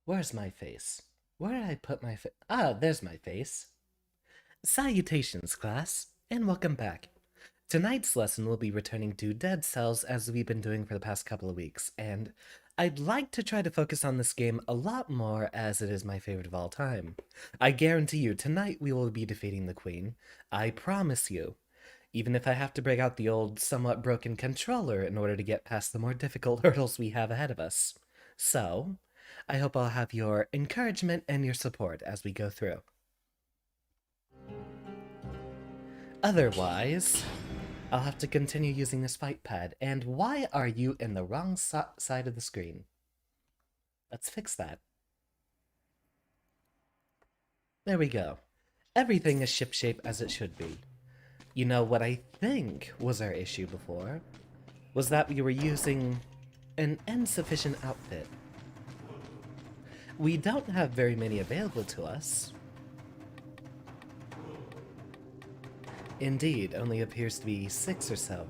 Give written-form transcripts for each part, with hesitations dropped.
Where's my face? Where did I put my face? Ah, there's my face. Salutations, class, and welcome back. Tonight's lesson will be returning to Dead Cells as we've been doing for the past couple of weeks, and I'd like to try to focus on this game a lot more as it is my favorite of all time. I guarantee you, tonight we will be defeating the Queen. I promise you. Even if I have to break out the old, somewhat broken controller in order to get past the more difficult hurdles we have ahead of us. So, I hope I'll have your encouragement and your support as we go through. Otherwise, I'll have to continue using this fight pad. And why are you in the wrong side of the screen? Let's fix that. There we go. Everything is shipshape as it should be. You know, what I think was our issue before was that we were using an insufficient outfit. We don't have very many available to us. Indeed, only appears to be 6 or so.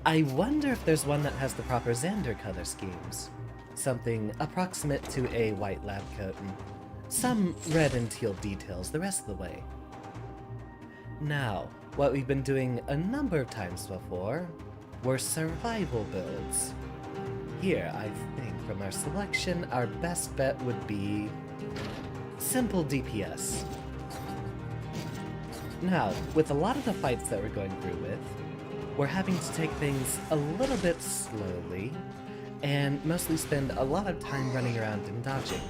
I wonder if there's one that has the proper Xander color schemes. Something approximate to a white lab coat and some red and teal details the rest of the way. Now, what we've been doing a number of times before were survival builds. Here, I think, from our selection, our best bet would be simple DPS. Now, with a lot of the fights that we're going through with, we're having to take things a little bit slowly, and mostly spend a lot of time running around and dodging.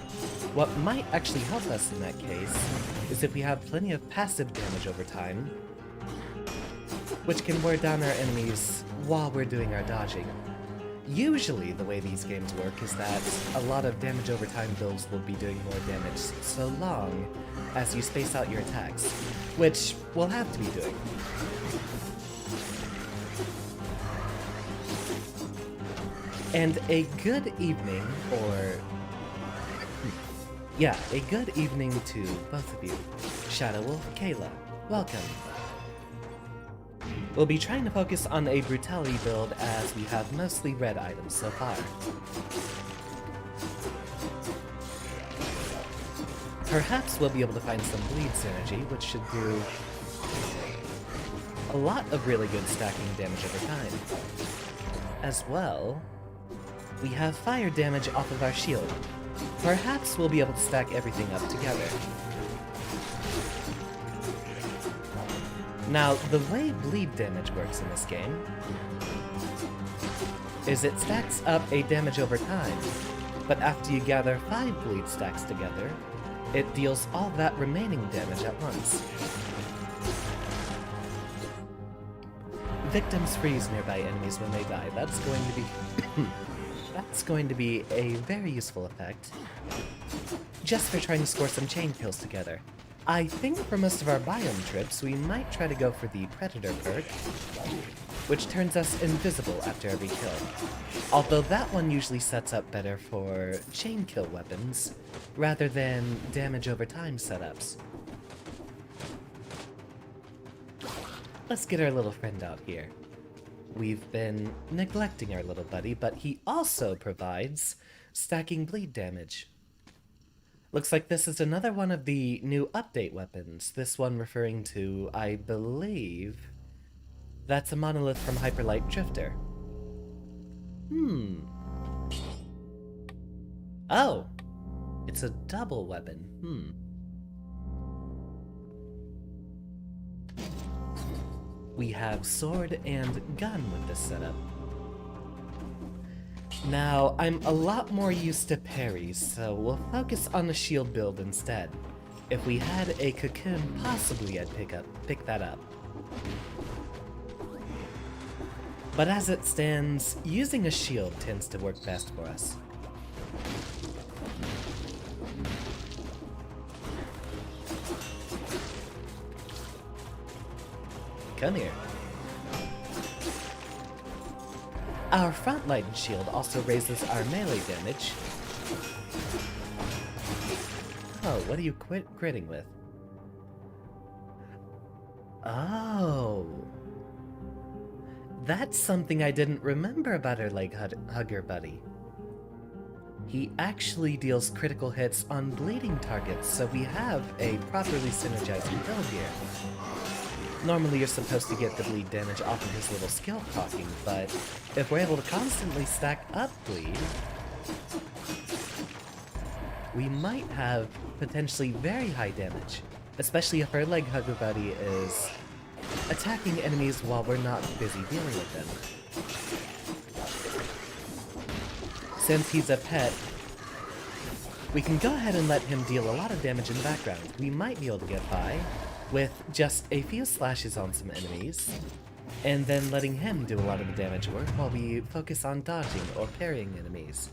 What might actually help us in that case is if we have plenty of passive damage over time, which can wear down our enemies while we're doing our dodging. Usually, the way these games work is that a lot of damage over time builds will be doing more damage so long as you space out your attacks, which we'll have to be doing. And a good evening, a good evening to both of you. Shadow Wolf, Kayla, welcome. We'll be trying to focus on a brutality build as we have mostly red items so far. Perhaps we'll be able to find some bleed synergy, which should do a lot of really good stacking damage over time. As well, we have fire damage off of our shield. Perhaps we'll be able to stack everything up together. Now, the way bleed damage works in this game is it stacks up a damage over time, but after you gather 5 bleed stacks together, it deals all that remaining damage at once. Victims freeze nearby enemies when they die. That's going to be that's going to be a very useful effect, just for trying to score some chain kills together. I think for most of our biome trips, we might try to go for the Predator perk, which turns us invisible after every kill. Although that one usually sets up better for chain kill weapons, rather than damage over time setups. Let's get our little friend out here. We've been neglecting our little buddy, but he also provides stacking bleed damage. Looks like this is another one of the new update weapons, this one referring to, I believe, that's a monolith from Hyperlight Drifter. Oh! It's a double weapon, We have sword and gun with this setup. Now, I'm a lot more used to parries, so we'll focus on the shield build instead. If we had a cocoon, possibly I'd pick that up. But as it stands, using a shield tends to work best for us. Come here. Our frontline shield also raises our melee damage. Oh, what are you critting with? Oh. That's something I didn't remember about our leg hugger buddy. He actually deals critical hits on bleeding targets, so we have a properly synergizing build here. Normally you're supposed to get the bleed damage off of his little skill proccing, but if we're able to constantly stack up bleed, we might have potentially very high damage, especially if our leg hugger buddy is attacking enemies while we're not busy dealing with them. Since he's a pet, we can go ahead and let him deal a lot of damage in the background. We might be able to get by with just a few slashes on some enemies, and then letting him do a lot of the damage work while we focus on dodging or parrying enemies.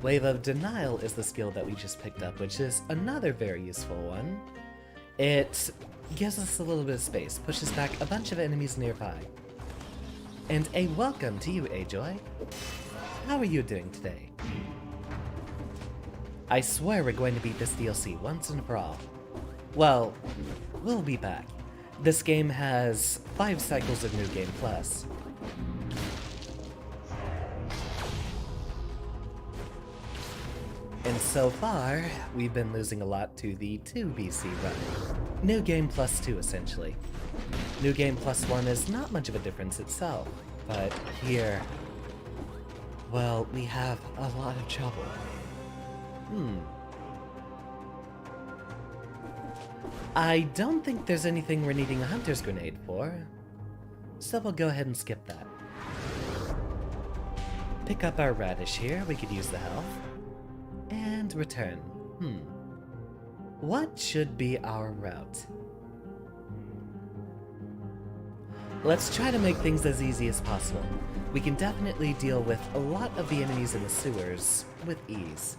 Wave of Denial is the skill that we just picked up, which is another very useful one. It gives us a little bit of space, pushes back a bunch of enemies nearby. And a welcome to you, Ajoy. How are you doing today? I swear we're going to beat this DLC once and for all. Well, we'll be back. This game has 5 cycles of New Game Plus. And so far, we've been losing a lot to the 2 BC run. New Game Plus 2, essentially. New Game Plus 1 is not much of a difference itself, but here, well, we have a lot of trouble. I don't think there's anything we're needing a Hunter's Grenade for, so we'll go ahead and skip that. Pick up our radish here, we could use the health. And return. What should be our route? Let's try to make things as easy as possible. We can definitely deal with a lot of the enemies in the sewers with ease.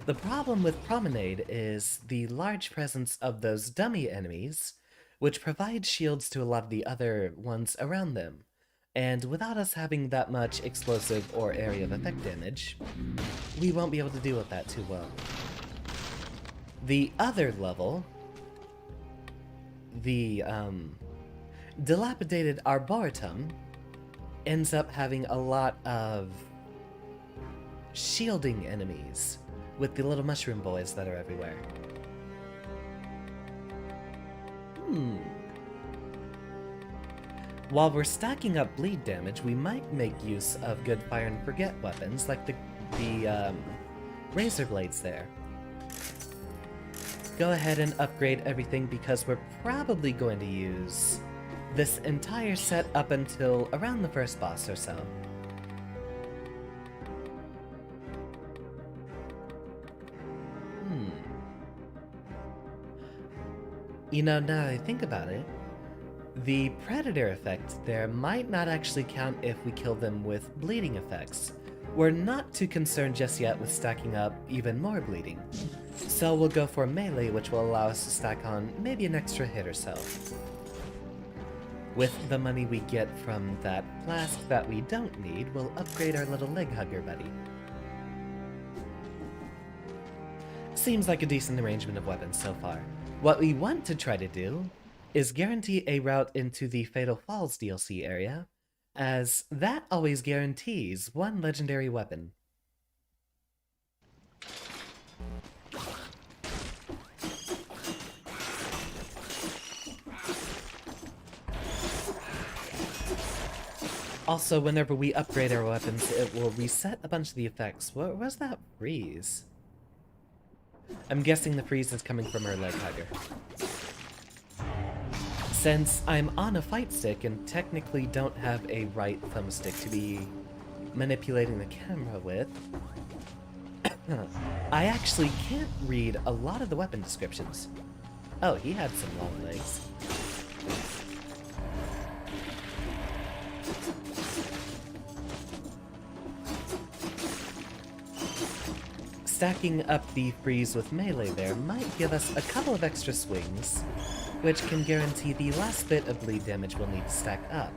The problem with Promenade is the large presence of those dummy enemies, which provide shields to a lot of the other ones around them. And without us having that much explosive or area of effect damage, we won't be able to deal with that too well. The other level, the Dilapidated Arboretum, ends up having a lot of shielding enemies with the little mushroom boys that are everywhere. While we're stacking up bleed damage, we might make use of good fire and forget weapons, like the razor blades there. Go ahead and upgrade everything because we're probably going to use this entire set up until around the first boss or so. You know, now that I think about it, the Predator effect there might not actually count if we kill them with bleeding effects. We're not too concerned just yet with stacking up even more bleeding. So we'll go for melee, which will allow us to stack on maybe an extra hit or so. With the money we get from that flask that we don't need, we'll upgrade our little leg hugger buddy. Seems like a decent arrangement of weapons so far. What we want to try to do is guarantee a route into the Fatal Falls DLC area, as that always guarantees one legendary weapon. Also, whenever we upgrade our weapons, it will reset a bunch of the effects. What was that freeze? I'm guessing the freeze is coming from our leg hugger. Since I'm on a fight stick and technically don't have a right thumbstick to be manipulating the camera with, I actually can't read a lot of the weapon descriptions. Oh, he had some long legs. Stacking up the freeze with melee there might give us a couple of extra swings, which can guarantee the last bit of bleed damage we'll need to stack up.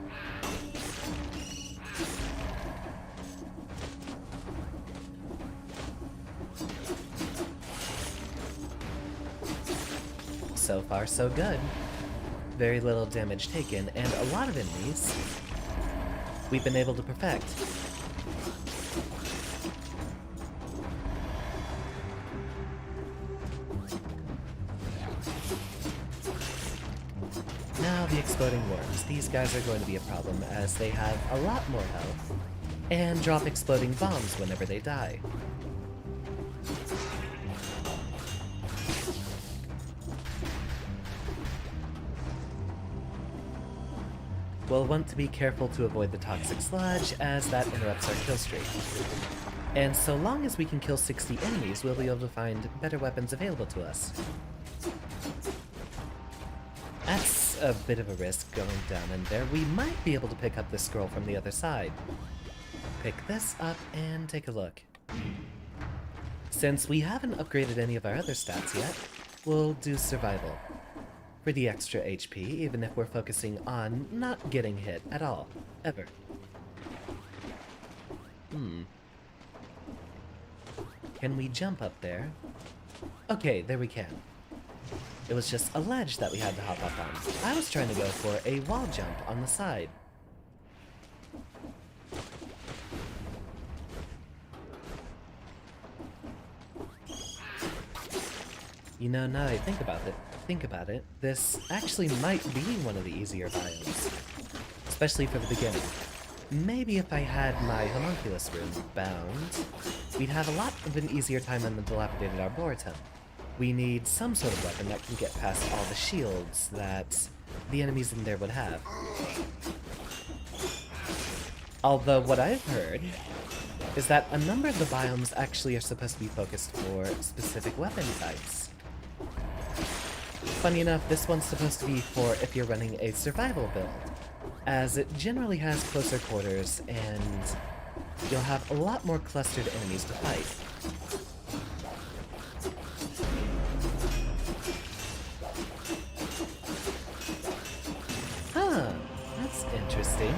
So far, so good. very little damage taken, and a lot of enemies we've been able to perfect. Now the exploding worms. These guys are going to be a problem as they have a lot more health and drop exploding bombs whenever they die. We'll want to be careful to avoid the toxic sludge as that interrupts our kill streak. And so long as we can kill 60 enemies, we'll be able to find better weapons available to us. That's a bit of a risk going down in there. We might be able to pick up this scroll from the other side. Pick this up and take a look. Since we haven't upgraded any of our other stats yet, we'll do survival. For the extra HP, even if we're focusing on not getting hit at all. Ever. Can we jump up there? Okay, there we can. It was just a ledge that we had to hop up on. I was trying to go for a wall jump on the side. You know, now that I think about it, this actually might be one of the easier biomes. Especially for the beginning. Maybe if I had my homunculus room bound, we'd have a lot of an easier time on the dilapidated arboretum. We need some sort of weapon that can get past all the shields that the enemies in there would have. Although what I've heard is that a number of the biomes actually are supposed to be focused for specific weapon types. Funny enough, this one's supposed to be for if you're running a survival build, as it generally has closer quarters and you'll have a lot more clustered enemies to fight. Huh, that's interesting.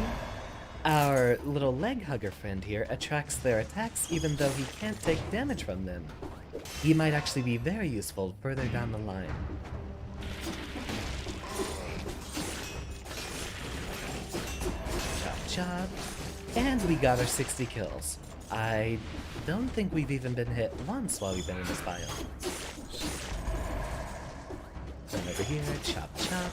Our little leg hugger friend here attracts their attacks even though he can't take damage from them. He might actually be very useful further down the line. Chop chop. And we got our 60 kills. I don't think we've even been hit once while we've been in this biome. Come over here, chop chop.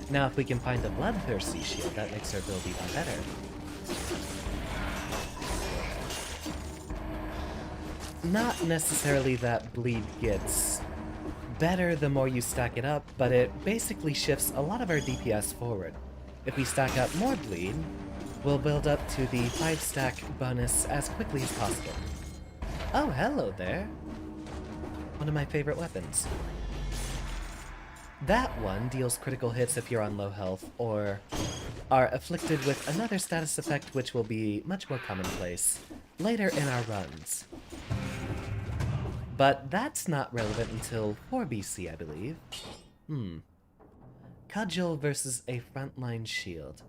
Now if we can find a bloodthirsty shield, that makes our build even better. Not necessarily that bleed gets better the more you stack it up, but it basically shifts a lot of our DPS forward. If we stack up more bleed, we'll build up to the 5-stack bonus as quickly as possible. Oh, hello there. One of my favorite weapons. That one deals critical hits if you're on low health, or are afflicted with another status effect which will be much more commonplace later in our runs. But that's not relevant until 4 BC, I believe. Cudgel versus a frontline shield.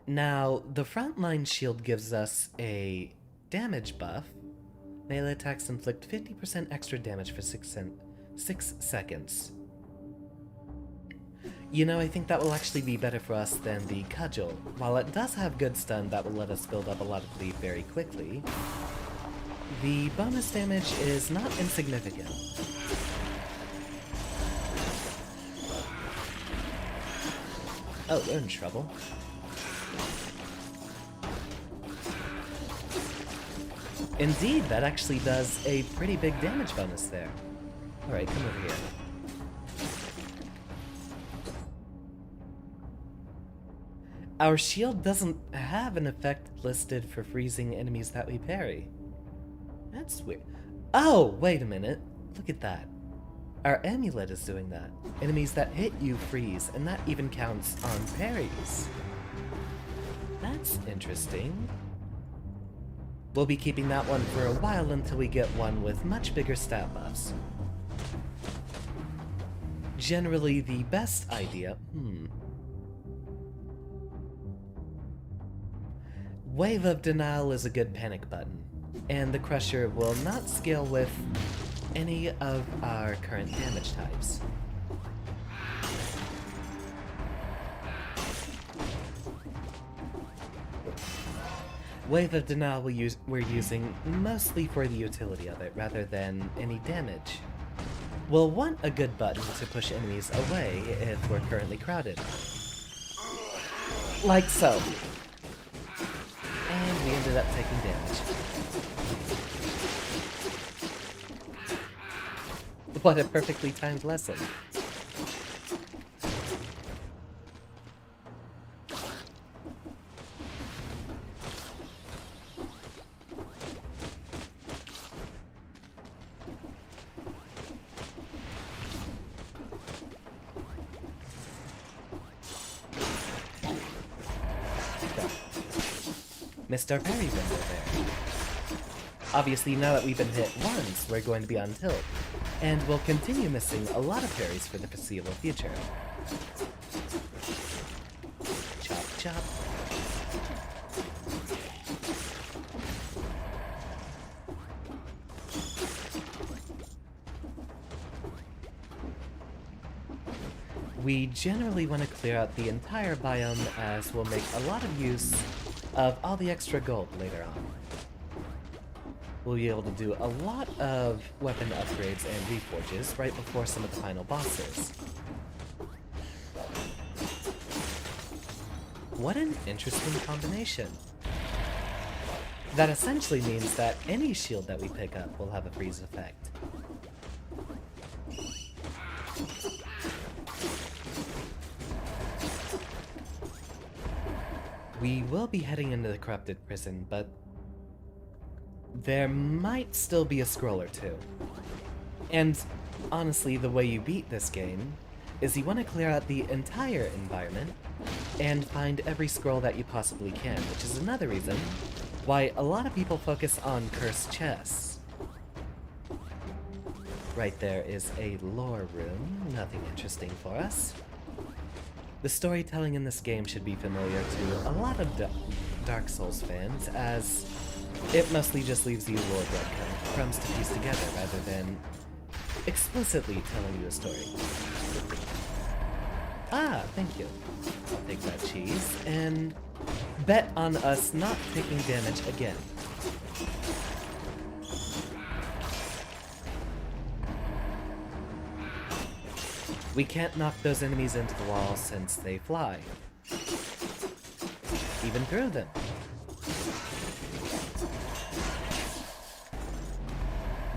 Now, the frontline shield gives us a damage buff. Melee attacks inflict 50% extra damage for 6 seconds. You know, I think that will actually be better for us than the Cudgel. While it does have good stun that will let us build up a lot of bleed very quickly, the bonus damage is not insignificant. Oh, we're in trouble. Indeed, that actually does a pretty big damage bonus there. Alright, come over here. Our shield doesn't have an effect listed for freezing enemies that we parry. That's weird. Oh, wait a minute. Look at that. Our amulet is doing that. Enemies that hit you freeze, and that even counts on parries. That's interesting. We'll be keeping that one for a while until we get one with much bigger stat buffs. Generally the best idea... Wave of Denial is a good panic button, and the Crusher will not scale with any of our current damage types. Wave of Denial we're using mostly for the utility of it rather than any damage. We'll want a good button to push enemies away if we're currently crowded. Like so. And we ended up taking damage. What a perfectly timed lesson. Missed our parry window there. Obviously, now that we've been hit once, we're going to be on tilt, and we'll continue missing a lot of parries for the foreseeable future. Chop, chop. We generally want to clear out the entire biome, as we'll make a lot of use of all the extra gold later on. We'll be able to do a lot of weapon upgrades and reforges right before some of the final bosses. What an interesting combination. That essentially means that any shield that we pick up will have a freeze effect. We will be heading into the corrupted prison, but there might still be a scroll or two. And honestly, the way you beat this game is you want to clear out the entire environment and find every scroll that you possibly can, which is another reason why a lot of people focus on cursed chests. Right there is a lore room, nothing interesting for us. The storytelling in this game should be familiar to a lot of Dark Souls fans, as it mostly just leaves you lore breadcrumbs to piece together rather than explicitly telling you a story. Ah, thank you. I'll take that cheese, and bet on us not taking damage again. We can't knock those enemies into the wall since they fly. Even through them.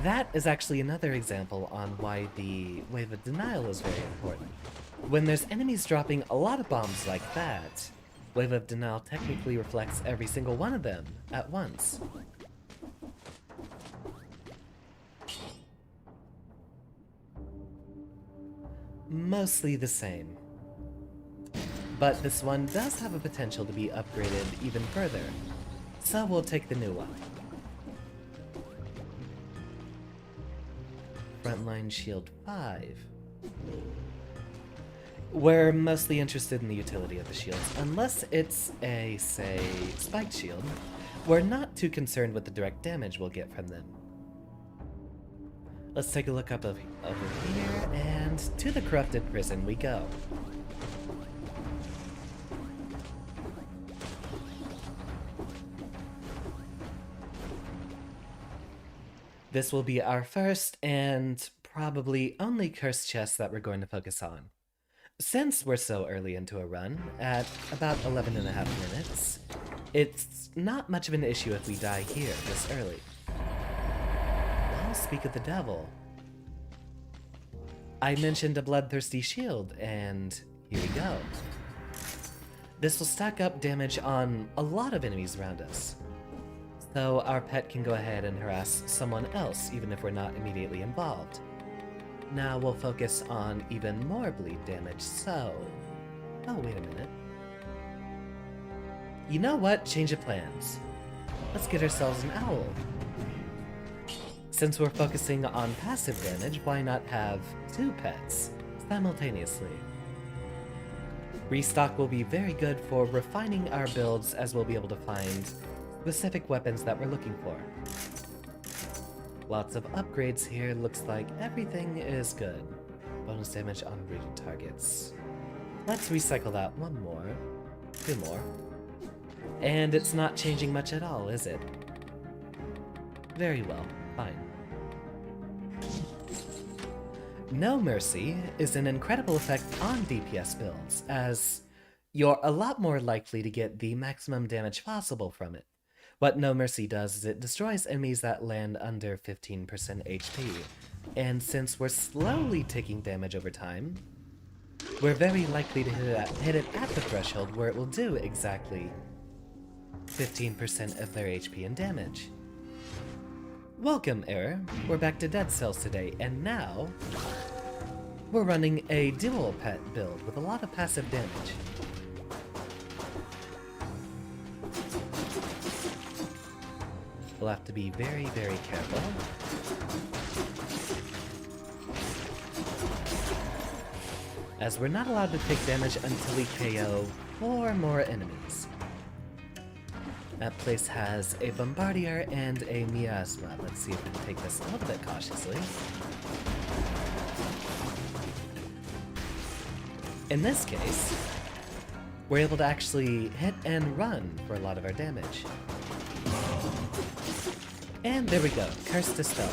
That is actually another example on why the Wave of Denial is very important. When there's enemies dropping a lot of bombs like that, Wave of Denial technically reflects every single one of them at once. Mostly the same. But this one does have a potential to be upgraded even further, so we'll take the new one. Frontline Shield 5. We're mostly interested in the utility of the shields. Unless it's a, say, spiked shield, we're not too concerned with the direct damage we'll get from them. Let's take a look up over here, and to the corrupted prison we go. This will be our first and probably only cursed chest that we're going to focus on. Since we're so early into a run, at about 11.5 minutes, it's not much of an issue if we die here this early. Well, speak of the devil. I mentioned a bloodthirsty shield, and here we go. This will stack up damage on a lot of enemies around us, so our pet can go ahead and harass someone else even if we're not immediately involved. Now we'll focus on even more bleed damage, so... Oh, wait a minute. You know what? Change of plans. Let's get ourselves an owl. Since we're focusing on passive damage, why not have two pets simultaneously? Restock will be very good for refining our builds, as we'll be able to find specific weapons that we're looking for. Lots of upgrades here, looks like everything is good. Bonus damage on rooted targets. Let's recycle that one more. Two more. And it's not changing much at all, is it? Very well, fine. No Mercy is an incredible effect on DPS builds, as you're a lot more likely to get the maximum damage possible from it. What No Mercy does is it destroys enemies that land under 15% HP, and since we're slowly taking damage over time, we're very likely to hit it at the threshold where it will do exactly 15% of their HP and damage. Welcome, Error. We're back to Dead Cells today, and now we're running a dual pet build with a lot of passive damage. We'll have to be very, very careful. As we're not allowed to take damage until we KO 4 more enemies. That place has a Bombardier and a Miasma. Let's see if we can take this a little bit cautiously. In this case, we're able to actually hit and run for a lot of our damage. And there we go, Curse Dispel.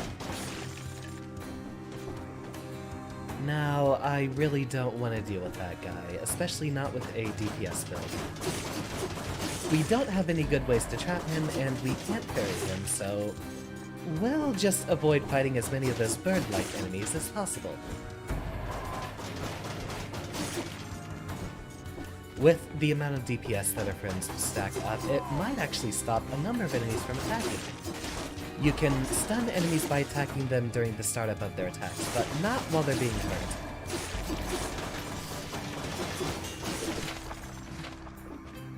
Now, I really don't want to deal with that guy, especially not with a DPS build. We don't have any good ways to trap him, and we can't parry him, so we'll just avoid fighting as many of those bird-like enemies as possible. With the amount of DPS that our friends stack up, it might actually stop a number of enemies from attacking. You can stun enemies by attacking them during the startup of their attacks, but not while they're being hurt.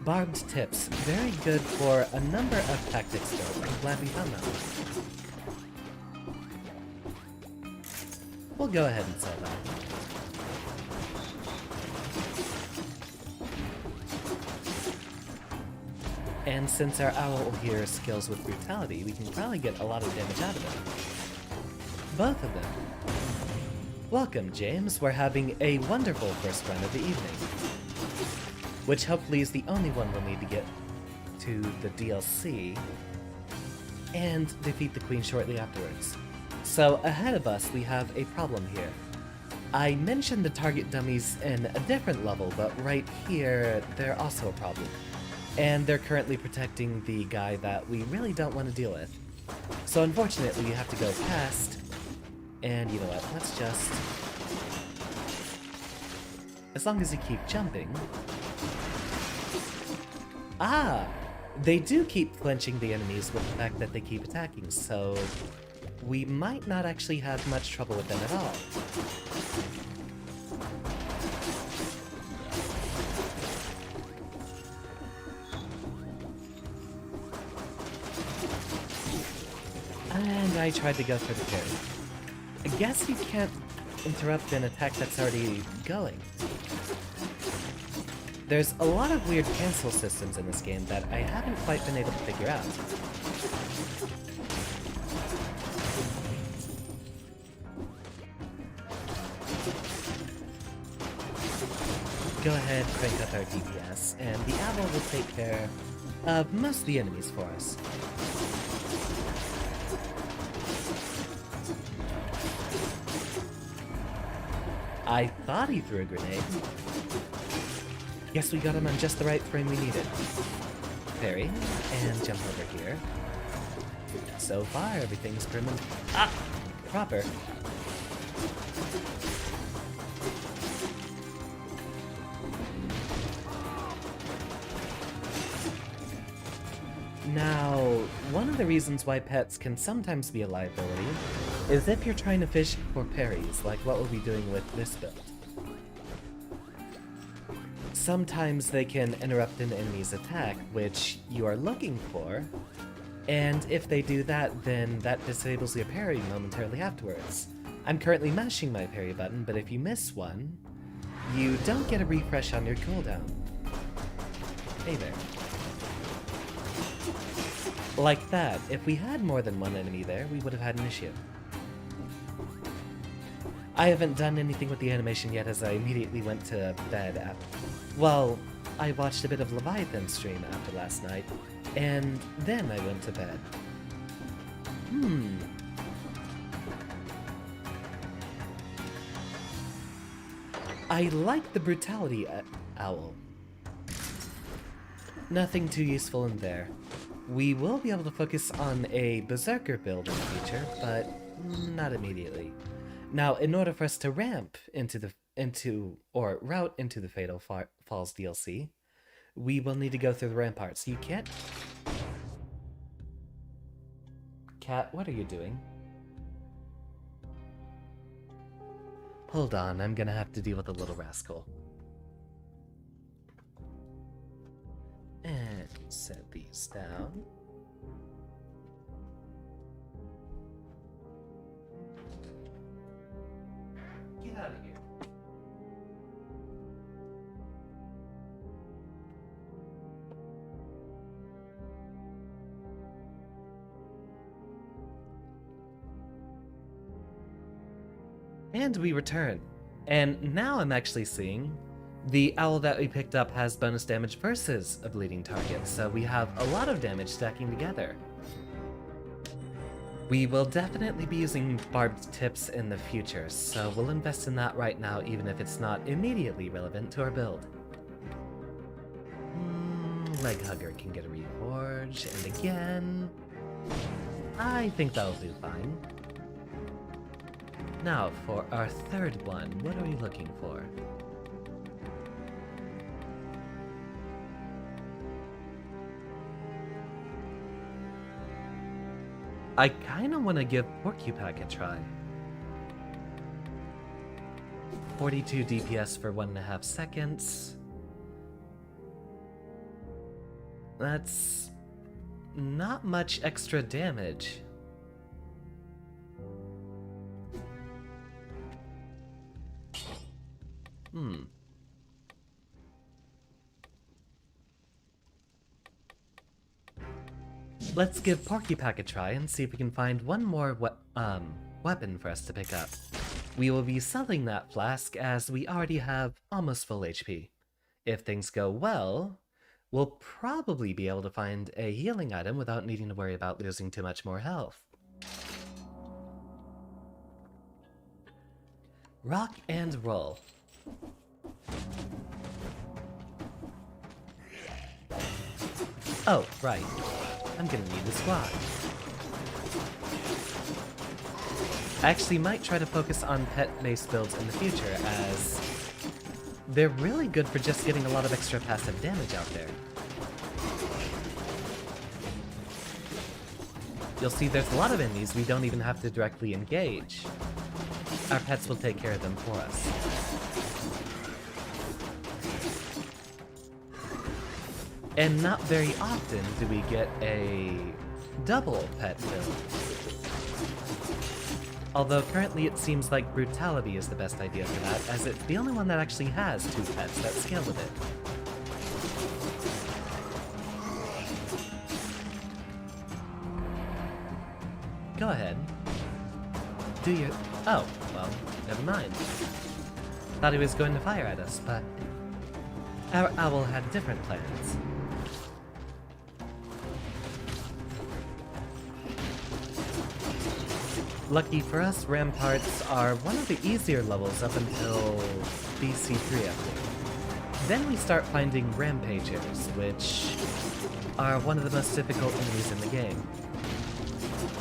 Barbed tips, very good for a number of tactics builds. I'm glad we found that one. We'll go ahead and sell that. And since our owl here skills with brutality, we can probably get a lot of damage out of it. Both of them. Welcome, James. We're having a wonderful first run of the evening. Which hopefully is the only one we'll need to get to the DLC and defeat the Queen shortly afterwards. So ahead of us, we have a problem here. I mentioned the target dummies in a different level, but right here, they're also a problem. And they're currently protecting the guy that we really don't want to deal with. So unfortunately, you have to go past, and you know what, let's just... As long as you keep jumping... Ah! They do keep flinching the enemies with the fact that they keep attacking, so... we might not actually have much trouble with them at all. And I tried to go for the parry. I guess you can't interrupt an attack that's already going. There's a lot of weird cancel systems in this game that I haven't quite been able to figure out. Go ahead, crank up our DPS, and the owl will take care of most of the enemies for us. I thought he threw a grenade. Guess we got him on just the right frame we needed. Parry, and jump over here. So far, everything's proper. Now, one of the reasons why pets can sometimes be a liability is if you're trying to fish for parries, like what we'll be doing with this build. Sometimes they can interrupt an enemy's attack, which you are looking for, and if they do that, then that disables your parry momentarily afterwards. I'm currently mashing my parry button, but if you miss one, You don't get a refresh on your cooldown. Hey there. Like that. If we had more than one enemy there, we would have had an issue. I haven't done anything with the animation yet as I immediately went to bed after... Well, I watched a bit of Leviathan's stream after last night, and then I went to bed. I like the brutality owl. Nothing too useful in there. We will be able to focus on a berserker build in the future, but not immediately. Now, in order for us to ramp route into the Fatal Falls DLC, we will need to go through the ramparts. You can't... Cat, what are you doing? Hold on, I'm gonna have to deal with a little rascal. And set these down. Get out of here. And we return. And now I'm actually seeing the owl that we picked up has bonus damage versus a bleeding target, so we have a lot of damage stacking together. We will definitely be using barbed tips in the future, so we'll invest in that right now even if it's not immediately relevant to our build. Leg Hugger can get a reforge, and again... I think that'll do fine. Now, for our third one, what are we looking for? I kinda wanna give Porcupine a try. 42 DPS for 1.5 seconds. That's not much extra damage. Let's give Porcupine a try and see if we can find one more weapon for us to pick up. We will be selling that flask as we already have almost full HP. If things go well, we'll probably be able to find a healing item without needing to worry about losing too much more health. Rock and roll. Oh, right. I'm gonna need the squad. I actually might try to focus on pet-based builds in the future, as they're really good for just getting a lot of extra passive damage out there. You'll see there's a lot of enemies we don't even have to directly engage. Our pets will take care of them for us. And not very often do we get a double pet build. Although currently it seems like brutality is the best idea for that, as it's the only one that actually has 2 pets that scale with it. Go ahead. Do your... Oh, well, never mind. Thought he was going to fire at us, but our owl had different plans. Lucky for us, ramparts are one of the easier levels up until BC3, I think. Then we start finding rampagers, which are one of the most difficult enemies in the game.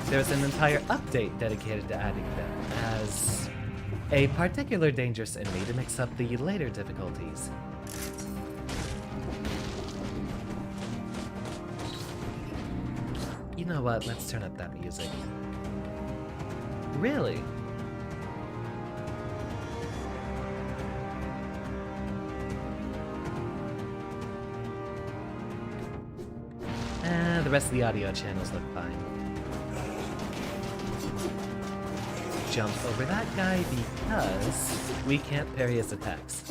There's an entire update dedicated to adding them as a particular dangerous enemy to mix up the later difficulties. You know what, let's turn up that music. Really? The rest of the audio channels look fine. jump over that guy because we can't parry his attacks.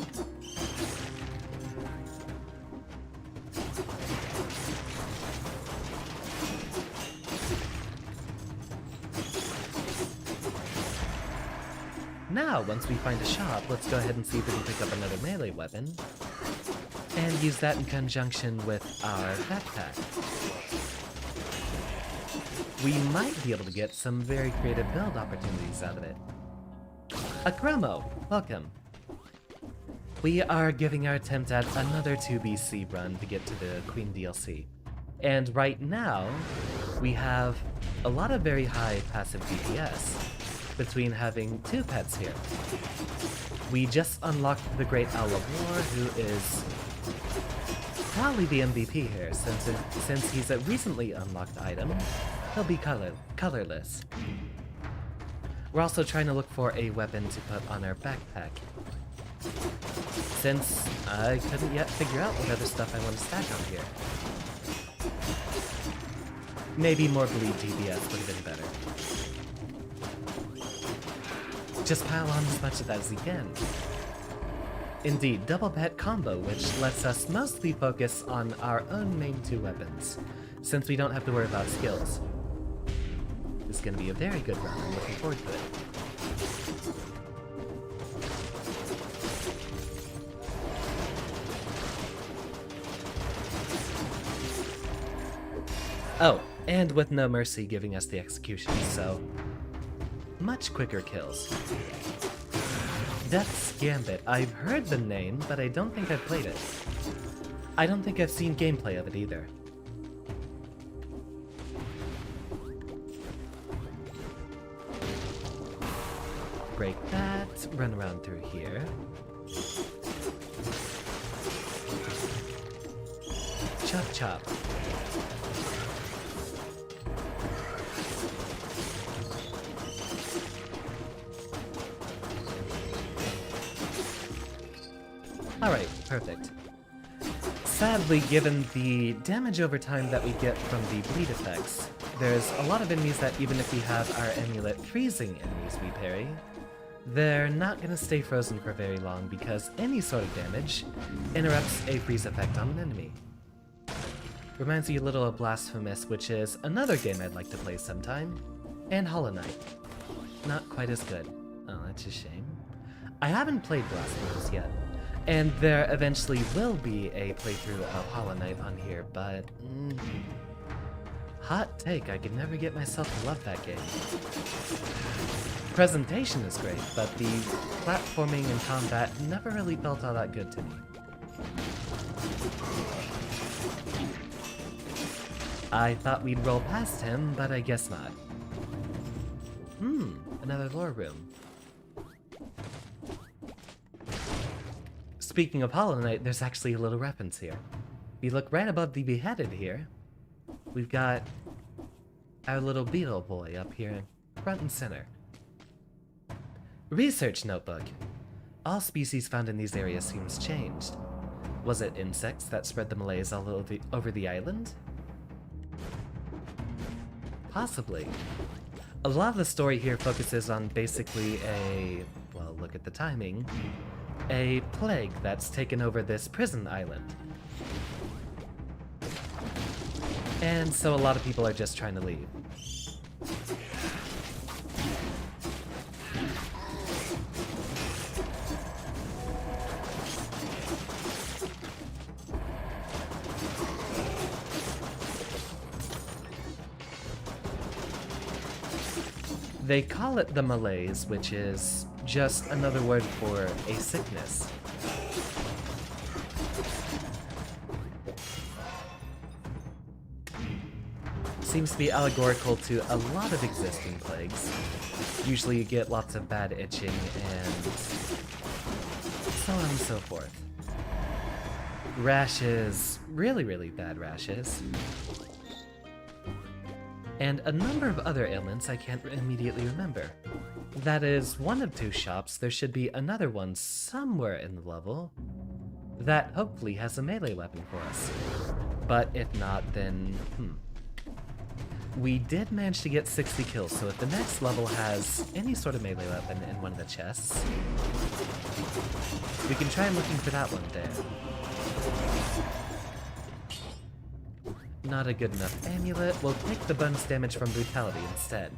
Now, once we find a shop, let's go ahead and see if we can pick up another melee weapon and use that in conjunction with our backpack. We might be able to get some very creative build opportunities out of it. Akromo, welcome. We are giving our attempt at another 2BC run to get to the Queen DLC. And right now, we have a lot of very high passive DPS between having two pets here. We just unlocked the Great Owl of War, who is probably the MVP here, since he's a recently unlocked item. He'll be colorless. We're also trying to look for a weapon to put on our backpack, since I couldn't yet figure out what other stuff I want to stack on here. Maybe more bleed DPS would have been better. Just pile on as much of that as you can. Indeed, double pet combo, which lets us mostly focus on our own main two weapons, since we don't have to worry about skills. This is going to be a very good run. I'm looking forward to it. Oh, and with No Mercy giving us the execution, so much quicker kills. Death's Gambit. I've heard the name, but I don't think I've played it. I don't think I've seen gameplay of it either. Break that, run around through here. Chop chop. Alright, perfect. Sadly, given the damage over time that we get from the bleed effects, there's a lot of enemies that even if we have our amulet freezing enemies we parry, they're not going to stay frozen for very long because any sort of damage interrupts a freeze effect on an enemy. Reminds me a little of Blasphemous, which is another game I'd like to play sometime, and Hollow Knight. Not quite as good. Oh, that's a shame. I haven't played Blasphemous yet. And there eventually will be a playthrough of Hollow Knight on here, but hot take, I could never get myself to love that game. Presentation is great, but the platforming and combat never really felt all that good to me. I thought we'd roll past him, but I guess not. Another lore room. Speaking of Hollow Knight, there's actually a little reference here. If you look right above the beheaded here, we've got our little beetle boy up here, front and center. Research notebook. All species found in these areas seems changed. Was it insects that spread the malaise all over the island? Possibly. A lot of the story here focuses on basically well, look at the timing, a plague that's taken over this prison island. And so a lot of people are just trying to leave. They call it the malaise, which is just another word for a sickness. Seems to be allegorical to a lot of existing plagues. Usually you get lots of bad itching and so on and so forth. Rashes, really bad rashes. And a number of other ailments I can't immediately remember. That is one of two shops. There should be another one somewhere in the level that hopefully has a melee weapon for us. But if not, then We did manage to get 60 kills, so if the next level has any sort of melee weapon in one of the chests, we can try looking for that one there. Not a good enough amulet. We'll take the bonus damage from brutality instead.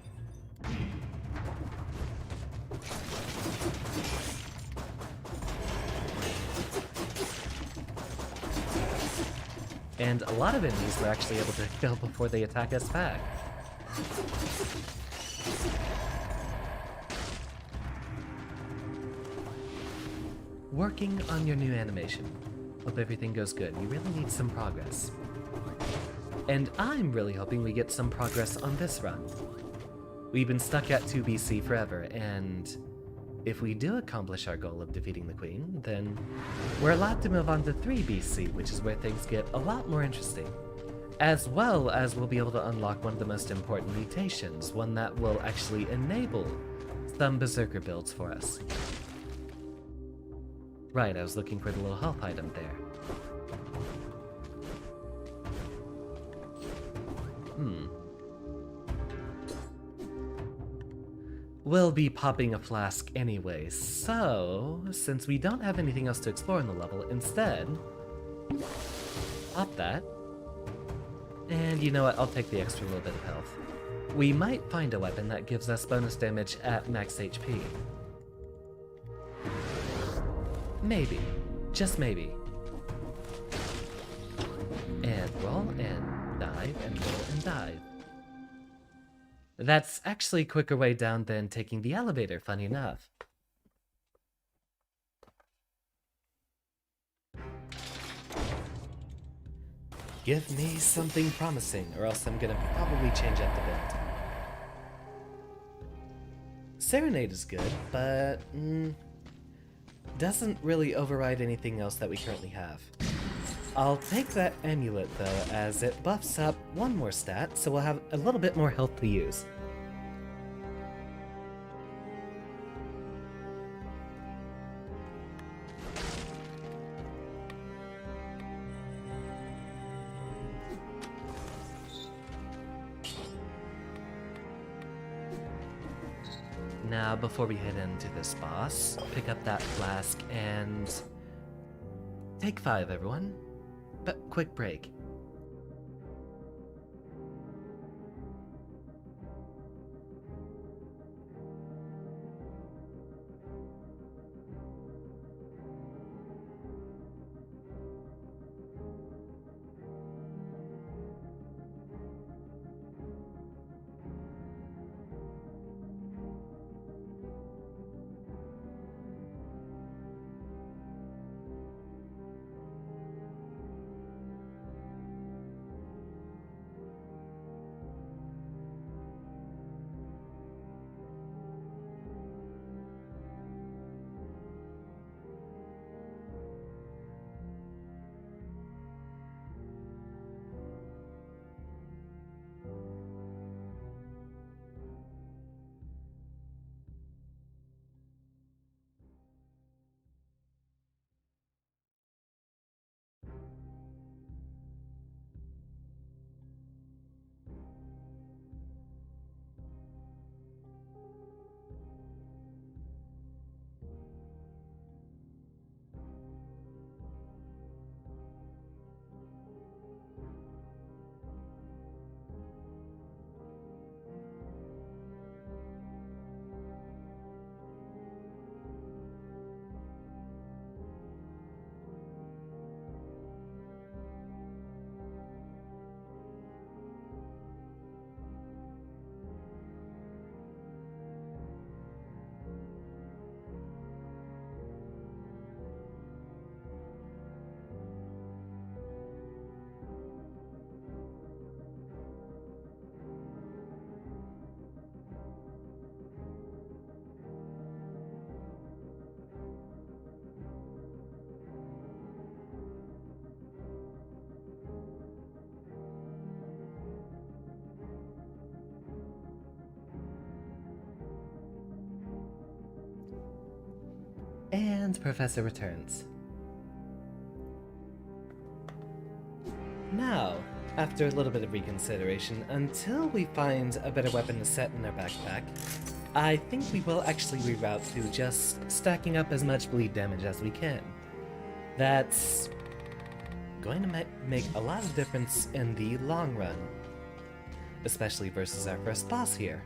And a lot of enemies we're actually able to kill before they attack us back. Working on your new animation. Hope everything goes good. You really need some progress. And I'm really hoping we get some progress on this run. We've been stuck at 2 BC forever, and if we do accomplish our goal of defeating the Queen, then we're allowed to move on to 3 BC, which is where things get a lot more interesting. As well as we'll be able to unlock one of the most important mutations, one that will actually enable some Berserker builds for us. Right, I was looking for the little health item there. We'll be popping a flask anyway, so since we don't have anything else to explore in the level, instead, pop that. And you know what, I'll take the extra little bit of health. We might find a weapon that gives us bonus damage at max HP. Maybe. Just maybe. And roll, and dive, and roll, and dive. That's actually a quicker way down than taking the elevator, funny enough. Give me something promising, or else I'm gonna probably change up the build. Serenade is good, but doesn't really override anything else that we currently have. I'll take that amulet though, as it buffs up one more stat, so we'll have a little bit more health to use. Now, before we head into this boss, pick up that flask and take 5, everyone. But quick break. And Professor returns. Now, after a little bit of reconsideration, until we find a better weapon to set in our backpack, I think we will actually reroute to just stacking up as much bleed damage as we can. That's going to make a lot of difference in the long run, especially versus our first boss here.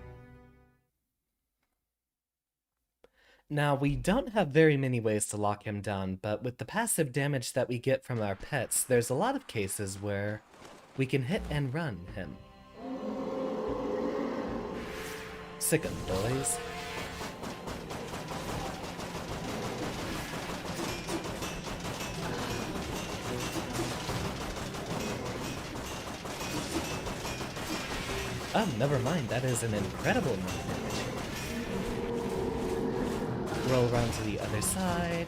Now, we don't have very many ways to lock him down, but with the passive damage that we get from our pets, there's a lot of cases where we can hit and run him. Sick 'em, boys. Oh, never mind, that is an incredible amount of damage. Roll around to the other side.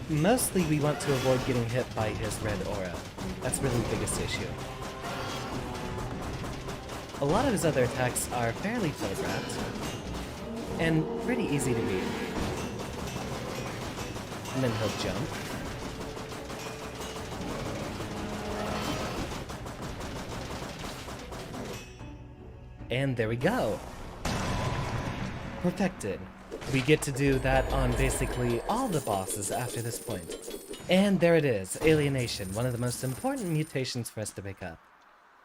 Mostly we want to avoid getting hit by his red aura. That's really the biggest issue. A lot of his other attacks are fairly telegraphed and pretty easy to beat. And then he'll jump. And there we go. Perfected. We get to do that on basically all the bosses after this point. And there it is, Alienation, one of the most important mutations for us to pick up.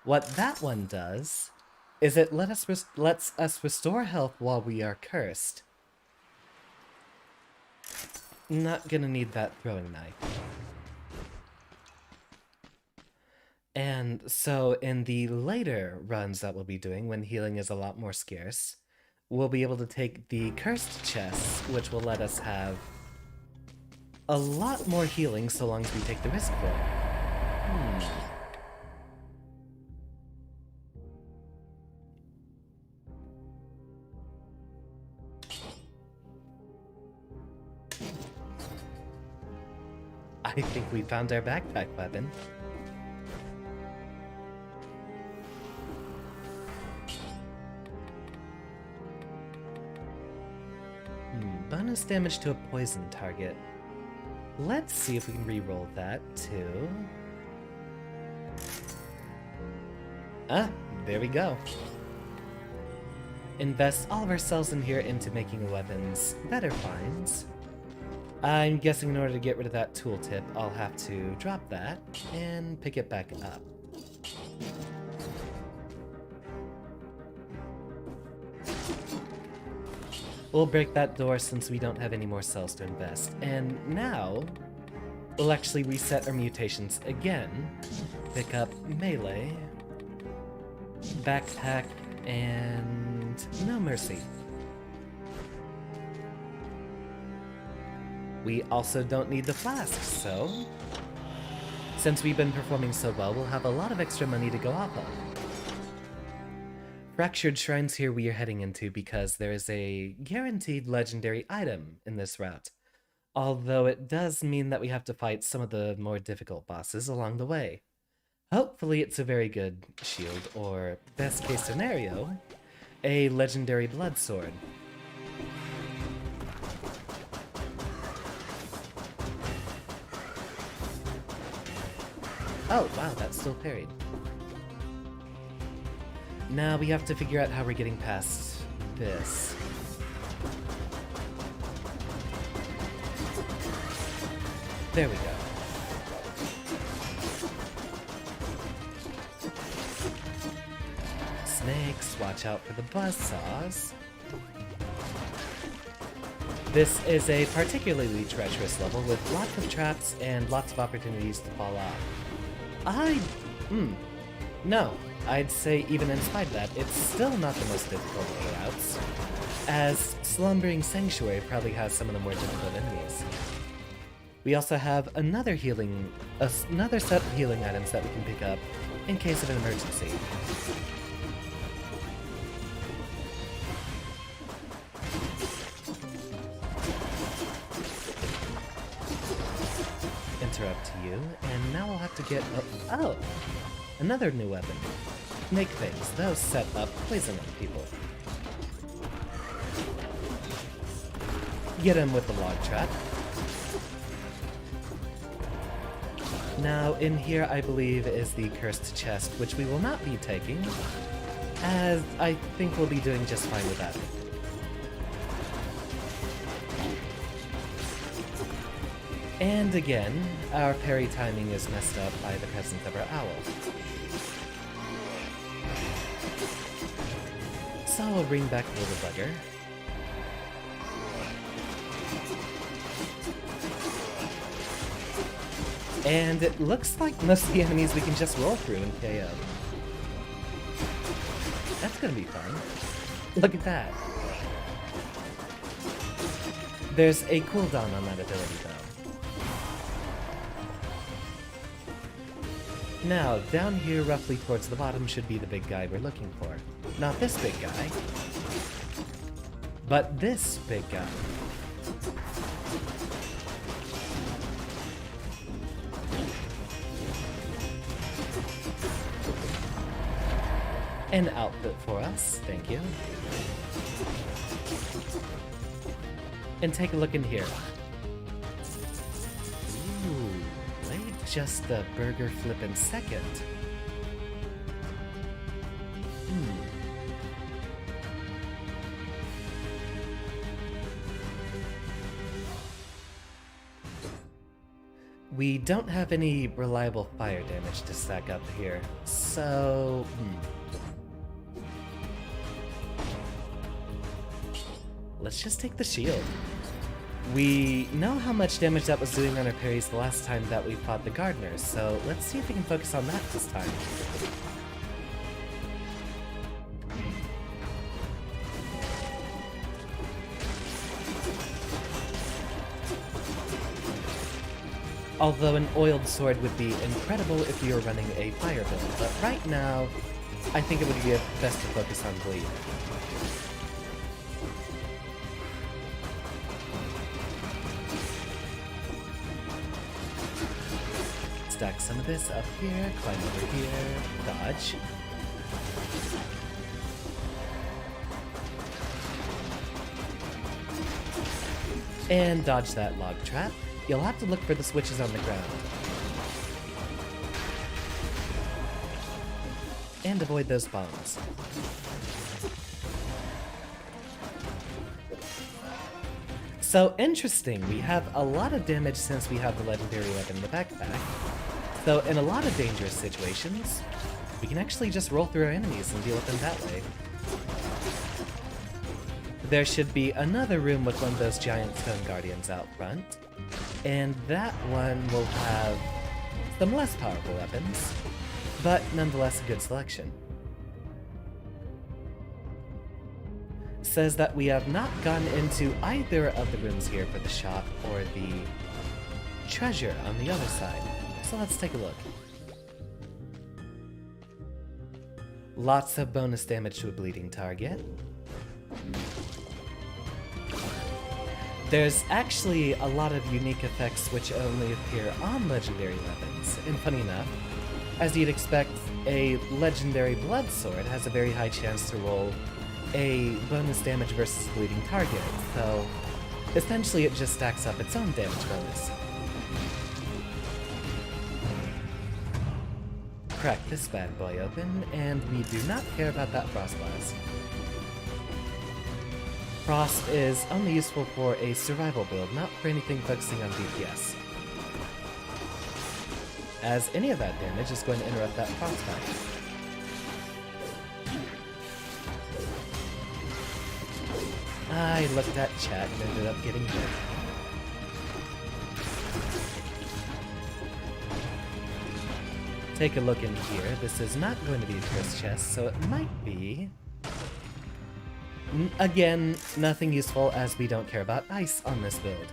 What that one does is it lets us restore health while we are cursed. Not gonna need that throwing knife. And so in the later runs that we'll be doing, when healing is a lot more scarce, we'll be able to take the cursed chests, which will let us have a lot more healing so long as we take the risk for it. I think we found our backpack weapon. Bonus damage to a poison target. Let's see if we can re-roll that too. Ah, there we go. Invest all of our cells in here into making weapons better finds. I'm guessing in order to get rid of that tooltip, I'll have to drop that and pick it back up. We'll break that door since we don't have any more cells to invest. And now, we'll actually reset our mutations again. Pick up melee, backpack, and no mercy. We also don't need the flask, so since we've been performing so well, we'll have a lot of extra money to go off of. Fractured Shrine's here we are heading into because there is a guaranteed legendary item in this route, although it does mean that we have to fight some of the more difficult bosses along the way. Hopefully it's a very good shield, or best case scenario, a legendary blood sword. Oh wow, that's still parried. Now we have to figure out how we're getting past this. There we go. Snakes, watch out for the buzzsaws. This is a particularly treacherous level with lots of traps and lots of opportunities to fall off. No. I'd say even in spite of that, it's still not the most difficult of the routes, as Slumbering Sanctuary probably has some of the more difficult enemies. We also have another set of healing items that we can pick up in case of an emergency. Interrupt you, and now we'll have to get another new weapon. Snake things, those set up poison on people. get him with the log trap. Now, in here, I believe, is the cursed chest, which we will not be taking, as I think we'll be doing just fine with that. And again, our parry timing is messed up by the presence of our owl. So I'll ring back the little bugger. And it looks like most of the enemies we can just roll through and KO. That's gonna be fun. Look at that. There's a cooldown on that ability though. Now, down here roughly towards the bottom should be the big guy we're looking for. Not this big guy, but this big guy. An outfit for us, thank you. And take a look in here. Ooh, wait just a burger flippin' second. We don't have any reliable fire damage to stack up here, so... Let's just take the shield. We know how much damage that was doing on our parries the last time that we fought the gardeners, so let's see if we can focus on that this time. Although an oiled sword would be incredible if you were running a fire build, but right now, I think it would be best to focus on bleed. Stack some of this up here, climb over here, dodge. And dodge that log trap. You'll have to look for the switches on the ground. And avoid those bombs. So interesting, we have a lot of damage since we have the legendary weapon in the backpack. So in a lot of dangerous situations, we can actually just roll through our enemies and deal with them that way. There should be another room with one of those giant stone guardians out front. And that one will have some less powerful weapons, but nonetheless a good selection. Says that we have not gone into either of the rooms here for the shop or the treasure on the other side. So let's take a look. Lots of bonus damage to a bleeding target. There's actually a lot of unique effects which only appear on legendary weapons, and funny enough, as you'd expect, a legendary blood sword has a very high chance to roll a bonus damage versus bleeding target, so essentially it just stacks up its own damage bonus. Crack this bad boy open, and we do not care about that frost blast. Frost is only useful for a survival build, not for anything focusing on DPS. As any of that damage is going to interrupt that frostbite. I looked at chat and ended up getting hit. Take a look in here. This is not going to be a cursed chest, so it might be... Again, nothing useful as we don't care about ice on this build.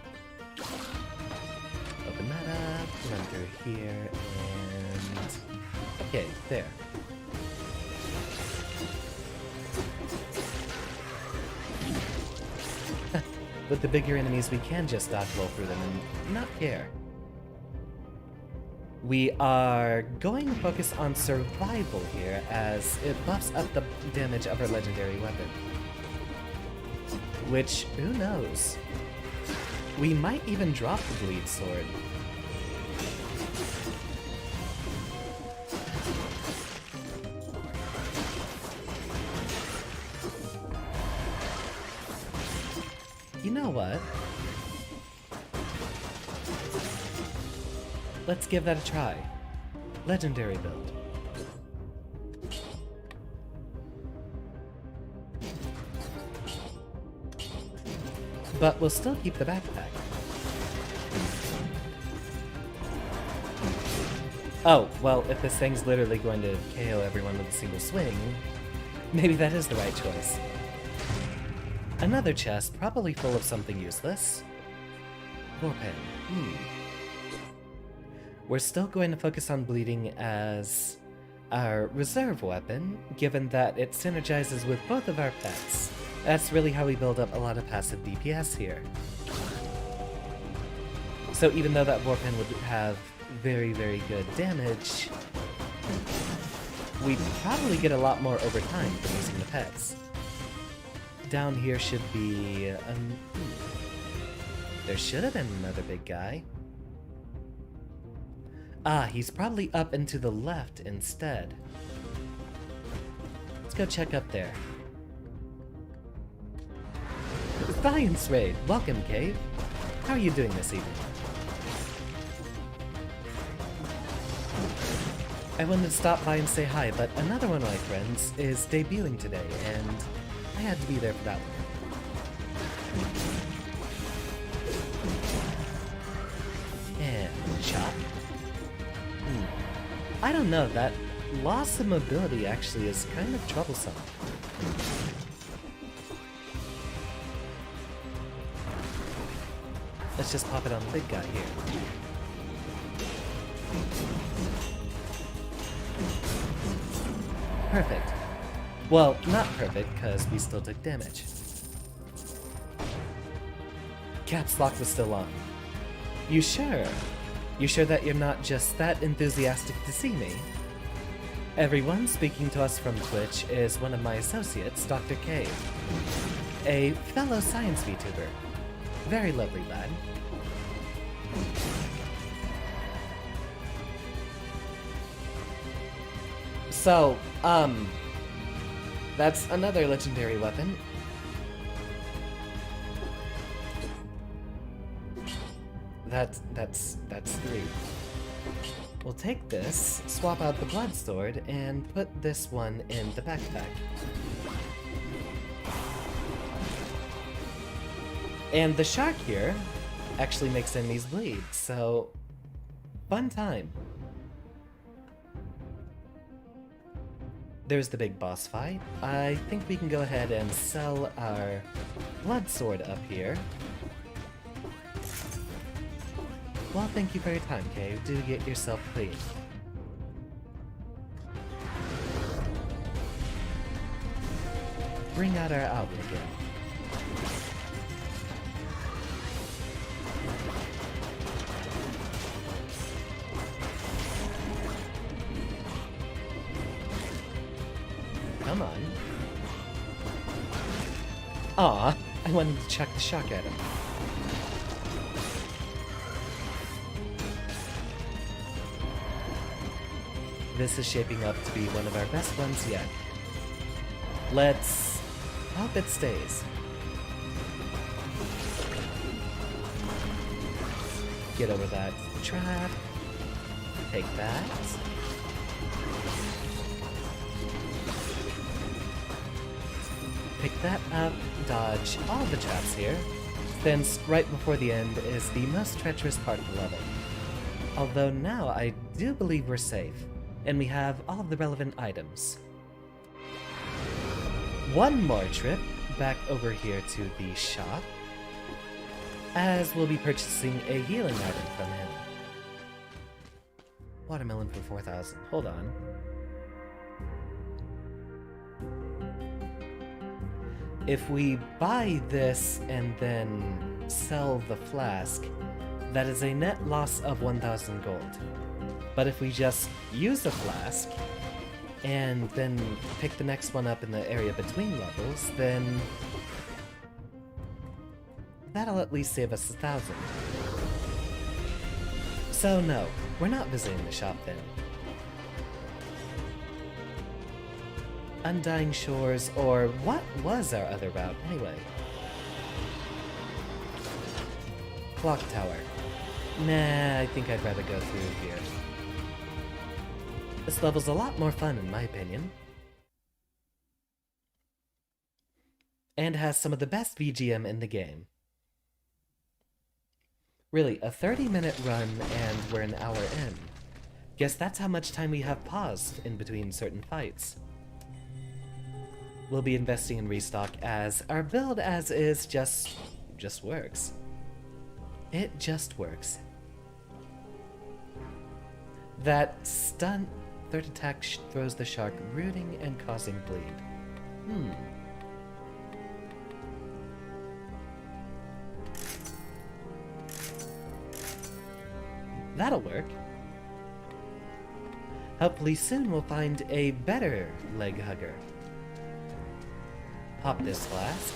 Open that up, run through here, and... Okay, there. With the bigger enemies, we can just dodge roll through them and not care. We are going to focus on survival here, as it buffs up the damage of our legendary weapon. Which, who knows? We might even drop the bleed sword. You know what? Let's give that a try. Legendary build. But we'll still keep the backpack. Oh, well, if this thing's literally going to KO everyone with a single swing, maybe that is the right choice. Another chest, probably full of something useless. Warpen. We're still going to focus on bleeding as our reserve weapon, given that it synergizes with both of our pets. That's really how we build up a lot of passive DPS here. So even though that Warpen would have very, very good damage, we'd probably get a lot more over time from using the pets. Down here should be... there should have been another big guy. Ah, he's probably up and to the left instead. Let's go check up there. Science Raid! Welcome, Cave! How are you doing this evening? I wanted to stop by and say hi, but another one of my friends is debuting today, and I had to be there for that one. And chop. I don't know, that loss of mobility actually is kind of troublesome. Let's just pop it on the big guy here. Perfect. Well, not perfect, because we still took damage. Caps Lock was still on. You sure? You sure that you're not just that enthusiastic to see me? Everyone, speaking to us from Twitch is one of my associates, Dr. K, a fellow science VTuber. Very lovely lad. So, that's another legendary weapon. That's 3. We'll take this, swap out the blood sword, and put this one in the backpack. And the shark here actually makes enemies bleed, so fun time. There's the big boss fight. I think we can go ahead and sell our blood sword up here. Well, thank you for your time, Kay. Do get yourself clean. Bring out our album again. Come on. Aw, I wanted to chuck the shark at him. This is shaping up to be one of our best ones yet. Let's hope it stays. Get over that trap. Take that. Pick that up, dodge all the traps here. Then, right before the end is the most treacherous part of the level. Although now I do believe we're safe, and we have all of the relevant items. One more trip back over here to the shop, as we'll be purchasing a healing item from him. Watermelon for 4,000. Hold on. If we buy this and then sell the flask, that is a net loss of 1,000 gold. But if we just use the flask and then pick the next one up in the area between levels, then That'll at least save us 1,000. So no, we're not visiting the shop then. Undying Shores, or what was our other route anyway? Clock Tower. Nah, I think I'd rather go through here. This level's a lot more fun in my opinion. And has some of the best VGM in the game. Really, a 30-minute run and we're an hour in. Guess that's how much time we have paused in between certain fights. We'll be investing in restock as our build as is just works. It just works. That stunt third attack throws the shark rooting and causing bleed. That'll work. Hopefully soon we'll find a better leg hugger. Pop this flask.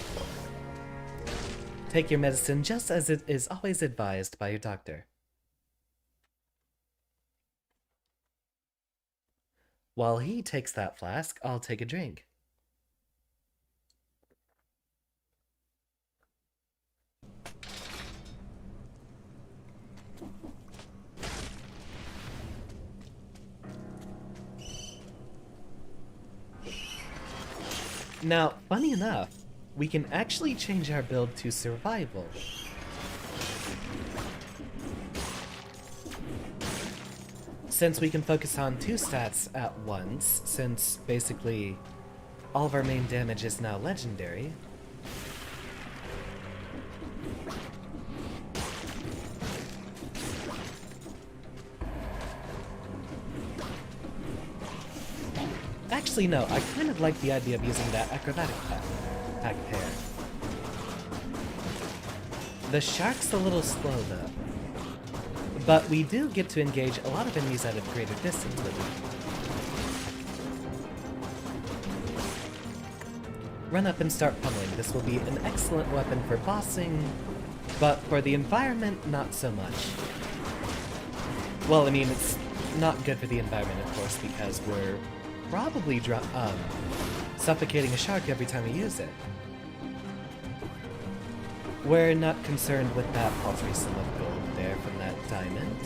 Take your medicine just as it is always advised by your doctor. While he takes that flask, I'll take a drink. Now, funny enough, we can actually change our build to survival. Since we can focus on 2 stats at once, since basically all of our main damage is now legendary. Actually, no, I kind of like the idea of using that acrobatic pack pair. The shark's a little slow though, but we do get to engage a lot of enemies at a greater distance with it. Run up and start pummeling. This will be an excellent weapon for bossing, but for the environment, not so much. Well, I mean, it's not good for the environment, of course, because we're probably suffocating a shark every time we use it. We're not concerned with that paltry sum of gold there from that diamond.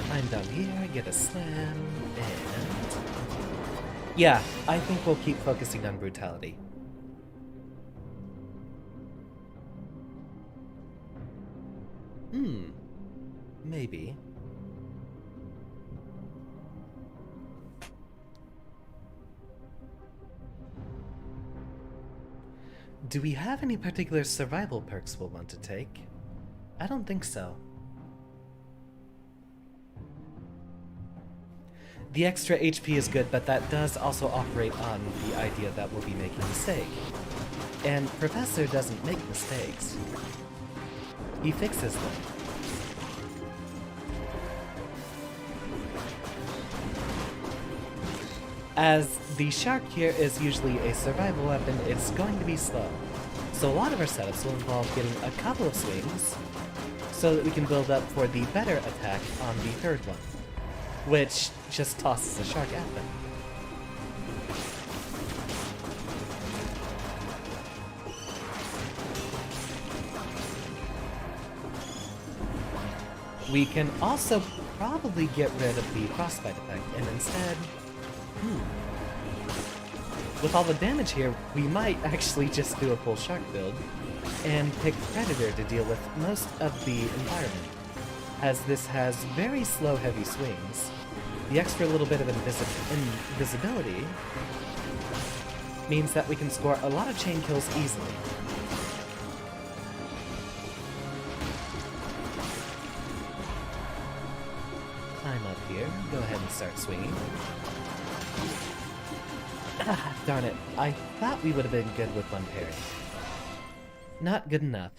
Climb down here, get a slam, and... yeah, I think we'll keep focusing on brutality. Maybe. Do we have any particular survival perks we'll want to take? I don't think so. The extra HP is good, but that does also operate on the idea that we'll be making a mistake. And Professor doesn't make mistakes. He fixes them. As the shark here is usually a survival weapon, it's going to be slow. So a lot of our setups will involve getting a couple of swings so that we can build up for the better attack on the third one, which just tosses the shark at them. We can also probably get rid of the frostbite effect and instead... with all the damage here, we might actually just do a full shark build and pick Predator to deal with most of the environment, as this has very slow heavy swings. The extra little bit of invisibility means that we can score a lot of chain kills easily. Climb up here, go ahead and start swinging. Ah, darn it. I thought we would have been good with one parry. Not good enough.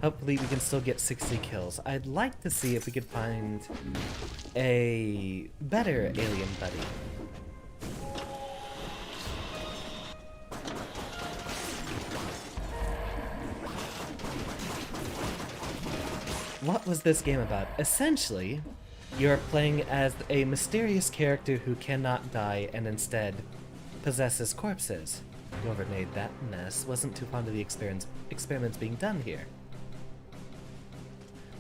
Hopefully we can still get 60 kills. I'd like to see if we could find a better alien buddy. What was this game about? Essentially, you're playing as a mysterious character who cannot die and instead possesses corpses. Whoever made that mess wasn't too fond of the experiments being done here.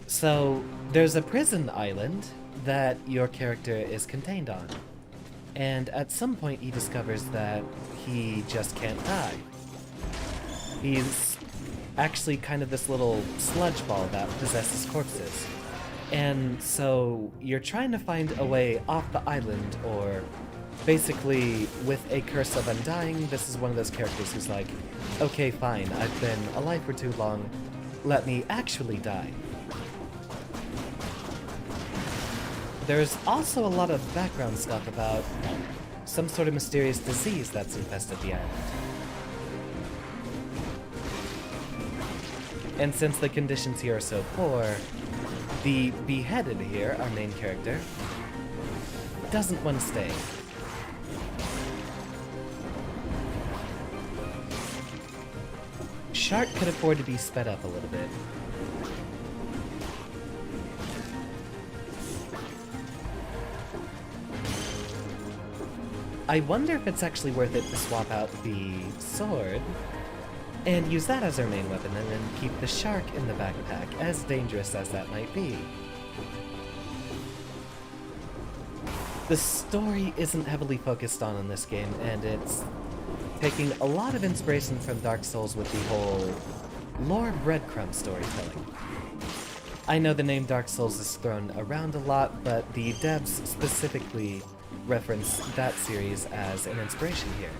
So, there's a prison island that your character is contained on. And at some point he discovers that he just can't die. He's actually kind of this little sludge ball that possesses corpses. And so you're trying to find a way off the island, or basically with a curse of undying, this is one of those characters who's like, okay, fine, I've been alive for too long, let me actually die. There's also a lot of background stuff about some sort of mysterious disease that's infested the island. And since the conditions here are so poor, the beheaded here, our main character, doesn't want to stay. Shark could afford to be sped up a little bit. I wonder if it's actually worth it to swap out the sword and use that as our main weapon, and then keep the shark in the backpack, as dangerous as that might be. The story isn't heavily focused on in this game, and it's taking a lot of inspiration from Dark Souls with the whole lore breadcrumb storytelling. I know the name Dark Souls is thrown around a lot, but the devs specifically reference that series as an inspiration here.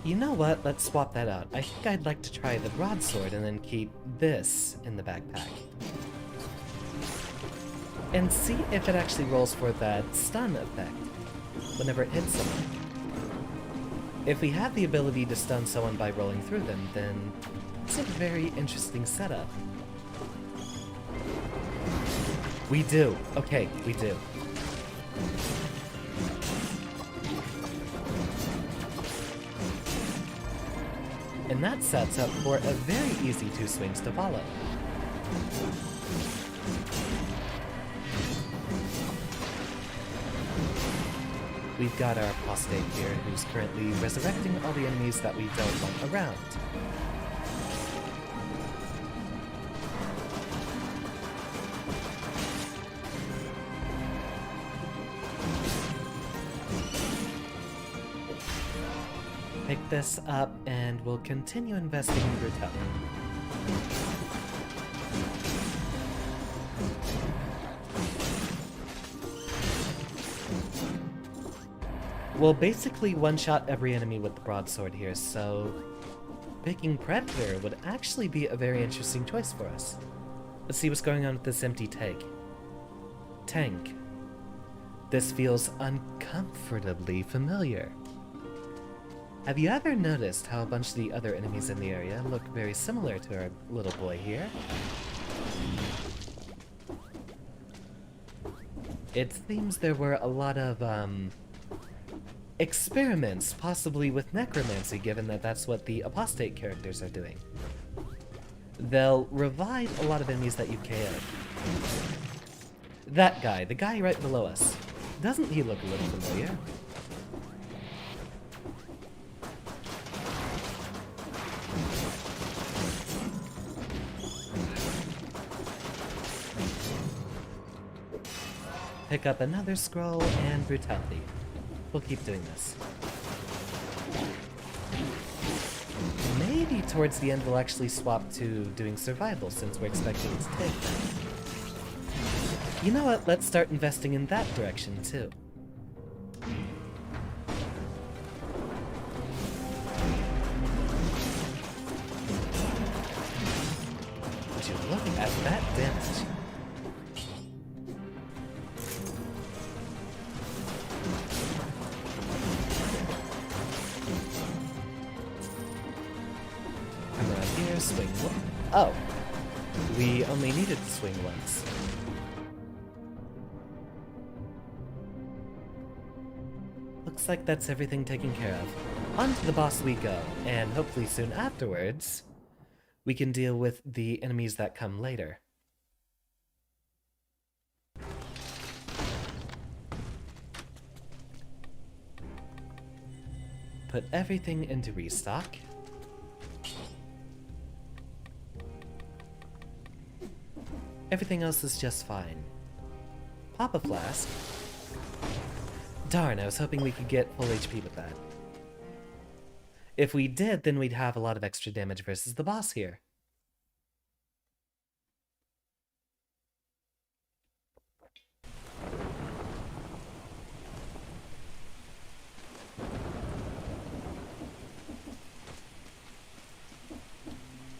You know what? Let's swap that out. I think I'd like to try the broadsword and then keep this in the backpack. And see if it actually rolls for that stun effect whenever it hits someone. If we have the ability to stun someone by rolling through them, then it's a very interesting setup. We do. Okay, we do. And that sets up for a very easy 2 swings to follow. We've got our apostate here, who's currently resurrecting all the enemies that we don't want around. Pick this up, and we'll continue investing in brutality. We'll basically one-shot every enemy with the broadsword here, so picking Predator would actually be a very interesting choice for us. Let's see what's going on with this empty tank. This feels uncomfortably familiar. Have you ever noticed how a bunch of the other enemies in the area look very similar to our little boy here? It seems there were a lot of, experiments, possibly with necromancy, given that that's what the apostate characters are doing. They'll revive a lot of enemies that you've KO'd. That guy, the guy right below us, doesn't he look a little familiar? Pick up another scroll and brutality. We'll keep doing this. Maybe towards the end we'll actually swap to doing survival, since we're expecting it to take them. You know what? Let's start investing in that direction too. Would you at that damage. Come around here, swing one. Oh! We only needed to swing once. Looks like that's everything taken care of. On to the boss we go, and hopefully soon afterwards, we can deal with the enemies that come later. Put everything into restock. Everything else is just fine. Pop a flask. Darn, I was hoping we could get full HP with that. If we did, then we'd have a lot of extra damage versus the boss here.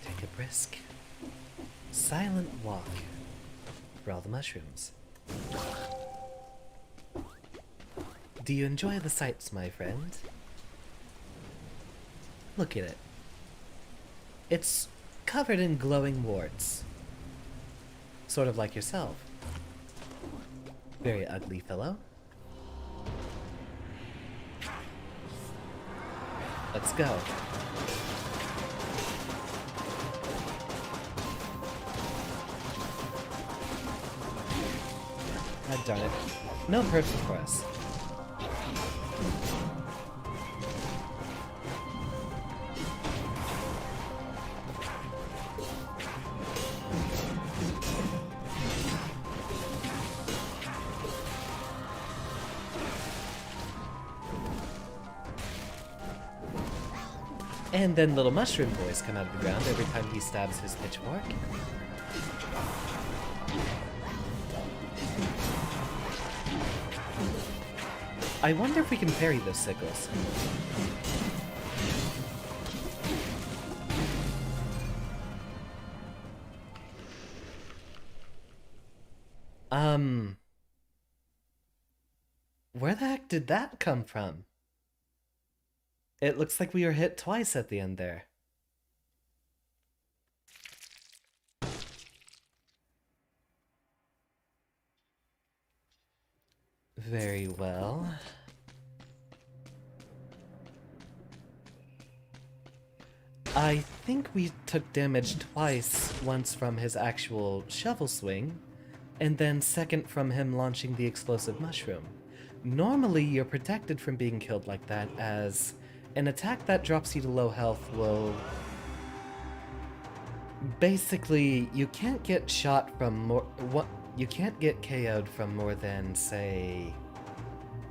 Take a brisk, silent walk for all the mushrooms. Do you enjoy the sights, my friend? Look at it. It's covered in glowing warts. Sort of like yourself. Very ugly fellow. Let's go. God darn it. No perks for us. And then little mushroom boys come out of the ground every time he stabs his pitchfork. I wonder if we can parry those sickles. Where the heck did that come from? It looks like we were hit twice at the end there. Very well. I think we took damage twice, once from his actual shovel swing, and then second from him launching the explosive mushroom. Normally you're protected from being killed like that, as an attack that drops you to low health will... Basically, you can't get shot from more... You can't get KO'd from more than, say,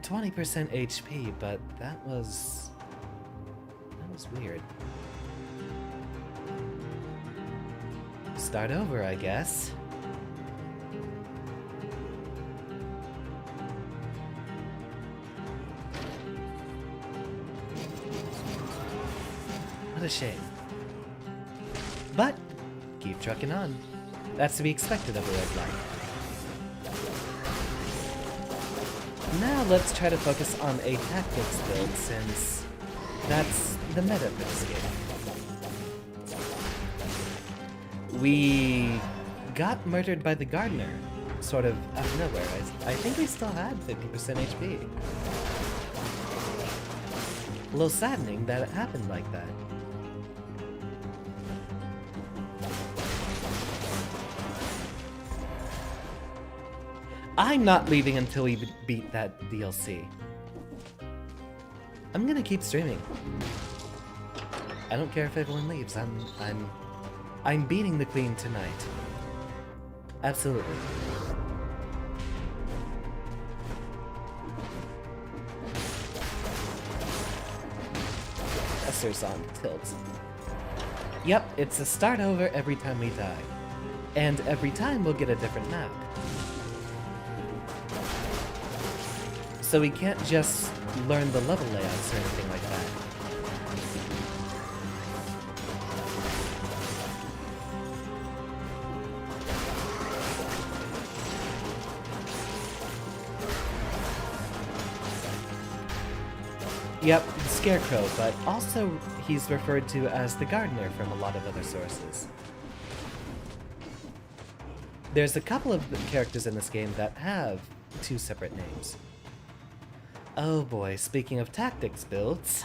20% HP, but that was weird. Start over, I guess. What a shame. But, keep trucking on. That's to be expected of a roguelike. Now let's try to focus on a tactics build, since that's the meta for this game. We got murdered by the gardener, sort of out of nowhere. I think we still had 50% HP. A little saddening that it happened like that. I'm not leaving until we beat that DLC. I'm gonna keep streaming. I don't care if everyone leaves. I'm beating the queen tonight. Absolutely. Esser's on tilt. Yep, it's a start over every time we die. And every time we'll get a different map. So we can't just learn the level layouts or anything like that. Yep, the Scarecrow, but also he's referred to as the Gardener from a lot of other sources. There's a couple of characters in this game that have two separate names. Oh boy, speaking of tactics builds...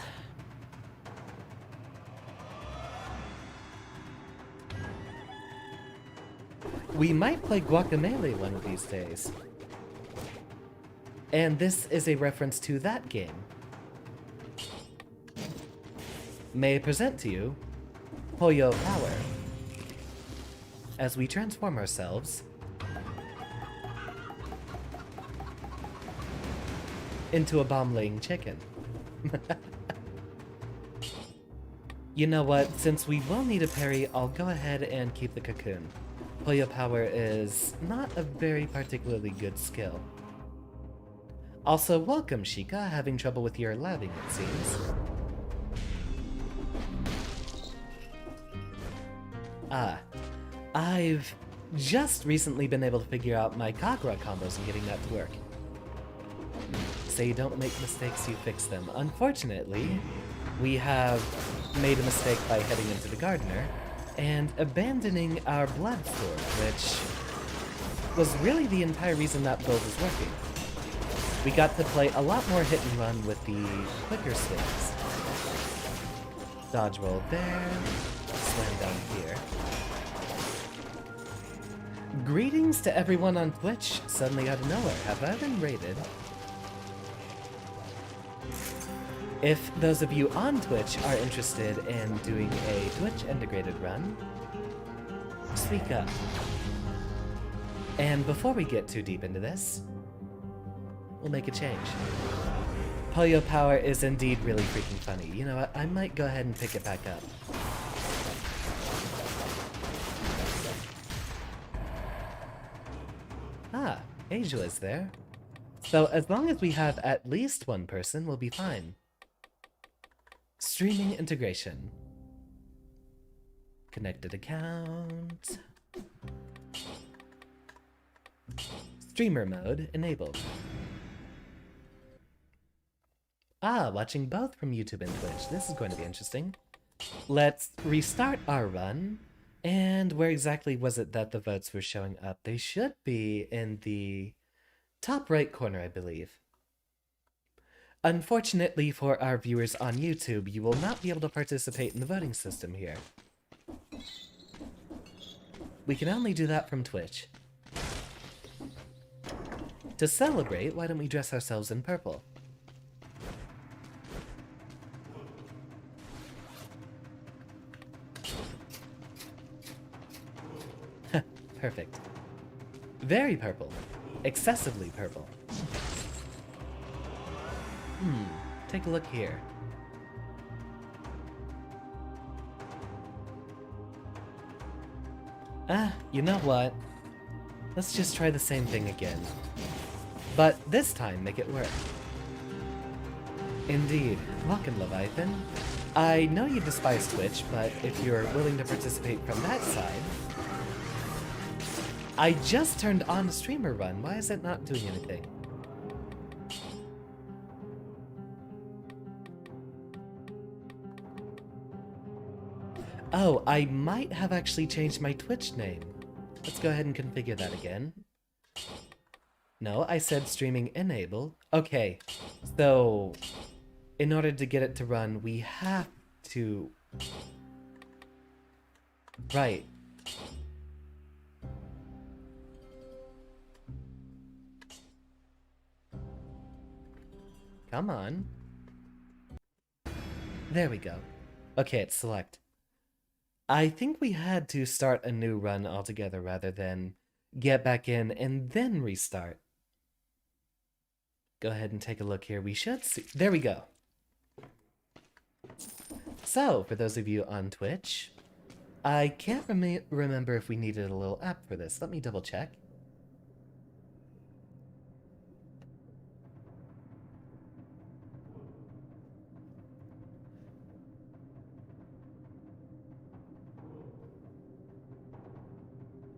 we might play Guacamelee one of these days. And this is a reference to that game. May I present to you Pollo Power, as we transform ourselves into a bomb-laying chicken. You know what, since we will need a parry, I'll go ahead and keep the cocoon. Pollo Power is not a very particularly good skill. Also, welcome, Sheikah, having trouble with your labbing, it seems. I've just recently been able to figure out my Kagura combos and getting that to work. Say you don't make mistakes, you fix them. Unfortunately, we have made a mistake by heading into the Gardener and abandoning our Blood Sword, which was really the entire reason that build was working. We got to play a lot more hit and run with the quicker swings. Dodge roll there, slam down here. Greetings to everyone on Twitch, suddenly out of nowhere. Have I been raided? If those of you on Twitch are interested in doing a Twitch integrated run, speak up. And before we get too deep into this, we'll make a change. Pollo Power is indeed really freaking funny. You know what, I might go ahead and pick it back up. Ah, Asia is there. So as long as we have at least one person, we'll be fine. Streaming integration. Connected account. Streamer mode enabled. Ah, watching both from YouTube and Twitch. This is going to be interesting. Let's restart our run. And where exactly was it that the votes were showing up? They should be in the top right corner, I believe. Unfortunately for our viewers on YouTube, you will not be able to participate in the voting system here. We can only do that from Twitch. To celebrate, why don't we dress ourselves in purple? Perfect. Very purple. Excessively purple. Take a look here. You know what? Let's just try the same thing again. But this time, make it work. Indeed. Welcome, Leviathan. I know you despise Twitch, but if you're willing to participate from that side... I just turned on the streamer run. Why is it not doing anything? Oh, I might have actually changed my Twitch name. Let's go ahead and configure that again. No, I said streaming enable. Okay, so in order to get it to run, we have to... Right. Come on. There we go. Okay, it's select. I think we had to start a new run altogether rather than get back in and then restart. Go ahead and take a look here. We should see. There we go. So, for those of you on Twitch, I can't remember if we needed a little app for this. Let me double check.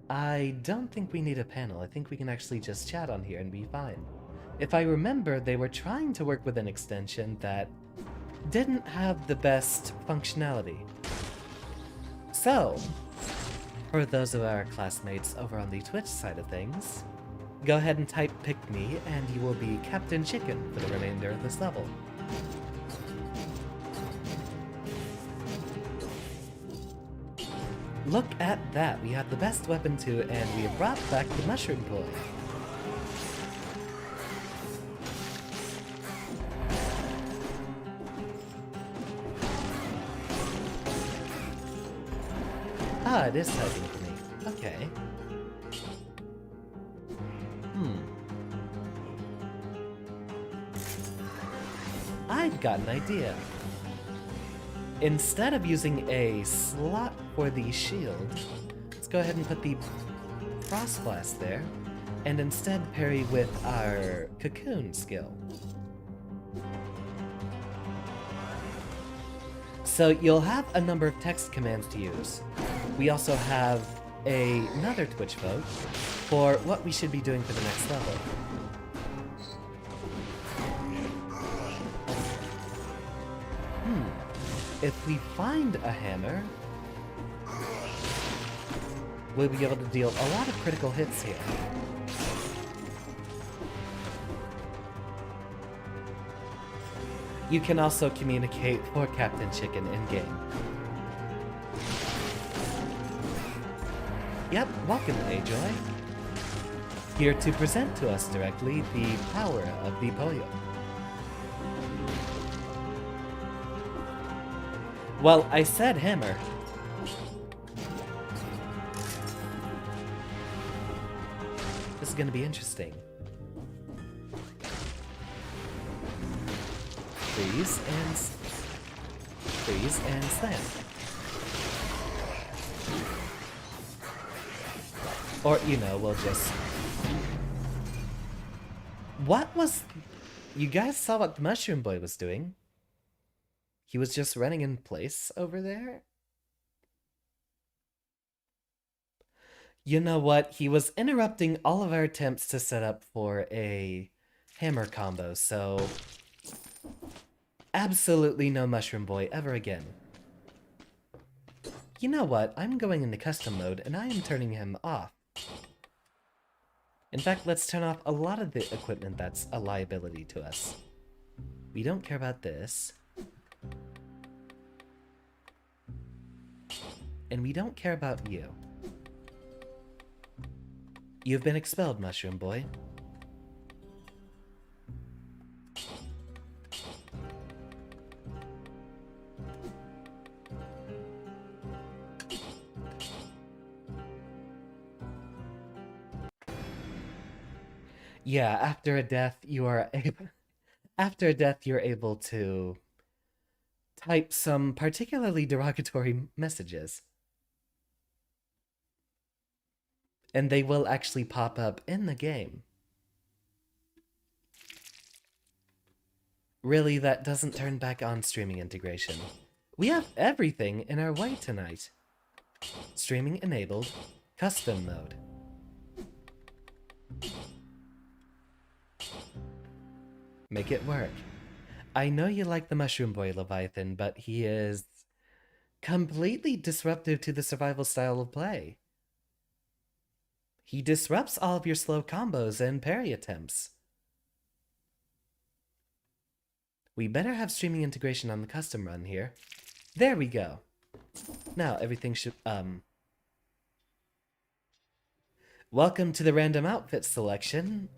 I don't think we need a panel. I think we can actually just chat on here and be fine. If I remember, they were trying to work with an extension that didn't have the best functionality. So, for those of our classmates over on the Twitch side of things, go ahead and type "pick me" and you will be Captain Chicken for the remainder of this level. Look at that, we have the best weapon too, and we have brought back the Mushroom Boy. Ah, it is typing for me. Okay. I've got an idea. Instead of using a slot for the shield, let's go ahead and put the Frost Blast there, and instead parry with our Cocoon skill. So you'll have a number of text commands to use. We also have another Twitch vote for what we should be doing for the next level. If we find a hammer, we'll be able to deal a lot of critical hits here. You can also communicate for Captain Chicken in-game. Yep, welcome, Ajoy. Here to present to us directly the power of the Pollo. Well, I said hammer. This is gonna be interesting. Freeze and slam. Or, you know, we'll just... What was... You guys saw what the Mushroom Boy was doing? He was just running in place over there? You know what? He was interrupting all of our attempts to set up for a hammer combo, so... Absolutely no Mushroom Boy ever again. You know what? I'm going into custom mode, and I am turning him off. In fact, let's turn off a lot of the equipment that's a liability to us. We don't care about this. And we don't care about you. You've been expelled, Mushroom Boy. Yeah, after a death, you are able... After a death, you're able to type some particularly derogatory messages. And they will actually pop up in the game. Really, that doesn't turn back on streaming integration. We have everything in our way tonight. Streaming enabled, custom mode. Make it work. I know you like the Mushroom Boy, Leviathan, but he is completely disruptive to the survival style of play. He disrupts all of your slow combos and parry attempts. We better have streaming integration on the custom run here. There we go. Now everything should, Welcome to the random outfit selection.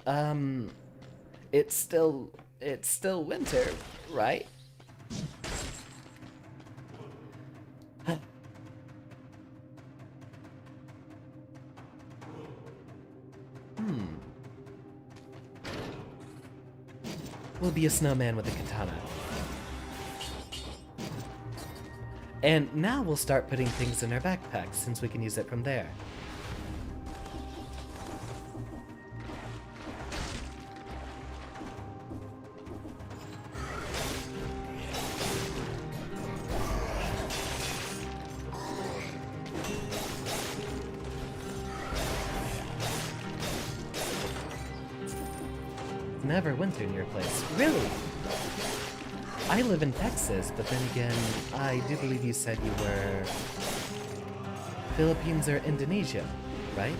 It's still winter, right? We'll be a snowman with a katana. And now we'll start putting things in our backpacks, since we can use it from there. Never winter in your place. Really? I live in Texas, but then again, I do believe you said you were Philippines or Indonesia, right?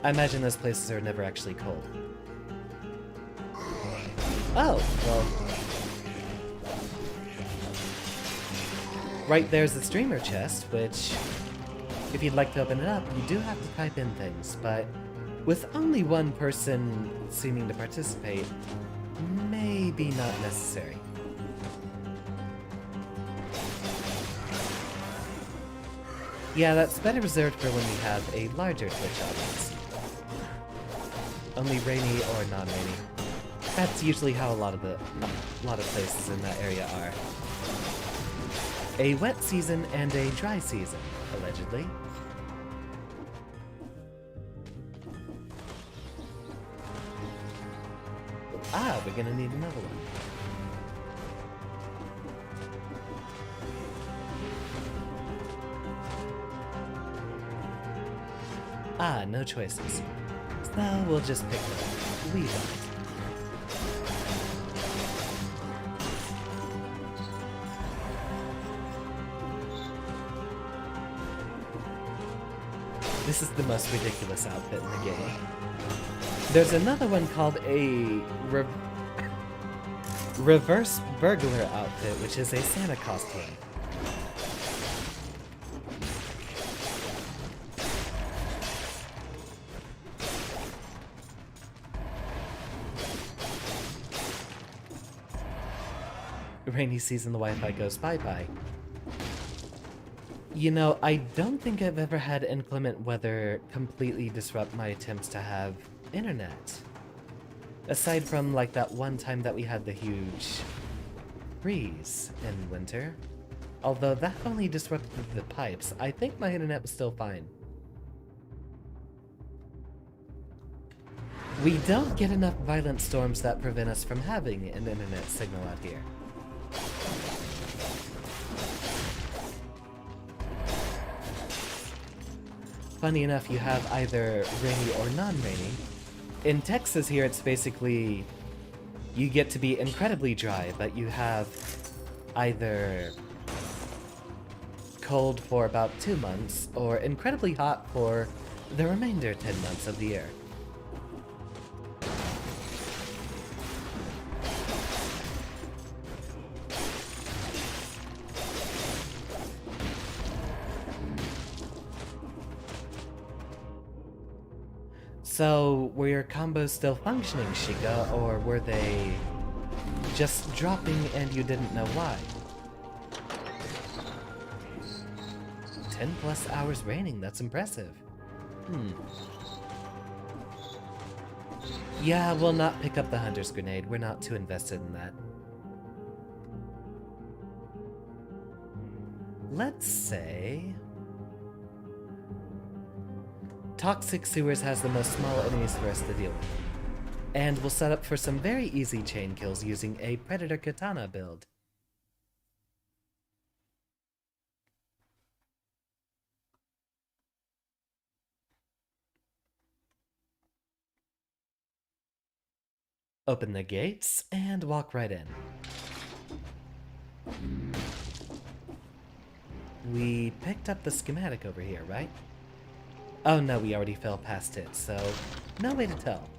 I imagine those places are never actually cold. Oh, well. Right there's the streamer chest, which, if you'd like to open it up, you do have to type in things, but with only one person seeming to participate, maybe not necessary. Yeah, that's better reserved for when we have a larger Twitch audience. Only rainy or non-rainy. That's usually how a lot of places in that area are. A wet season and a dry season, allegedly. Ah, we're gonna need another one. Ah, no choices. So we'll just pick them. We don't. This is the most ridiculous outfit in the game. There's another one called a reverse burglar outfit, which is a Santa costume. Rainy season, the Wi-Fi goes bye-bye. You know, I don't think I've ever had inclement weather completely disrupt my attempts to have internet. Aside from, like, that one time that we had the huge freeze in winter. Although that only disrupted the pipes, I think my internet was still fine. We don't get enough violent storms that prevent us from having an internet signal out here. Funny enough, you have either rainy or non-rainy. In Texas here, it's basically, you get to be incredibly dry, but you have either cold for about 2 months, or incredibly hot for the remainder 10 months of the year. So, were your combos still functioning, Sheikah, or were they just dropping and you didn't know why? 10+ hours raining, that's impressive. Yeah, we'll not pick up the Hunter's Grenade, we're not too invested in that. Let's say... Toxic Sewers has the most small enemies for us to deal with. And we'll set up for some very easy chain kills using a Predator Katana build. Open the gates and walk right in. We picked up the schematic over here, right? Oh no, we already fell past it, so no way to tell.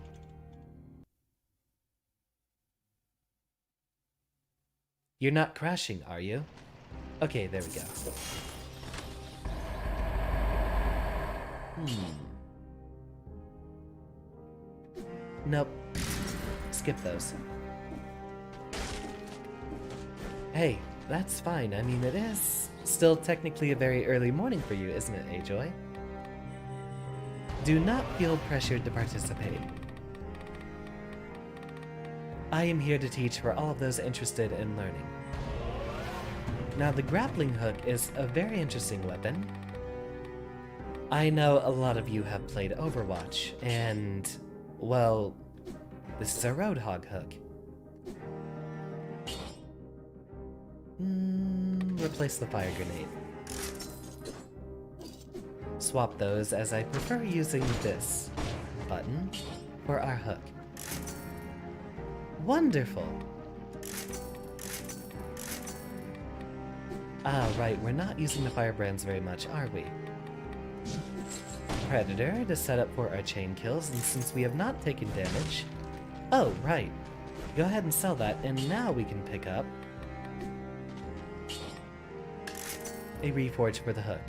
You're not crashing, are you? Okay, there we go. Nope. Skip those. Hey, that's fine. I mean, it is still technically a very early morning for you, isn't it, Ajoy? Do not feel pressured to participate. I am here to teach for all of those interested in learning. Now, the grappling hook is a very interesting weapon. I know a lot of you have played Overwatch, and, well, this is a Roadhog hook. Replace the fire grenade. Swap those, as I prefer using this button for our hook. Wonderful! Ah, right, we're not using the firebrands very much, are we? Predator to set up for our chain kills, and since we have not taken damage... Oh, right. Go ahead and sell that, and now we can pick up a reforge for the hook.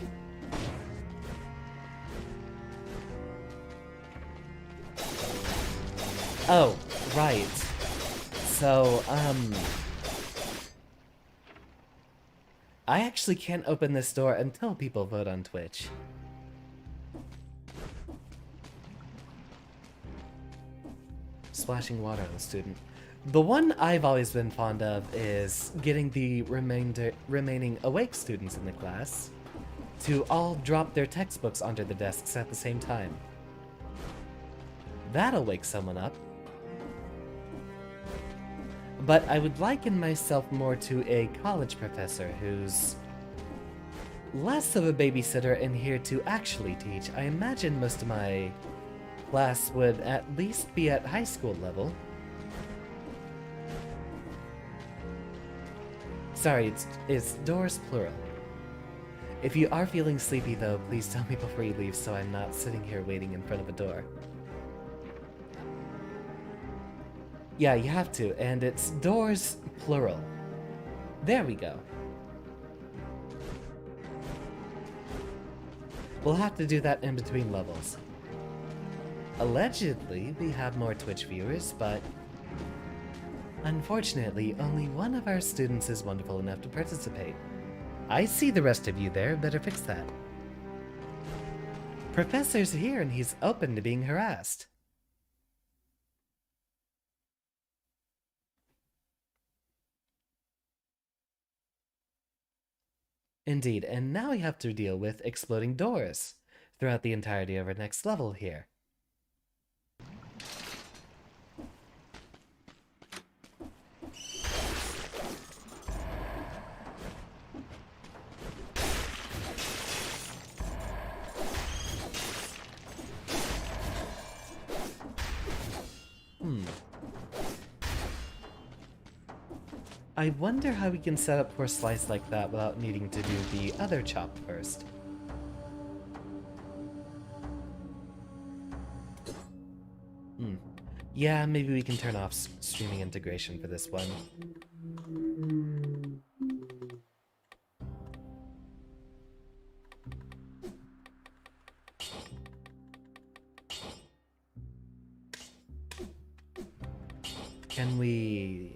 Oh, right. So, I actually can't open this door until people vote on Twitch. Splashing water on the student. The one I've always been fond of is getting the remaining awake students in the class to all drop their textbooks onto the desks at the same time. That'll wake someone up. But I would liken myself more to a college professor who's less of a babysitter and here to actually teach. I imagine most of my class would at least be at high school level. Sorry, it's doors plural. If you are feeling sleepy though, please tell me before you leave so I'm not sitting here waiting in front of a door. Yeah, you have to, and it's doors plural. There we go. We'll have to do that in between levels. Allegedly, we have more Twitch viewers, but unfortunately, only one of our students is wonderful enough to participate. I see the rest of you there, better fix that. Professor's here and he's open to being harassed. Indeed, and now we have to deal with exploding doors throughout the entirety of our next level here. I wonder how we can set up for a slice like that without needing to do the other chop first. Yeah, maybe we can turn off streaming integration for this one. Can we...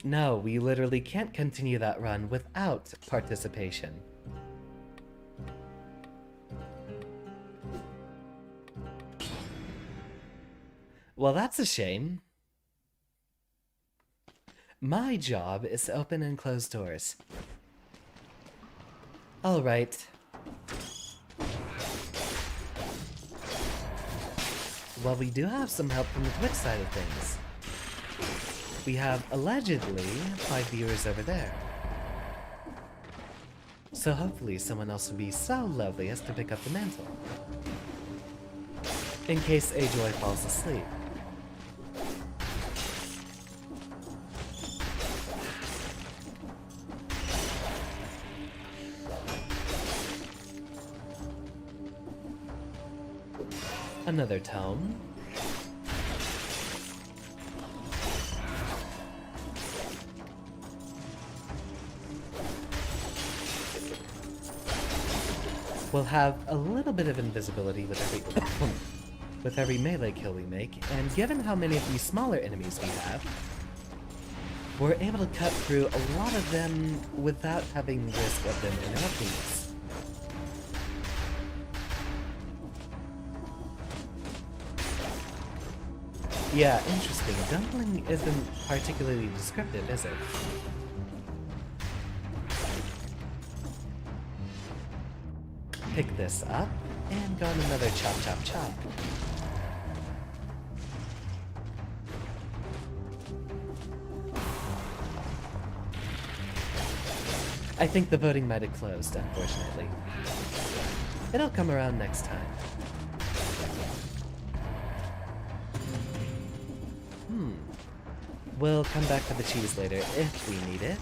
No, we literally can't continue that run without participation. Well, that's a shame. My job is to open and close doors. Alright. Well, we do have some help from the Twitch side of things. We have, allegedly, 5 viewers over there. So hopefully someone else will be so lovely as to pick up the mantle. In case Ajoy falls asleep. Another tome. We'll have a little bit of invisibility with every melee kill we make, and given how many of these smaller enemies we have, we're able to cut through a lot of them without having risk of them interrupting us. Yeah, interesting. Dumpling isn't particularly descriptive, is it? Pick this up, and go on another chop chop chop. I think the voting might have closed, unfortunately. It'll come around next time. We'll come back for the cheese later if we need it.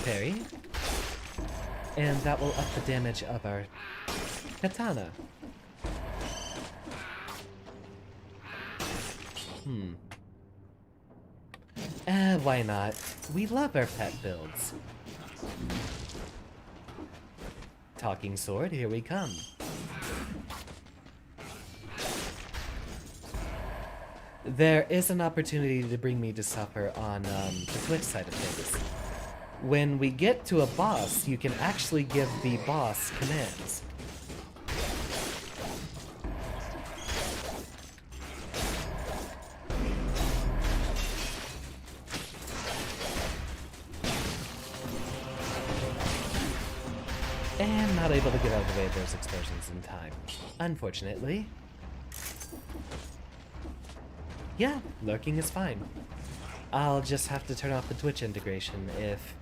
Parry. And that will up the damage of our katana. Why not? We love our pet builds. Talking sword, here we come. There is an opportunity to bring me to suffer on the Twitch side of things. When we get to a boss, you can actually give the boss commands. And not able to get out of the way of those explosions in time, unfortunately. Yeah, lurking is fine. I'll just have to turn off the Twitch integration if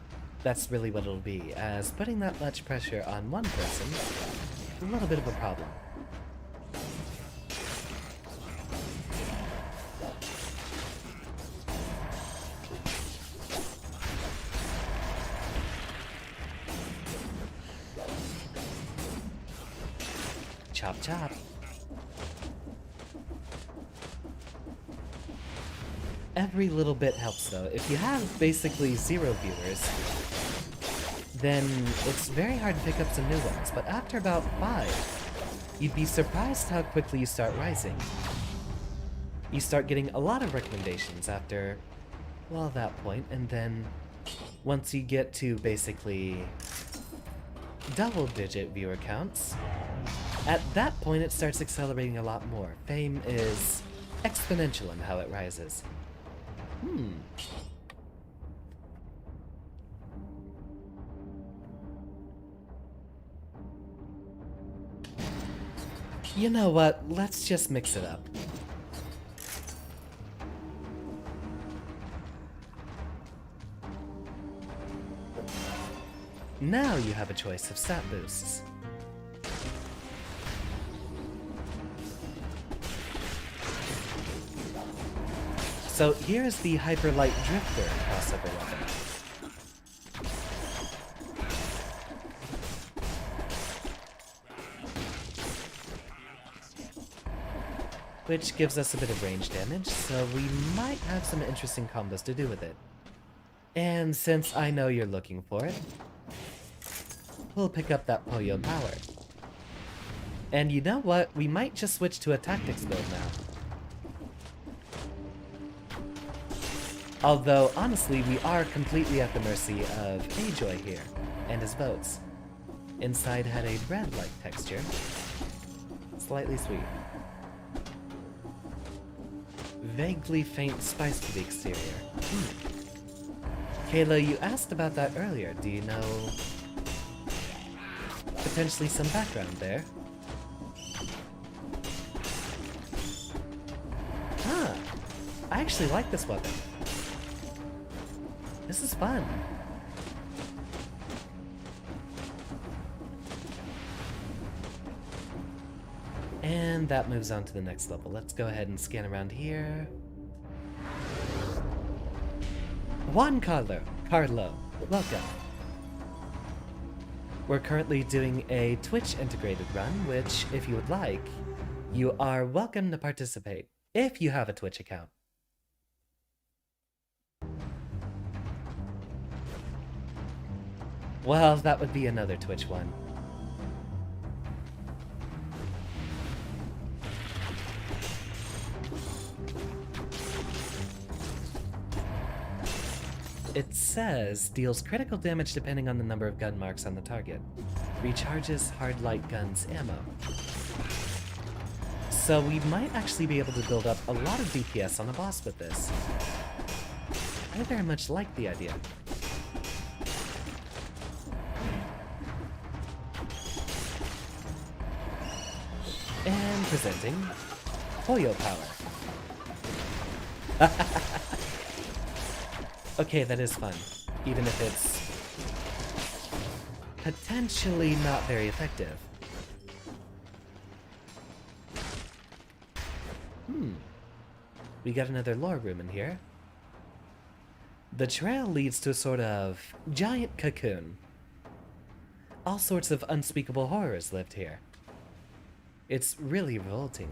that's really what it'll be, as putting that much pressure on one person is a little bit of a problem. Chop chop. Every little bit helps though. If you have basically 0 viewers, then it's very hard to pick up some new ones, but after about 5, you'd be surprised how quickly you start rising. You start getting a lot of recommendations after, well, that point, and then once you get to basically double-digit viewer counts, at that point it starts accelerating a lot more. Fame is exponential in how it rises. You know what? Let's just mix it up. Now you have a choice of stat boosts. So here's the Hyper Light Drifter crossover weapon. Which gives us a bit of range damage, so we might have some interesting combos to do with it. And since I know you're looking for it, we'll pick up that Poyo power. And you know what? We might just switch to a tactics build now. Although, honestly, we are completely at the mercy of Ajoy here, and his votes. Inside had a bread-like texture. Slightly sweet. Vaguely faint spice to the exterior. Kayla, you asked about that earlier. Do you know potentially some background there? Huh. I actually like this weapon. This is fun. And that moves on to the next level. Let's go ahead and scan around here. Juan Carlo, welcome. We're currently doing a Twitch integrated run, which, if you would like, you are welcome to participate, if you have a Twitch account. Well, that would be another Twitch one. It says, deals critical damage depending on the number of gun marks on the target. Recharges hard light guns ammo. So we might actually be able to build up a lot of DPS on the boss with this. I very much like the idea. And presenting Poyo power. Okay, that is fun, even if it's potentially not very effective. We got another lore room in here. The trail leads to a sort of giant cocoon. All sorts of unspeakable horrors lived here. It's really revolting.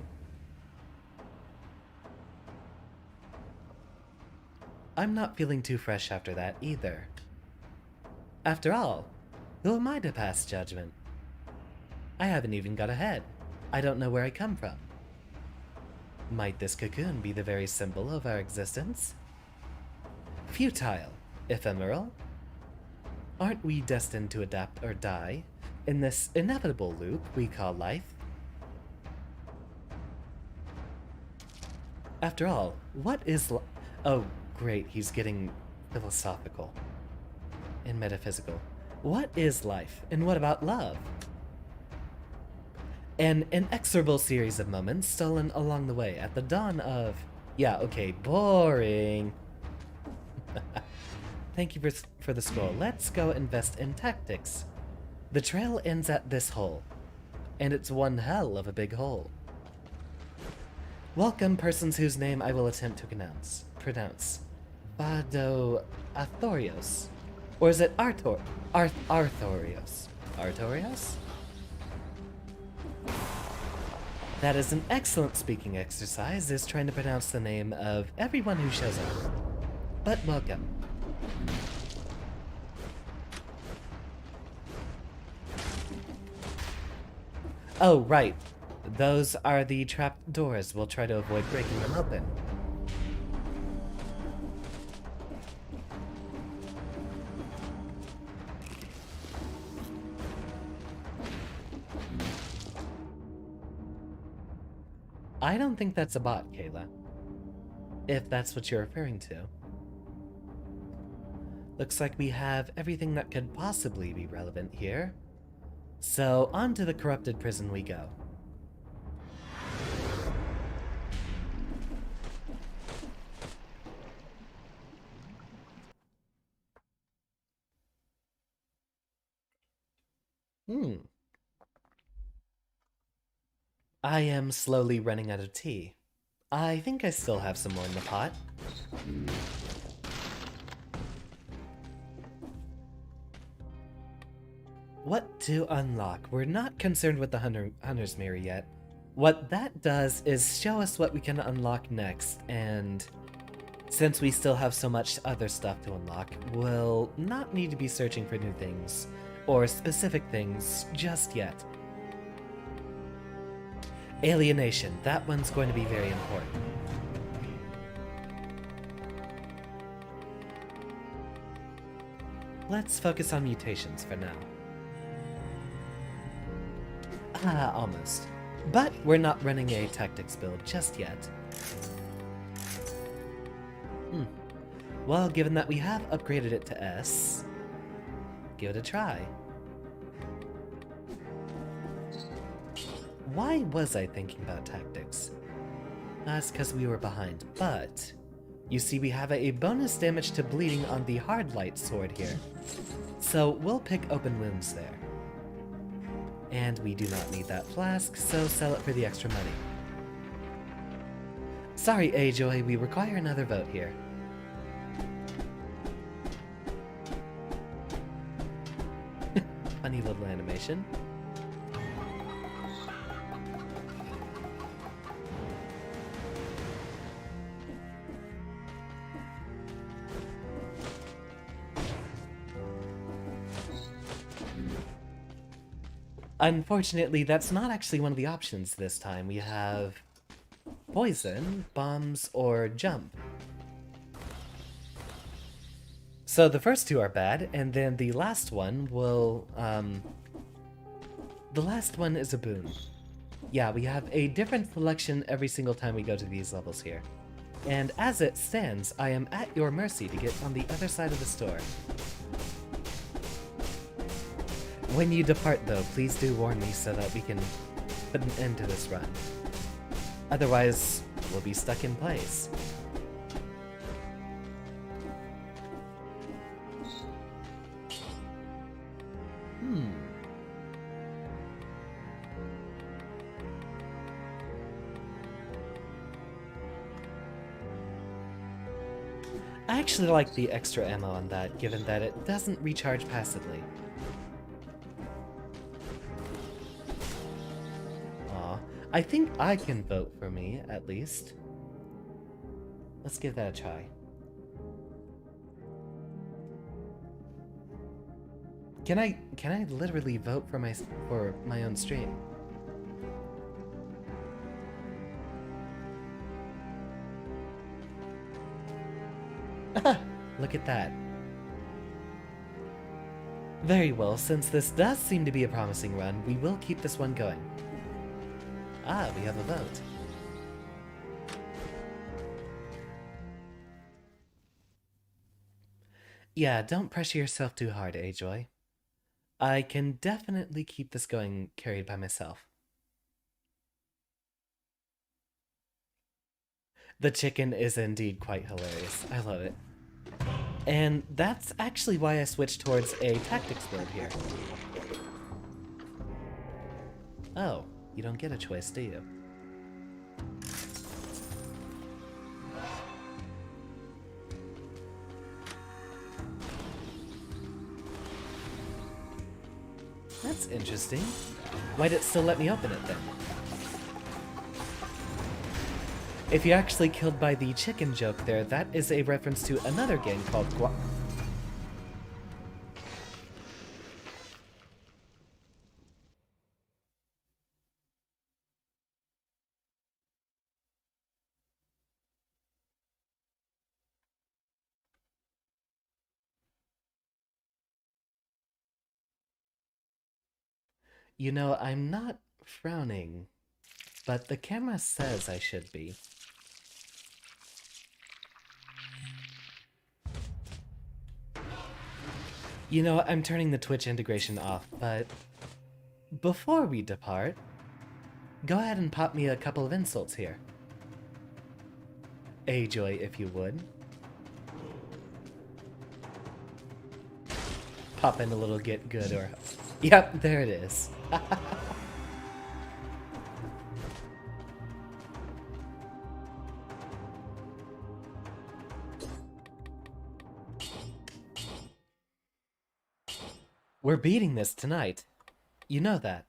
I'm not feeling too fresh after that either. After all, who am I to pass judgment? I haven't even got a head. I don't know where I come from. Might this cocoon be the very symbol of our existence? Futile, ephemeral. Aren't we destined to adapt or die in this inevitable loop we call life? After all, what is oh, great, he's getting philosophical and metaphysical. What is life, and what about love? An inexorable series of moments stolen along the way at the dawn of... Yeah, okay, boring. Thank you for the scroll. Let's go invest in tactics. The trail ends at this hole, and it's one hell of a big hole. Welcome, persons whose name I will attempt to pronounce. Bado Arthorios. Or is it Arthorios? Arthorios? That is an excellent speaking exercise, is trying to pronounce the name of everyone who shows up. But welcome. Oh, right. Those are the trapped doors. We'll try to avoid breaking them open. I don't think that's a bot, Kayla. If that's what you're referring to. Looks like we have everything that could possibly be relevant here. So, on to the corrupted prison we go. I am slowly running out of tea. I think I still have some more in the pot. What to unlock? We're not concerned with the Hunter's Mirror yet. What that does is show us what we can unlock next, and since we still have so much other stuff to unlock, we'll not need to be searching for new things, or specific things, just yet. Alienation, that one's going to be very important. Let's focus on mutations for now. Almost. But we're not running a tactics build just yet. Well, given that we have upgraded it to S, give it a try. Why was I thinking about tactics? That's because we were behind, but you see we have a bonus damage to bleeding on the hard light sword here. So we'll pick open wounds there. And we do not need that flask, so sell it for the extra money. Sorry, Ajoy, we require another vote here. Funny little animation. Unfortunately, that's not actually one of the options this time. We have poison, bombs, or jump. So the first two are bad, and then the last one will, the last one is a boon. Yeah, we have a different selection every single time we go to these levels here. And as it stands, I am at your mercy to get on the other side of the store. When you depart, though, please do warn me so that we can put an end to this run. Otherwise, we'll be stuck in place. I actually like the extra ammo on that, given that it doesn't recharge passively. Aw, I think I can vote for me, at least. Let's give that a try. Can I literally vote for my own stream? Look at that. Very well, since this does seem to be a promising run, we will keep this one going. Ah, we have a vote. Yeah, don't pressure yourself too hard, Ajoy. I can definitely keep this going carried by myself. The chicken is indeed quite hilarious. I love it. And that's actually why I switched towards a tactics build here. Oh, you don't get a choice, do you? That's interesting. Why'd it still let me open it then? If you're actually killed by the chicken joke there, that is a reference to another game called You know, I'm not frowning, but the camera says I should be. You know, I'm turning the Twitch integration off, but before we depart, go ahead and pop me a couple of insults here. Ajoy, if you would. Pop in a little get good or... Yep, there it is. We're beating this tonight. You know that.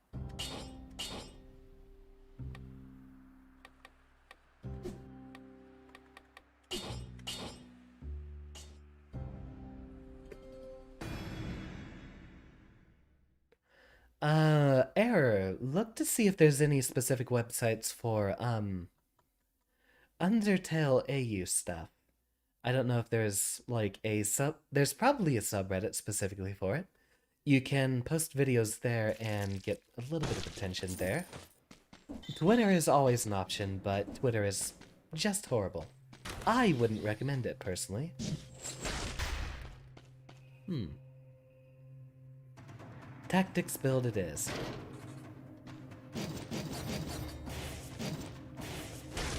Error. Look to see if there's any specific websites for, Undertale AU stuff. I don't know if there's, like, there's probably a subreddit specifically for it. You can post videos there and get a little bit of attention there. Twitter is always an option, but Twitter is just horrible. I wouldn't recommend it, personally. Tactics build it is.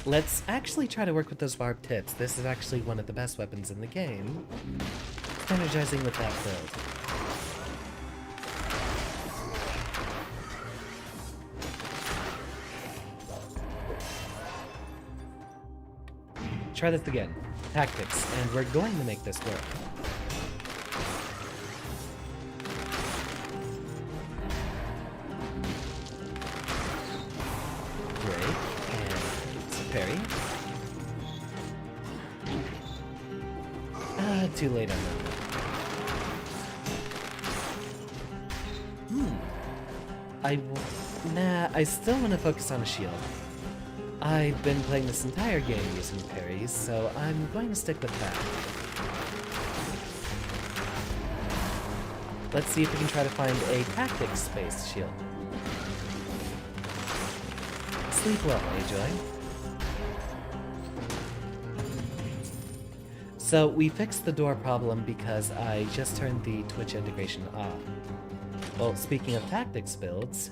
Let's actually try to work with those barbed tips. This is actually one of the best weapons in the game. Energizing with that build. Try this again. Tactics, and we're going to make this work. Great, and parry. Too late on that. I still want to focus on a shield. I've been playing this entire game using parries, so I'm going to stick with that. Let's see if we can try to find a tactics-based shield. Sleep well, Ajoy. So we fixed the door problem because I just turned the Twitch integration off. Well, speaking of tactics builds...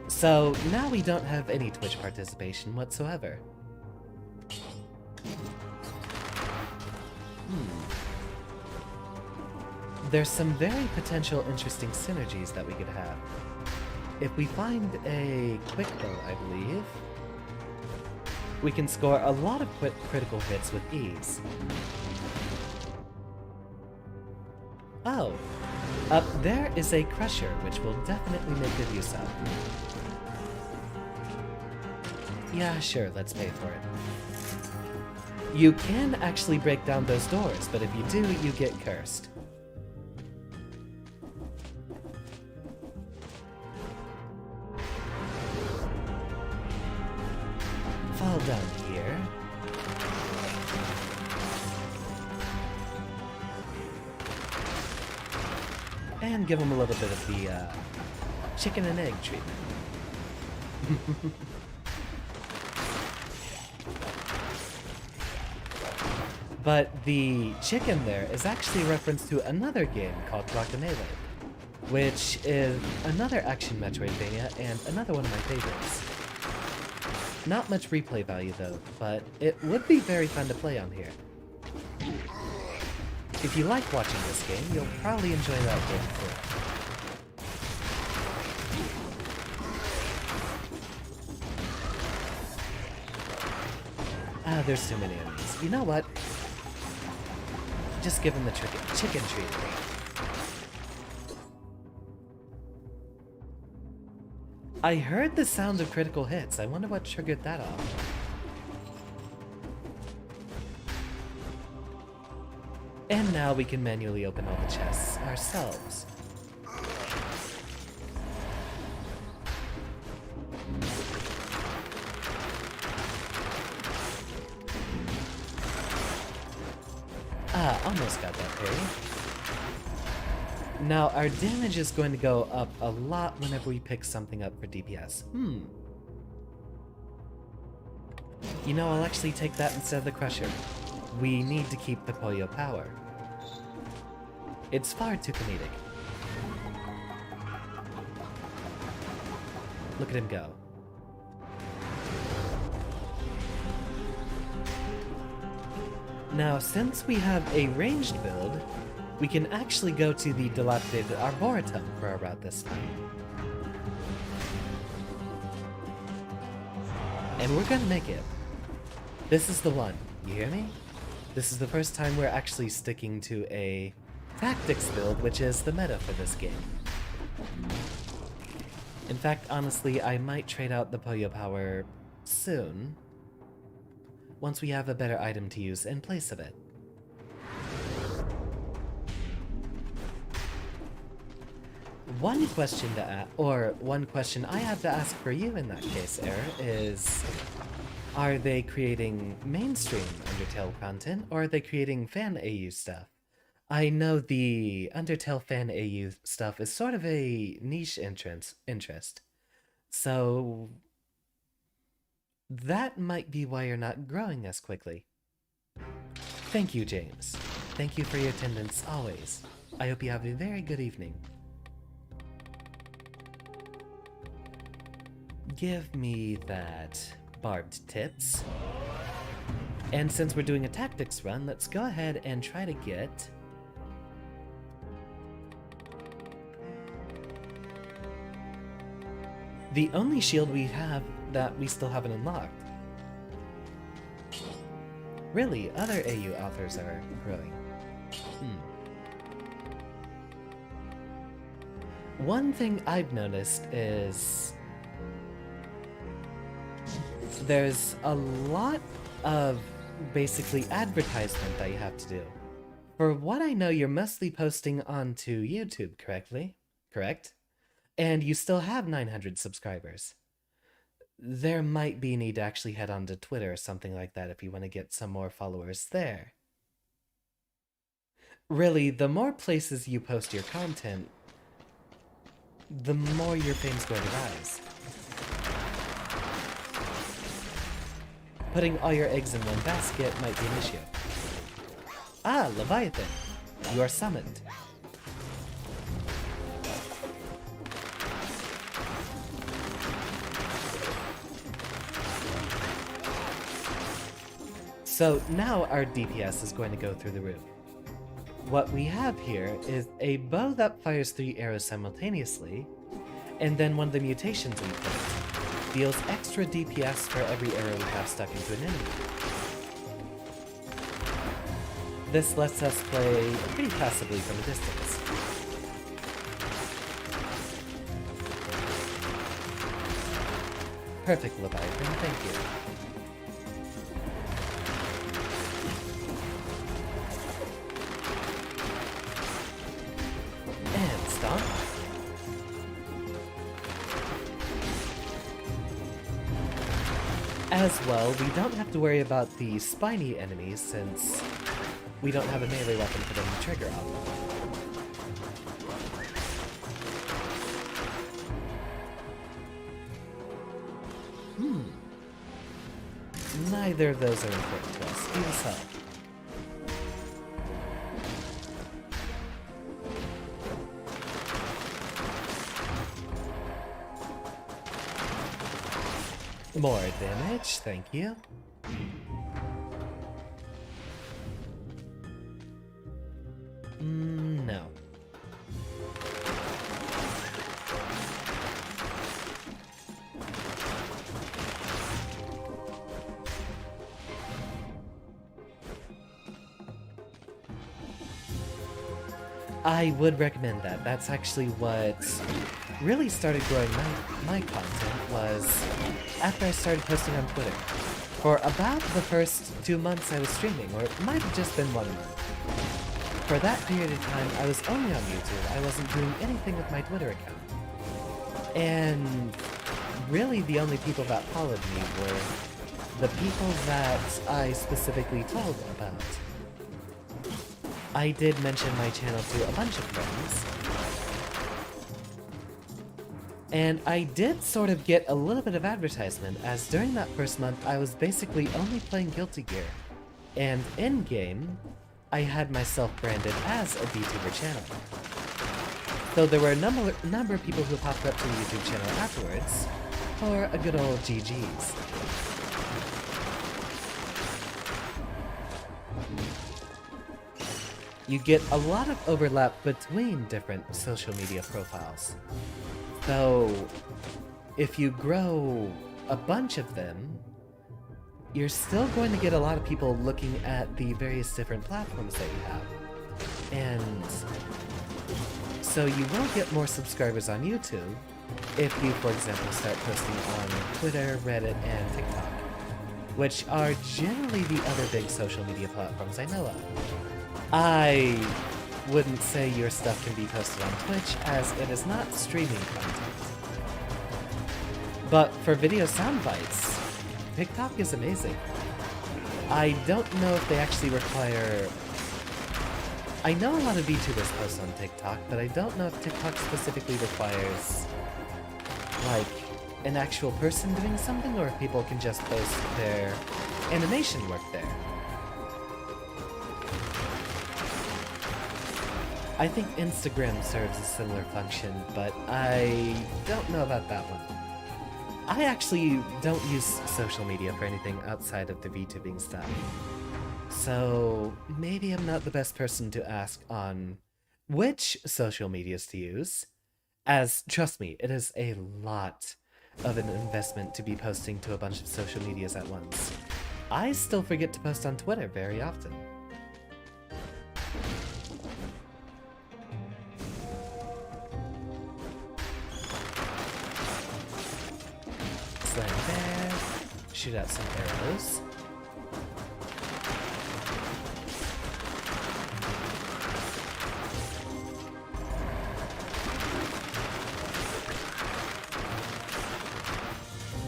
So, now we don't have any Twitch participation whatsoever. There's some very potential interesting synergies that we could have. If we find a quick bow, I believe... we can score a lot of critical hits with ease. Oh, up there is a crusher, which we'll definitely make good use of. Yeah, sure, let's pay for it. You can actually break down those doors, but if you do, you get cursed. Fall down here. And give him a little bit of the chicken and egg treatment. But the chicken there is actually a reference to another game called Guacamelee, which is another action Metroidvania and another one of my favorites. Not much replay value though, but it would be very fun to play on here. If you like watching this game, you'll probably enjoy that game too. Ah, there's too many enemies. You know what? Just give him the chicken treatment. I heard the sound of critical hits. I wonder what triggered that off. And now we can manually open all the chests ourselves. Ah, almost got that parry. Now, our damage is going to go up a lot whenever we pick something up for DPS. You know, I'll actually take that instead of the Crusher. We need to keep the Pollo power. It's far too comedic. Look at him go. Now, since we have a ranged build, we can actually go to the dilapidated Arboretum for our route this time. And we're gonna make it. This is the one, you hear me? This is the first time we're actually sticking to a tactics build, which is the meta for this game. In fact, honestly, I might trade out the Pollo power soon, once we have a better item to use in place of it. One question I have to ask for you in that case, Air, is are they creating mainstream Undertale content, or are they creating fan AU stuff? I know the Undertale fan AU stuff is sort of a niche interest, so that might be why you're not growing as quickly. Thank you, James. Thank you for your attendance always. I hope you have a very good evening. Give me that barbed tips. And since we're doing a tactics run, let's go ahead and try to get the only shield we have that we still haven't unlocked. Really, other AU authors are growing. One thing I've noticed is there's a lot of basically advertisement that you have to do. For what I know, you're mostly posting onto YouTube, correct? And you still have 900 subscribers. There might be a need to actually head on to Twitter or something like that if you want to get some more followers there. Really, the more places you post your content, the more your fame's going to rise. Putting all your eggs in one basket might be an issue. Ah, Leviathan! You are summoned. So now our DPS is going to go through the roof. What we have here is a bow that fires 3 arrows simultaneously, and then one of the mutations we put. deals extra DPS for every arrow we have stuck into an enemy. This lets us play pretty passively from a distance. Perfect, Leviathan, thank you. And stomp. As well, we don't have to worry about the spiny enemies since we don't have a melee weapon for them to trigger off. Neither of those are important to us. Give us help. More damage, thank you. No. I would recommend that. That's actually what really started growing my content, was after I started posting on Twitter. For about the first 2 months I was streaming, or it might have just been 1 month. For that period of time, I was only on YouTube. I wasn't doing anything with my Twitter account. And really the only people that followed me were the people that I specifically told about. I did mention my channel to a bunch of friends. And I did sort of get a little bit of advertisement, as during that first month I was basically only playing Guilty Gear. And in-game, I had myself branded as a VTuber channel. So there were a number of people who popped up to the YouTube channel afterwards for a good old GG's. You get a lot of overlap between different social media profiles. So, if you grow a bunch of them, you're still going to get a lot of people looking at the various different platforms that you have. And so you will get more subscribers on YouTube if you, for example, start posting on Twitter, Reddit, and TikTok, which are generally the other big social media platforms I know of. I wouldn't say your stuff can be posted on Twitch, as it is not streaming content. But for video sound bites, TikTok is amazing. I don't know if they actually require... I know a lot of VTubers post on TikTok, but I don't know if TikTok specifically requires, like, an actual person doing something, or if people can just post their animation work there. I think Instagram serves a similar function, but I don't know about that one. I actually don't use social media for anything outside of the VTubing stuff. So maybe I'm not the best person to ask on which social medias to use, as, trust me, it is a lot of an investment to be posting to a bunch of social medias at once. I still forget to post on Twitter very often. Slam there, shoot out some arrows.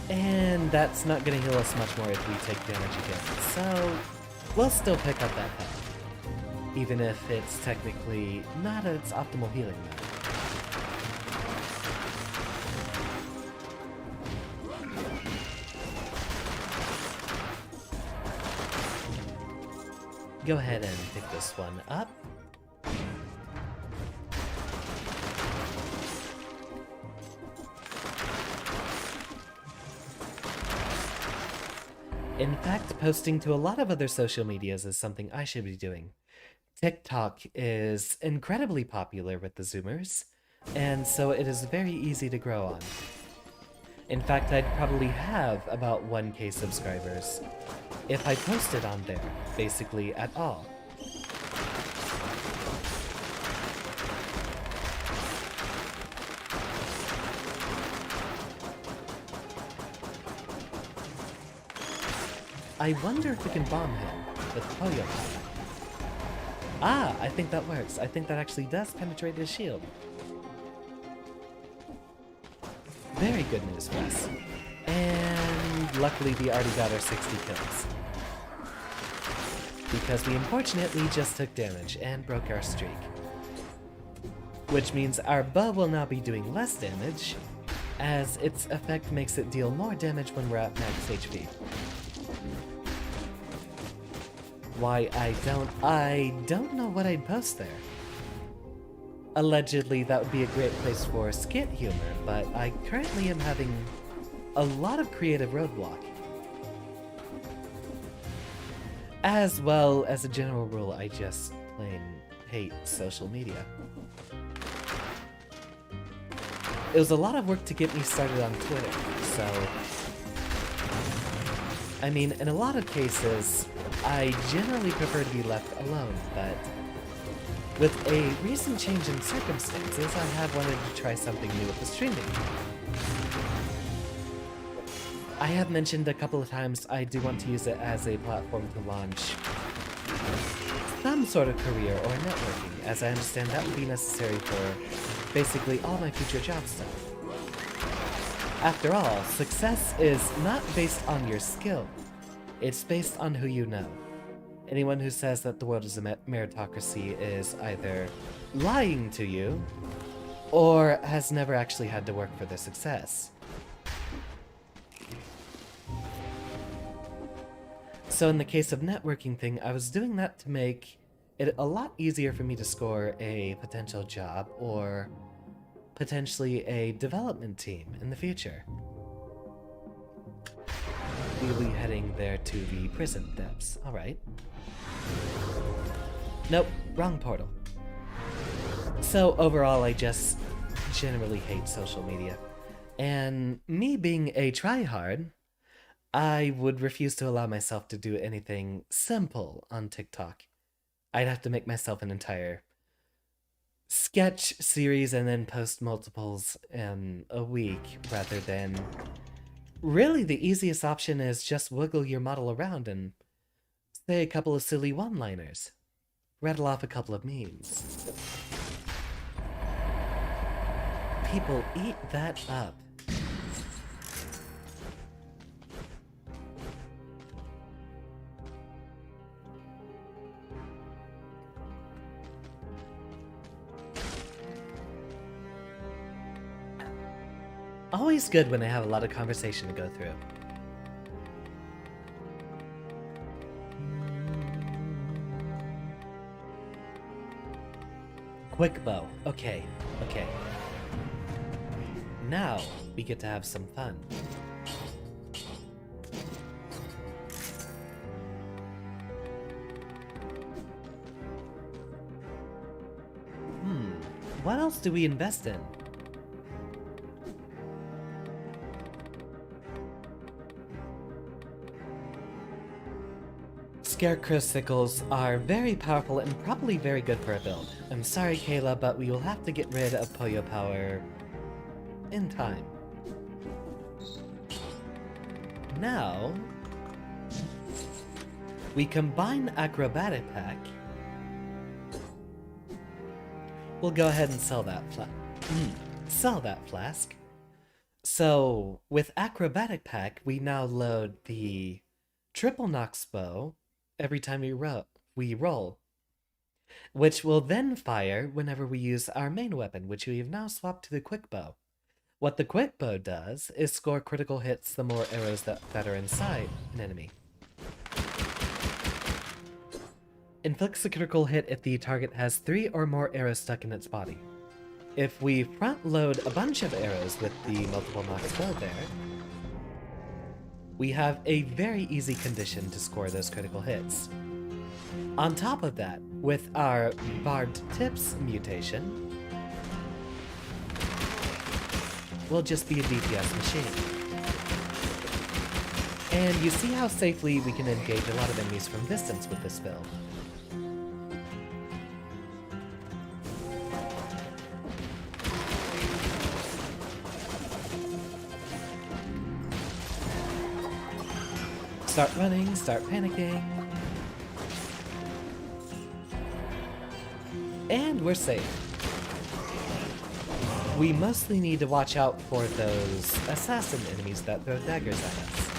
And that's not going to heal us much more if we take damage again, so we'll still pick up that health, even if it's technically not its optimal healing mode. Go ahead and pick this one up. In fact, posting to a lot of other social medias is something I should be doing. TikTok is incredibly popular with the Zoomers, and so it is very easy to grow on. In fact, I'd probably have about 1K subscribers if I posted on there, basically at all. I wonder if we can bomb him with Poyo Power. Ah, I think that works. I think that actually does penetrate his shield. Very good news for us. And luckily we already got our 60 kills. Because we unfortunately just took damage and broke our streak. Which means our bow will now be doing less damage, as its effect makes it deal more damage when we're at max HP. Why I don't know what I'd post there. Allegedly, that would be a great place for skit humor, but I currently am having a lot of creative roadblock. As well as a general rule, I just plain hate social media. It was a lot of work to get me started on Twitter, so... I mean, in a lot of cases, I generally prefer to be left alone, but with a recent change in circumstances, I have wanted to try something new with the streaming. I have mentioned a couple of times I do want to use it as a platform to launch some sort of career or networking, as I understand that would be necessary for basically all my future job stuff. After all, success is not based on your skill, it's based on who you know. Anyone who says that the world is a meritocracy is either lying to you, or has never actually had to work for their success. So in the case of networking thing, I was doing that to make it a lot easier for me to score a potential job, or potentially a development team in the future. We'll be heading there to the prison depths, alright. Nope, wrong portal. So overall, I just generally hate social media. And me being a tryhard, I would refuse to allow myself to do anything simple on TikTok. I'd have to make myself an entire sketch series and then post multiples in a week, rather than... Really, the easiest option is just wiggle your model around and say a couple of silly one-liners. Rattle off a couple of memes. People eat that up. Always good when I have a lot of conversation to go through. Quick bow. Okay, okay. Now we get to have some fun. What else do we invest in? Scarecrow sickles are very powerful and probably very good for a build. I'm sorry, Kayla, but we will have to get rid of Poyo Power in time. Now, we combine Acrobatic Pack. We'll go ahead and sell that flask. So, with Acrobatic Pack, we now load the Triple Nox Bow every time we roll, which will then fire whenever we use our main weapon, which we have now swapped to the Quick Bow. What the Quick Bow does is score critical hits the more arrows that are inside an enemy. Inflicts a critical hit if the target has 3 or more arrows stuck in its body. If we front load a bunch of arrows with the multiple Nox Bow there, we have a very easy condition to score those critical hits. On top of that, with our Barbed Tips mutation, will just be a DPS machine. And you see how safely we can engage a lot of enemies from distance with this build. Start running, start panicking. And we're safe. We mostly need to watch out for those assassin enemies that throw daggers at us.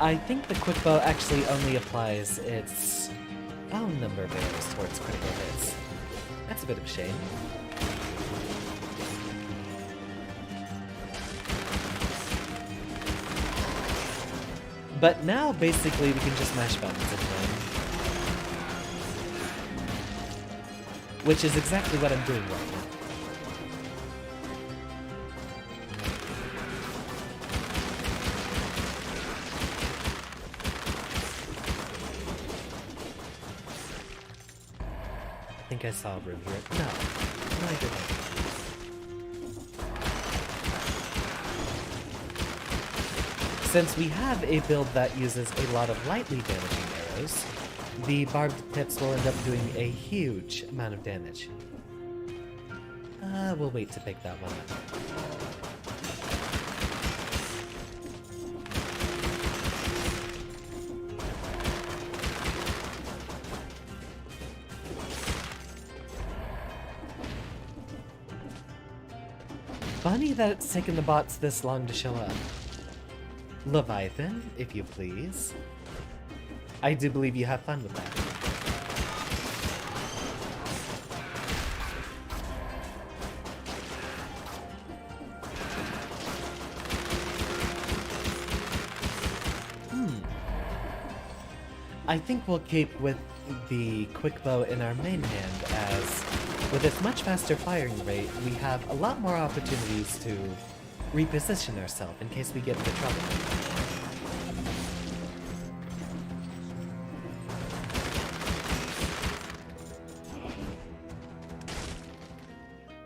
I think the quick bow actually only applies its own number of arrows towards critical hits. That's a bit of a shame. But now, basically, we can just mash buttons and win. Which is exactly what I'm doing right now. I think I saw a room here. No, I didn't. Since we have a build that uses a lot of lightly damaging arrows, the barbed tips will end up doing a huge amount of damage. We'll wait to pick that one up. Funny that it's taken the bots this long to show up. Leviathan, if you please. I do believe you have fun with that. I think we'll keep with the quick bow in our main hand, as with its much faster firing rate, we have a lot more opportunities to reposition ourselves in case we get into trouble.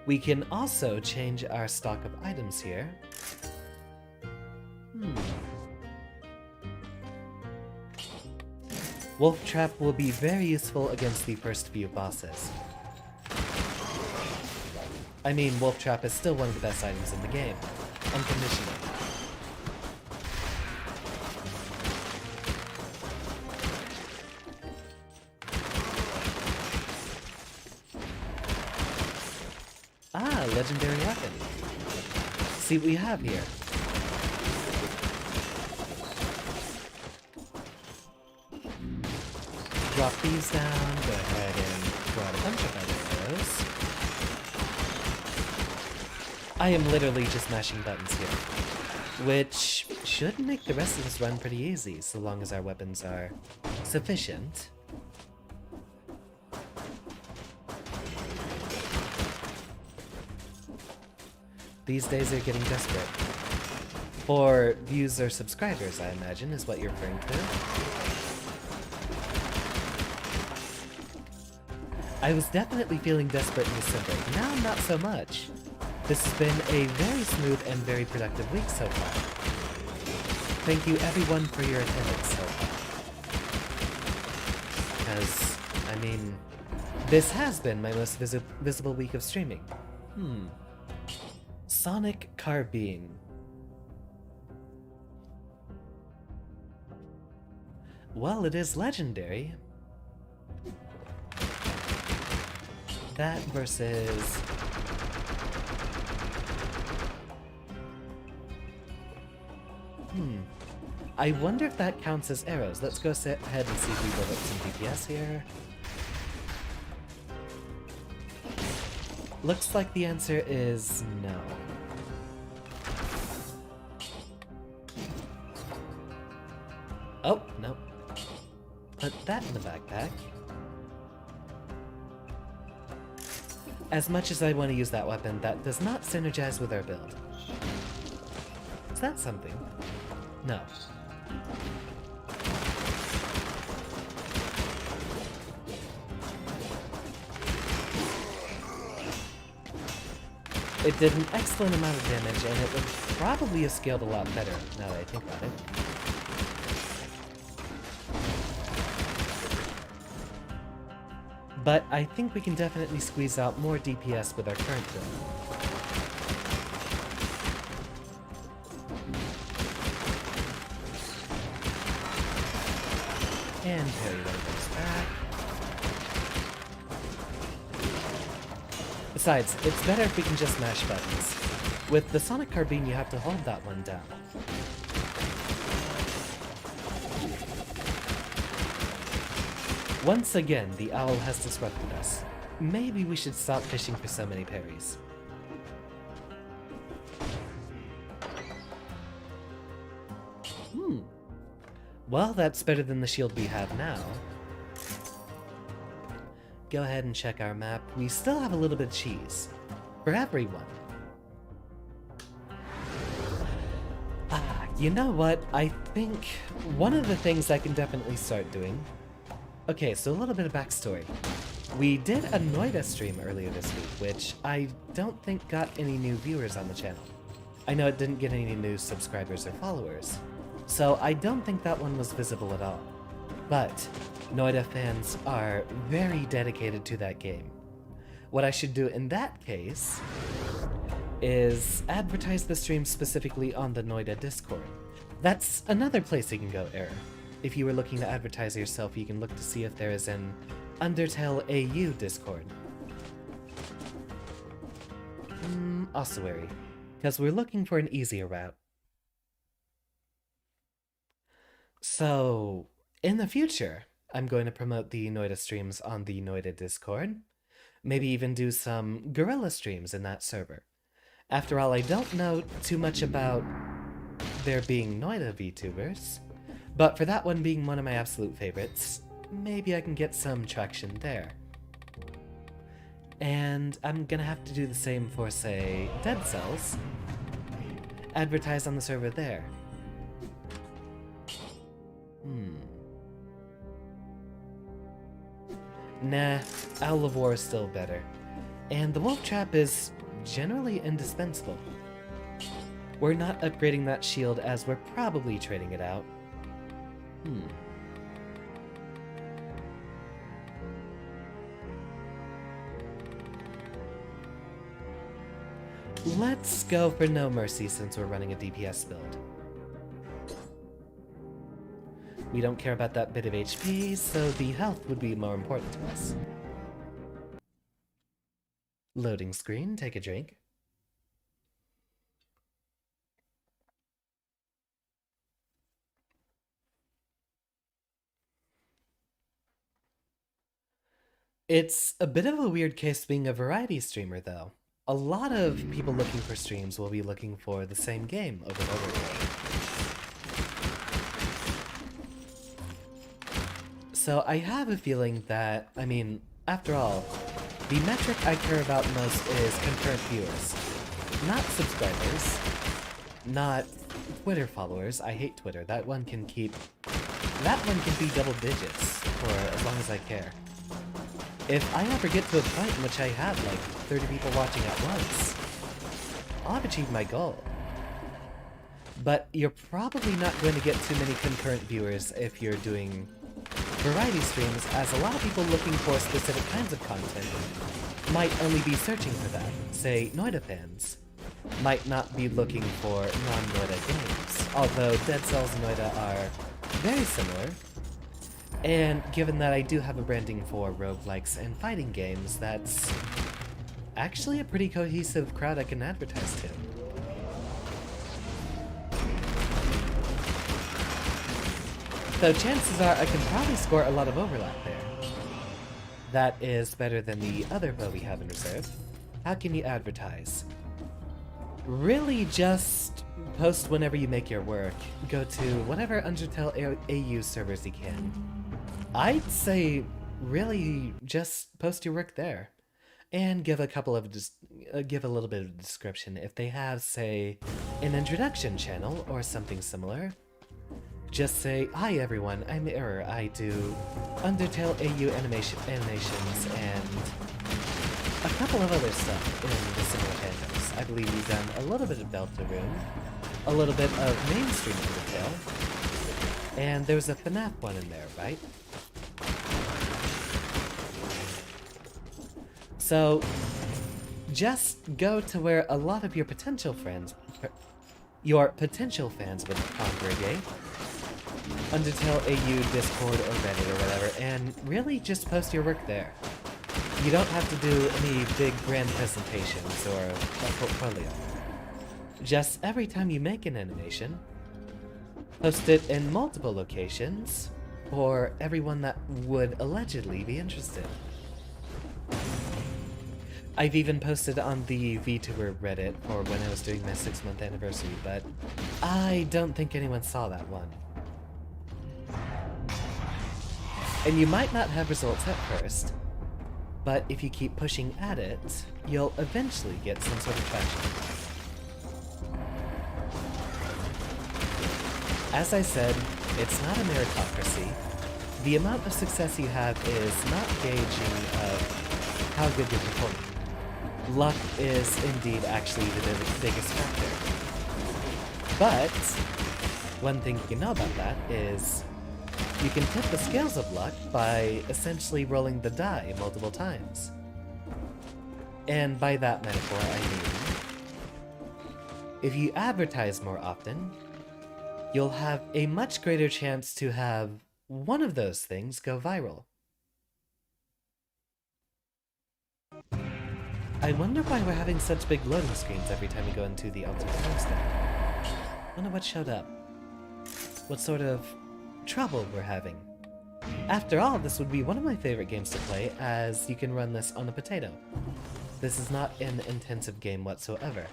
We can also change our stock of items here. Wolf Trap will be very useful against the first few bosses. I mean, Wolf Trap is still one of the best items in the game, unconditionally. Ah, legendary weapon. See what we have here. Drop these down, go ahead and throw out a bunch of other arrows. I am literally just mashing buttons here, which should make the rest of this run pretty easy, so long as our weapons are sufficient. These days are getting desperate. For views or subscribers, I imagine, is what you're referring to. I was definitely feeling desperate in December, now not so much. This has been a very smooth and very productive week so far. Thank you everyone for your attendance so far. Because, I mean, this has been my most visible week of streaming. Sonic Carbine. Well, it is legendary. That versus... I wonder if that counts as arrows. Let's go ahead and see if we build up some DPS here. Looks like the answer is no. Oh, no. Put that in the backpack. As much as I want to use that weapon, that does not synergize with our build. Is that something? No. It did an excellent amount of damage, and it would probably have scaled a lot better, now that I think about it. But I think we can definitely squeeze out more DPS with our current build. And parry one of those back. Besides, it's better if we can just mash buttons. With the Sonic Carbine, you have to hold that one down. Once again, the owl has disrupted us. Maybe we should stop fishing for so many parries. Well, that's better than the shield we have now. Go ahead and check our map. We still have a little bit of cheese. For everyone. You know what? I think one of the things I can definitely start doing... Okay, so a little bit of backstory. We did a Noida stream earlier this week, which I don't think got any new viewers on the channel. I know it didn't get any new subscribers or followers, so I don't think that one was visible at all. But Noida fans are very dedicated to that game. What I should do in that case is advertise the stream specifically on the Noida Discord. That's another place you can go, Error. If you were looking to advertise yourself, you can look to see if there is an Undertale AU Discord. Ossuary, because we're looking for an easier route. So, in the future, I'm going to promote the Noida streams on the Noida Discord. Maybe even do some guerrilla streams in that server. After all, I don't know too much about there being Noida VTubers. But for that one being one of my absolute favorites, maybe I can get some traction there. And I'm gonna have to do the same for, say, Dead Cells. Advertise on the server there. Nah, Owl of War is still better. And the Wolf Trap is generally indispensable. We're not upgrading that shield as we're probably trading it out. Let's go for No Mercy since we're running a DPS build. We don't care about that bit of HP, so the health would be more important to us. Loading screen, take a drink. It's a bit of a weird case being a variety streamer, though. A lot of people looking for streams will be looking for the same game over and over again. So I have a feeling that, I mean, after all, the metric I care about most is concurrent viewers. Not subscribers. Not Twitter followers. I hate Twitter. That one can be double digits for as long as I care. If I ever get to a point in which I have like 30 people watching at once, I'll have achieved my goal. But you're probably not going to get too many concurrent viewers if you're doing variety streams, as a lot of people looking for specific kinds of content might only be searching for that. Say, Noida fans might not be looking for non-Noida games, although Dead Cells and Noida are very similar. And given that I do have a branding for roguelikes and fighting games, that's actually a pretty cohesive crowd I can advertise to. So chances are I can probably score a lot of overlap there. That is better than the other bow we have in reserve. How can you advertise? Really just post whenever you make your work. Go to whatever Undertale AU servers you can. I'd say really just post your work there. And give a little bit of description. If they have, say, an introduction channel or something similar, just say, "Hi everyone, I'm Error. I do Undertale AU animations and a couple of other stuff in the similar fandoms. I believe you've done a little bit of Deltarune, a little bit of mainstream Undertale, and there was a FNAF one in there, right? So, just go to where a lot of your potential fans would congregate. Undertale AU, Discord, or Reddit or whatever, and really just post your work there. You don't have to do any big grand presentations or a portfolio. Just every time you make an animation, post it in multiple locations for everyone that would allegedly be interested. I've even posted on the VTuber Reddit for when I was doing my 6-month anniversary, but I don't think anyone saw that one. And you might not have results at first, but if you keep pushing at it, you'll eventually get some sort of traction. As I said, it's not a meritocracy. The amount of success you have is not gauging of how good you're performing. Luck is indeed actually the biggest factor. But one thing you can know about that is you can tip the scales of luck by essentially rolling the die multiple times. And by that metaphor, I mean, if you advertise more often, you'll have a much greater chance to have one of those things go viral. I wonder why we're having such big loading screens every time we go into the Ultimate Homestead. Wonder what showed up. What sort of trouble we're having. After all, this would be one of my favorite games to play, as you can run this on a potato. This is not an intensive game whatsoever.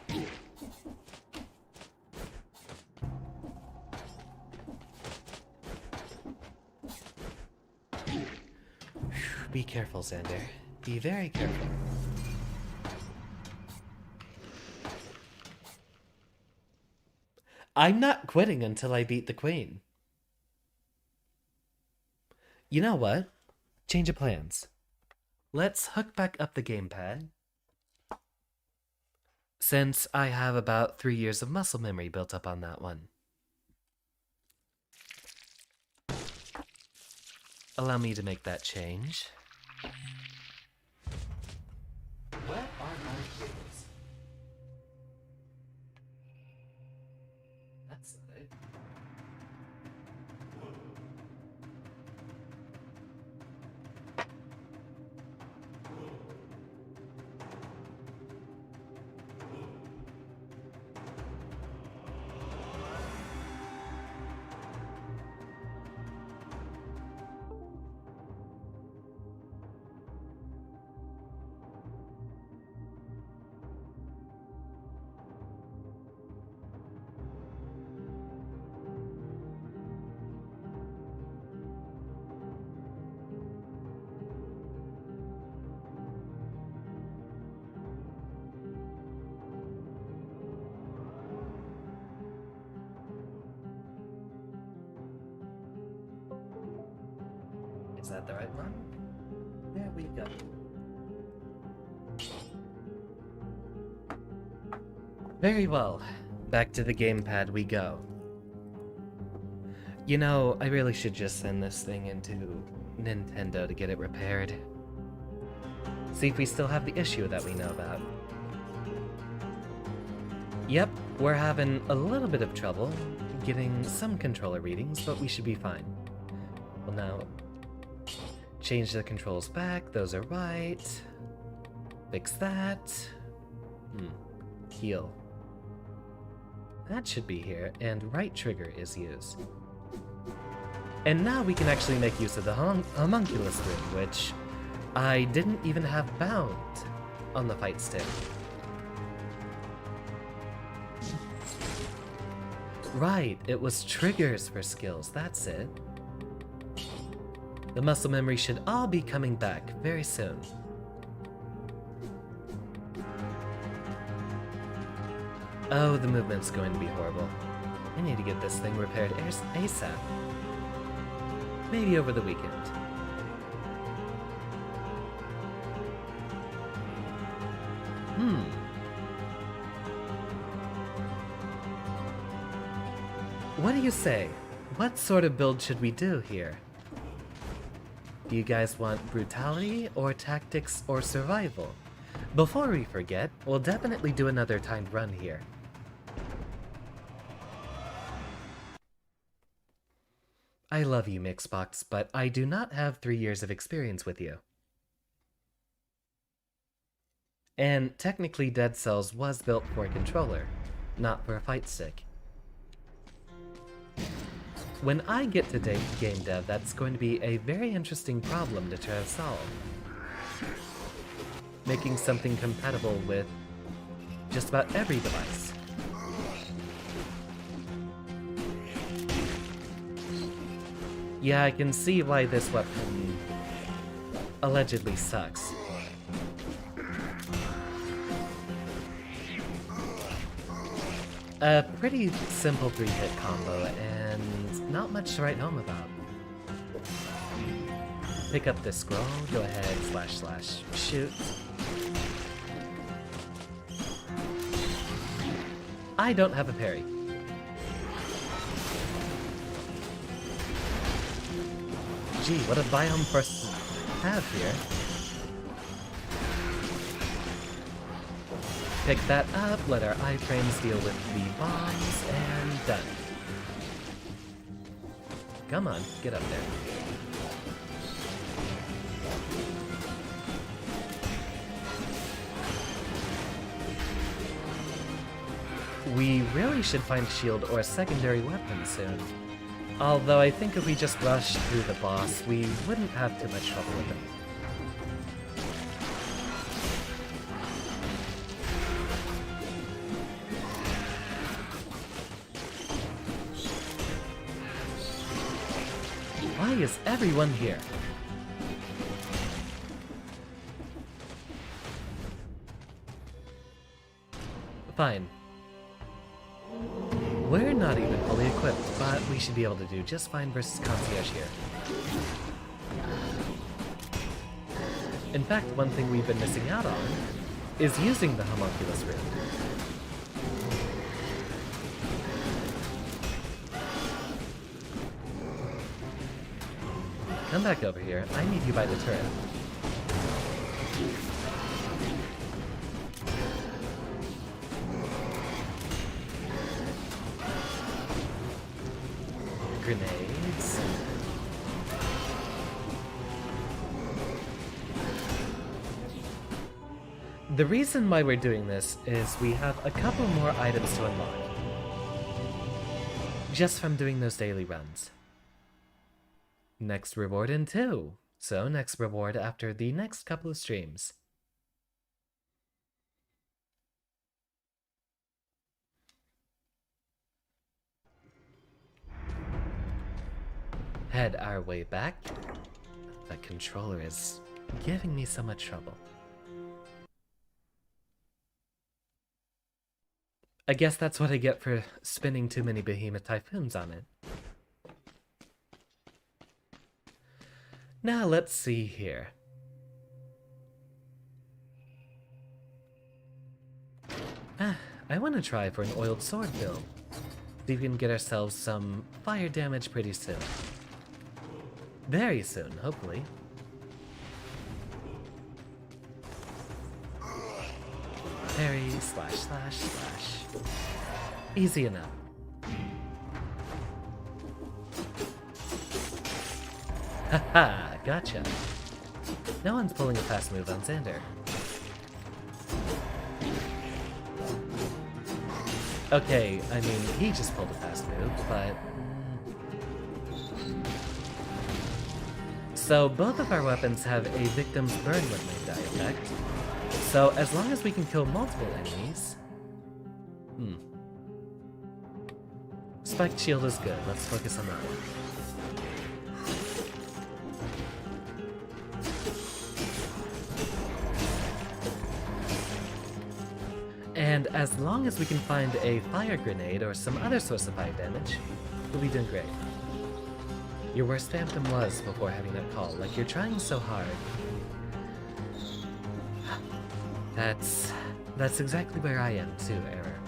Be careful, Xander. Be very careful. I'm not quitting until I beat the queen. You know what? Change of plans. Let's hook back up the gamepad. Since I have about 3 years of muscle memory built up on that one. Allow me to make that change. Where are my cables? That's not it. Is that the right one? There we go. Very well. Back to the gamepad we go. You know, I really should just send this thing into Nintendo to get it repaired. See if we still have the issue that we know about. Yep, we're having a little bit of trouble getting some controller readings, but we should be fine. Well, now, change the controls back, those are right. Fix that. Heal. That should be here, and right trigger is used. And now we can actually make use of the homunculus ring, which I didn't even have bound on the fight stick. Right, it was triggers for skills, that's it. The muscle memory should all be coming back very soon. Oh, the movement's going to be horrible. I need to get this thing repaired ASAP. Maybe over the weekend. What do you say? What sort of build should we do here? Do you guys want brutality, or tactics, or survival? Before we forget, we'll definitely do another timed run here. I love you, Mixbox, but I do not have 3 years of experience with you. And technically Dead Cells was built for a controller, not for a fight stick. When I get to game dev, that's going to be a very interesting problem to try to solve. Making something compatible with just about every device. Yeah, I can see why this weapon allegedly sucks. A pretty simple 3-hit combo, and not much to write home about. Pick up the scroll, go ahead, / shoot. I don't have a parry. Gee, what a biome for us to have here. Pick that up, let our iframes deal with the bombs, and done. Come on, get up there. We really should find a shield or a secondary weapon soon. Although I think if we just rushed through the boss, we wouldn't have too much trouble with him. Why is everyone here? Fine. We're not even fully equipped, but we should be able to do just fine versus Concierge here. In fact, one thing we've been missing out on is using the homunculus room. Come back over here. I need you by the turret. Grenades. The reason why we're doing this is we have a couple more items to unlock. Just from doing those daily runs. Next reward in 2. So next reward after the next couple of streams. Head our way back. The controller is giving me so much trouble. I guess that's what I get for spinning too many behemoth typhoons on it. Now let's see here. I want to try for an oiled sword build. See if we can get ourselves some fire damage pretty soon. Very soon, hopefully. Parry, ///. Easy enough. Haha, gotcha. No one's pulling a fast move on Xander. Okay, I mean, he just pulled a fast move, but... So, both of our weapons have a victim's burn when they die effect. So, as long as we can kill multiple enemies... Spiked shield is good, let's focus on that one. And as long as we can find a fire grenade or some other source of fire damage, we'll be doing great. Your worst phantom was before having that call, like you're trying so hard. That's exactly where I am too, Error.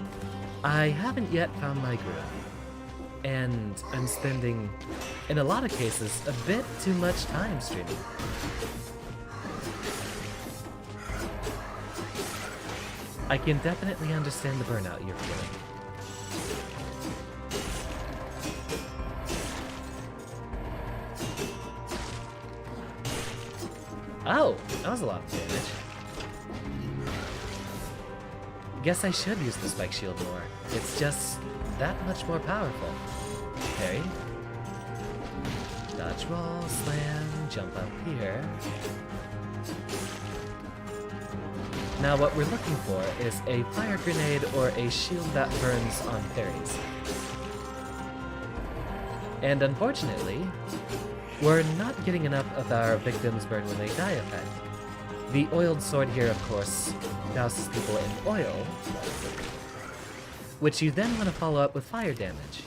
I haven't yet found my groove. and I'm spending, in a lot of cases, a bit too much time streaming. I can definitely understand the burnout you're feeling. Oh, that was a lot of damage. Guess I should use the spike shield more. It's just that much more powerful. Parry. Dodge roll, slam, jump up here. Now what we're looking for is a fire grenade or a shield that burns on parries. And unfortunately, we're not getting enough of our victims burn when they die effect. The oiled sword here, of course, douses people in oil, which you then want to follow up with fire damage.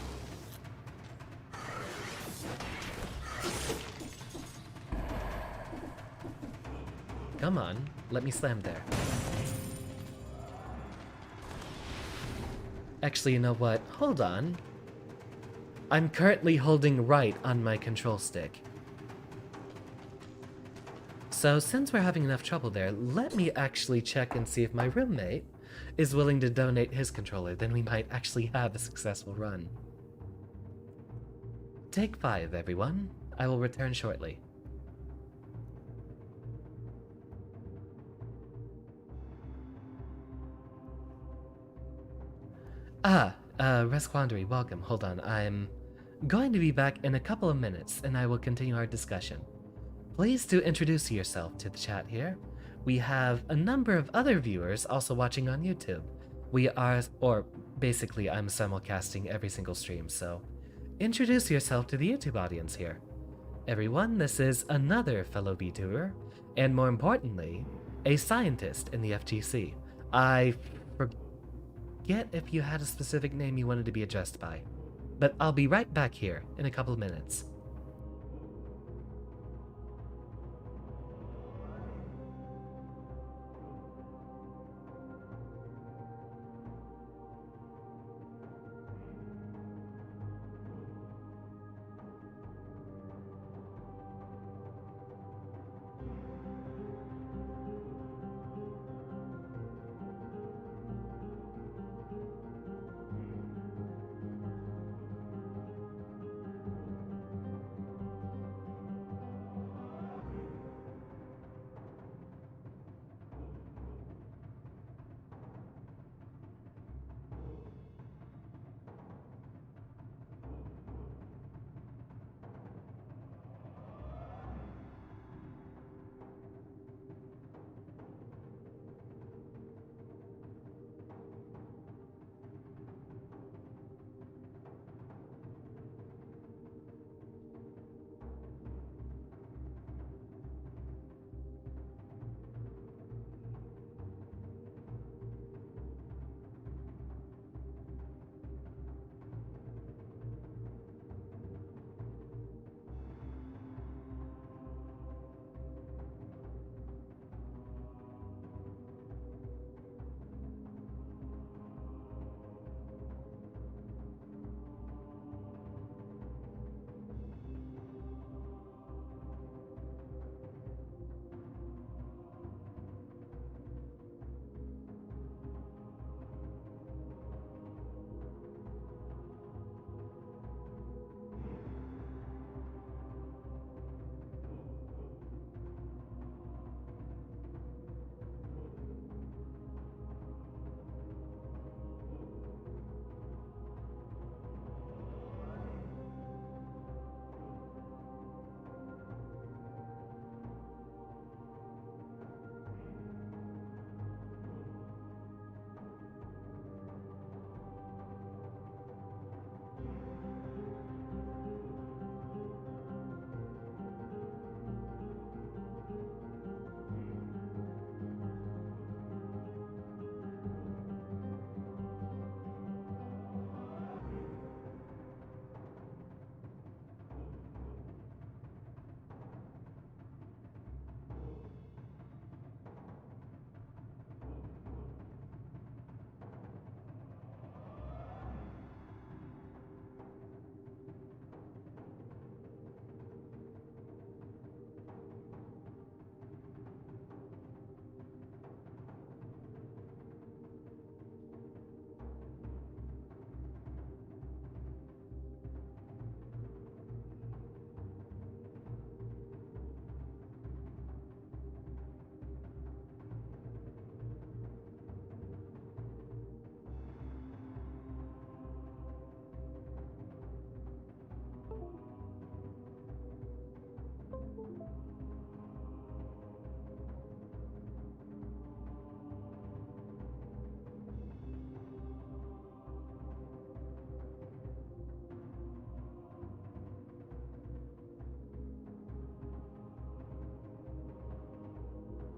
Come on, let me slam there. Actually, you know what? Hold on. I'm currently holding right on my control stick. So since we're having enough trouble there, let me actually check and see if my roommate is willing to donate his controller. Then we might actually have a successful run. Take 5, everyone. I will return shortly. Resquandary, welcome. Hold on, I'm going to be back in a couple of minutes, and I will continue our discussion. Please do introduce yourself to the chat here. We have a number of other viewers also watching on YouTube. We are, or basically I'm simulcasting every single stream, so introduce yourself to the YouTube audience here. Everyone, this is another fellow VTuber, and more importantly, a scientist in the FGC. I forget if you had a specific name you wanted to be addressed by, but I'll be right back here in a couple of minutes.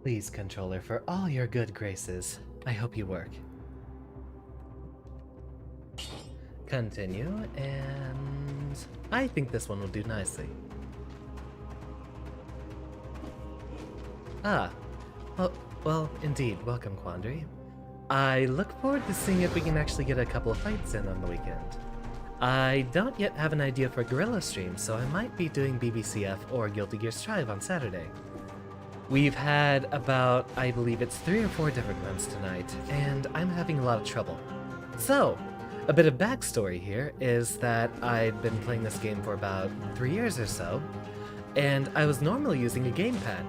Please, controller, for all your good graces, I hope you work. Continue, and I think this one will do nicely. Ah, well, indeed, welcome, Quandary. I look forward to seeing if we can actually get a couple of fights in on the weekend. I don't yet have an idea for Gorilla Stream, so I might be doing BBCF or Guilty Gear Strive on Saturday. We've had about, I believe it's 3 or 4 different runs tonight, and I'm having a lot of trouble. So, a bit of backstory here is that I'd been playing this game for about 3 years or so, and I was normally using a gamepad.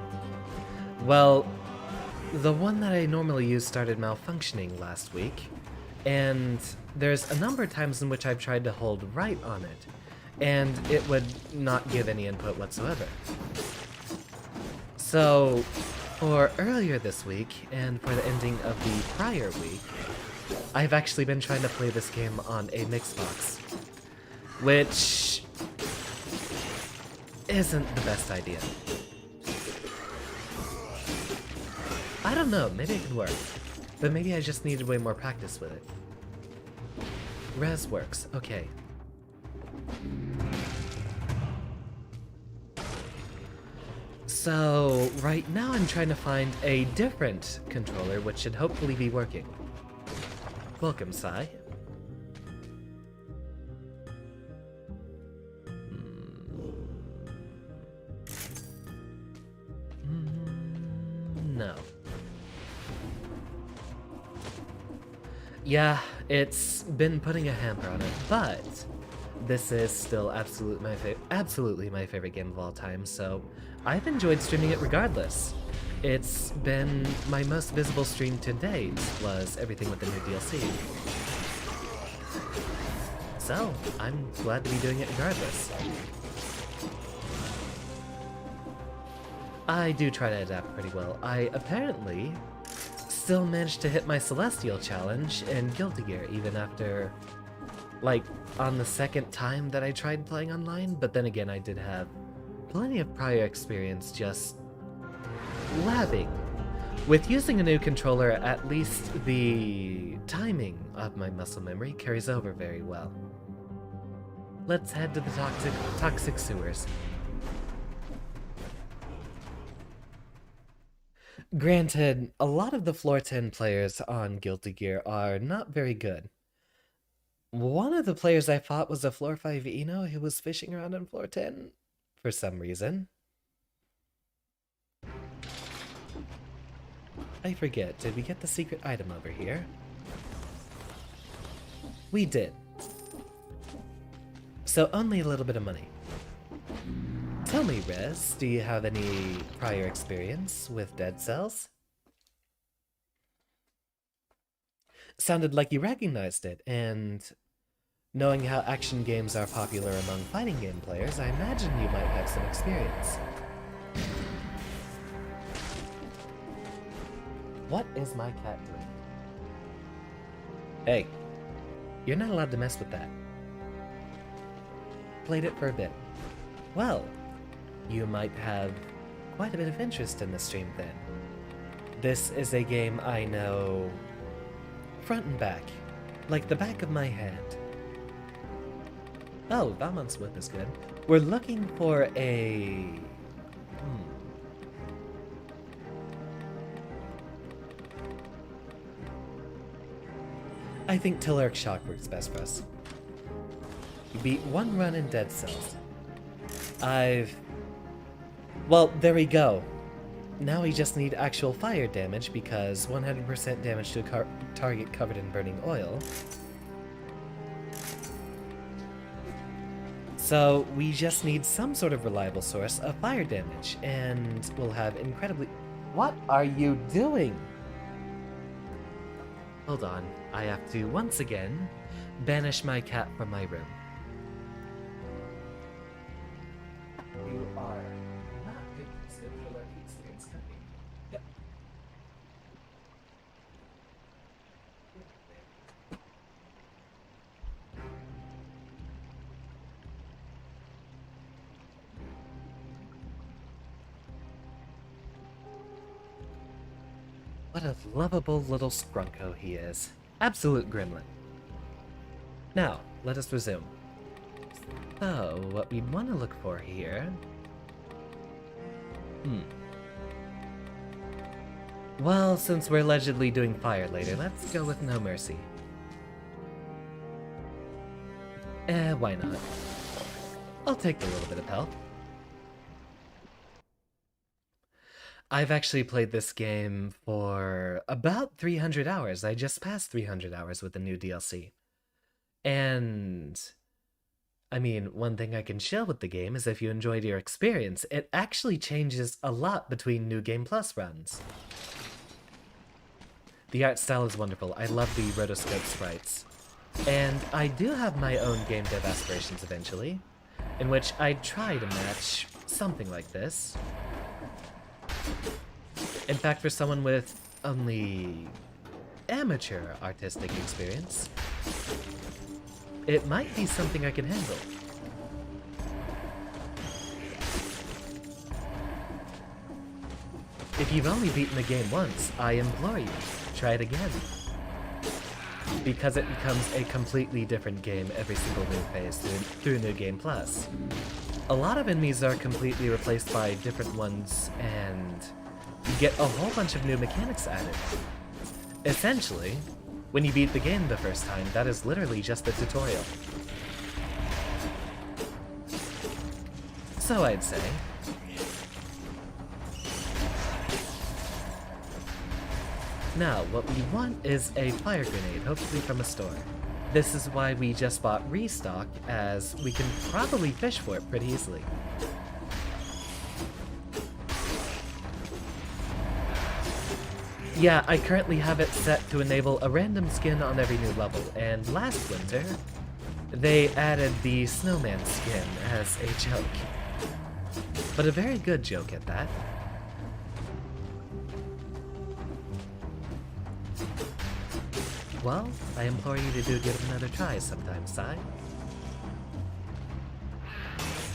Well, the one that I normally use started malfunctioning last week, and there's a number of times in which I've tried to hold right on it, and it would not give any input whatsoever. So, for earlier this week, and for the ending of the prior week, I've actually been trying to play this game on a Mixbox, which isn't the best idea. I don't know, maybe it could work, but maybe I just needed way more practice with it. Res works, okay. So, right now I'm trying to find a different controller which should hopefully be working. Welcome, Sai. No. Yeah, it's been putting a hamper on it, but this is still absolutely my favorite game of all time, so I've enjoyed streaming it regardless. It's been my most visible stream to date, was everything with the new DLC. So, I'm glad to be doing it regardless. I do try to adapt pretty well. I apparently still managed to hit my Celestial challenge in Guilty Gear even after, like, on the second time that I tried playing online, but then again I did have plenty of prior experience just labbing. With using a new controller, at least the timing of my muscle memory carries over very well. Let's head to the toxic sewers. Granted, a lot of the floor 10 players on Guilty Gear are not very good. One of the players I fought was a floor 5 Eno who was fishing around on floor 10 for some reason. I forget, did we get the secret item over here? We did. So only a little bit of money. Tell me, Rez, do you have any prior experience with Dead Cells? Sounded like you recognized it, and knowing how action games are popular among fighting game players, I imagine you might have some experience. What is my cat doing? Hey, you're not allowed to mess with that. Played it for a bit. Well, you might have quite a bit of interest in the stream then. This is a game I know front and back, like the back of my hand. Oh, Valmont's whip is good. We're looking for a... I think Telluric Shock works best for us. You beat one run in Dead Cells. Well, there we go. Now we just need actual fire damage because 100% damage to a target covered in burning oil. So we just need some sort of reliable source of fire damage, and we'll have incredibly... What are you doing? Hold on, I have to once again banish my cat from my room. You are not What a lovable little scrunko he is. Absolute gremlin. Now, let us resume. So, what we want to look for here... Well, since we're allegedly doing fire later, let's go with no mercy. Why not? I'll take a little bit of help. I've actually played this game for about 300 hours. I just passed 300 hours with the new DLC. And... I mean, one thing I can share with the game is if you enjoyed your experience, it actually changes a lot between New Game Plus runs. The art style is wonderful. I love the rotoscope sprites. And I do have my own game dev aspirations eventually, in which I'd try to match something like this. In fact, for someone with only amateur artistic experience, it might be something I can handle. If you've only beaten the game once, I implore you, try it again. Because it becomes a completely different game every single new phase through New Game Plus. A lot of enemies are completely replaced by different ones, and you get a whole bunch of new mechanics added. Essentially, when you beat the game the first time, that is literally just the tutorial. So I'd say. Now, what we want is a fire grenade, hopefully from a store. This is why we just bought Restock, as we can probably fish for it pretty easily. Yeah, I currently have it set to enable a random skin on every new level, and last winter, they added the snowman skin as a joke. But a very good joke at that. Well, I implore you to give it another try sometime, Sai.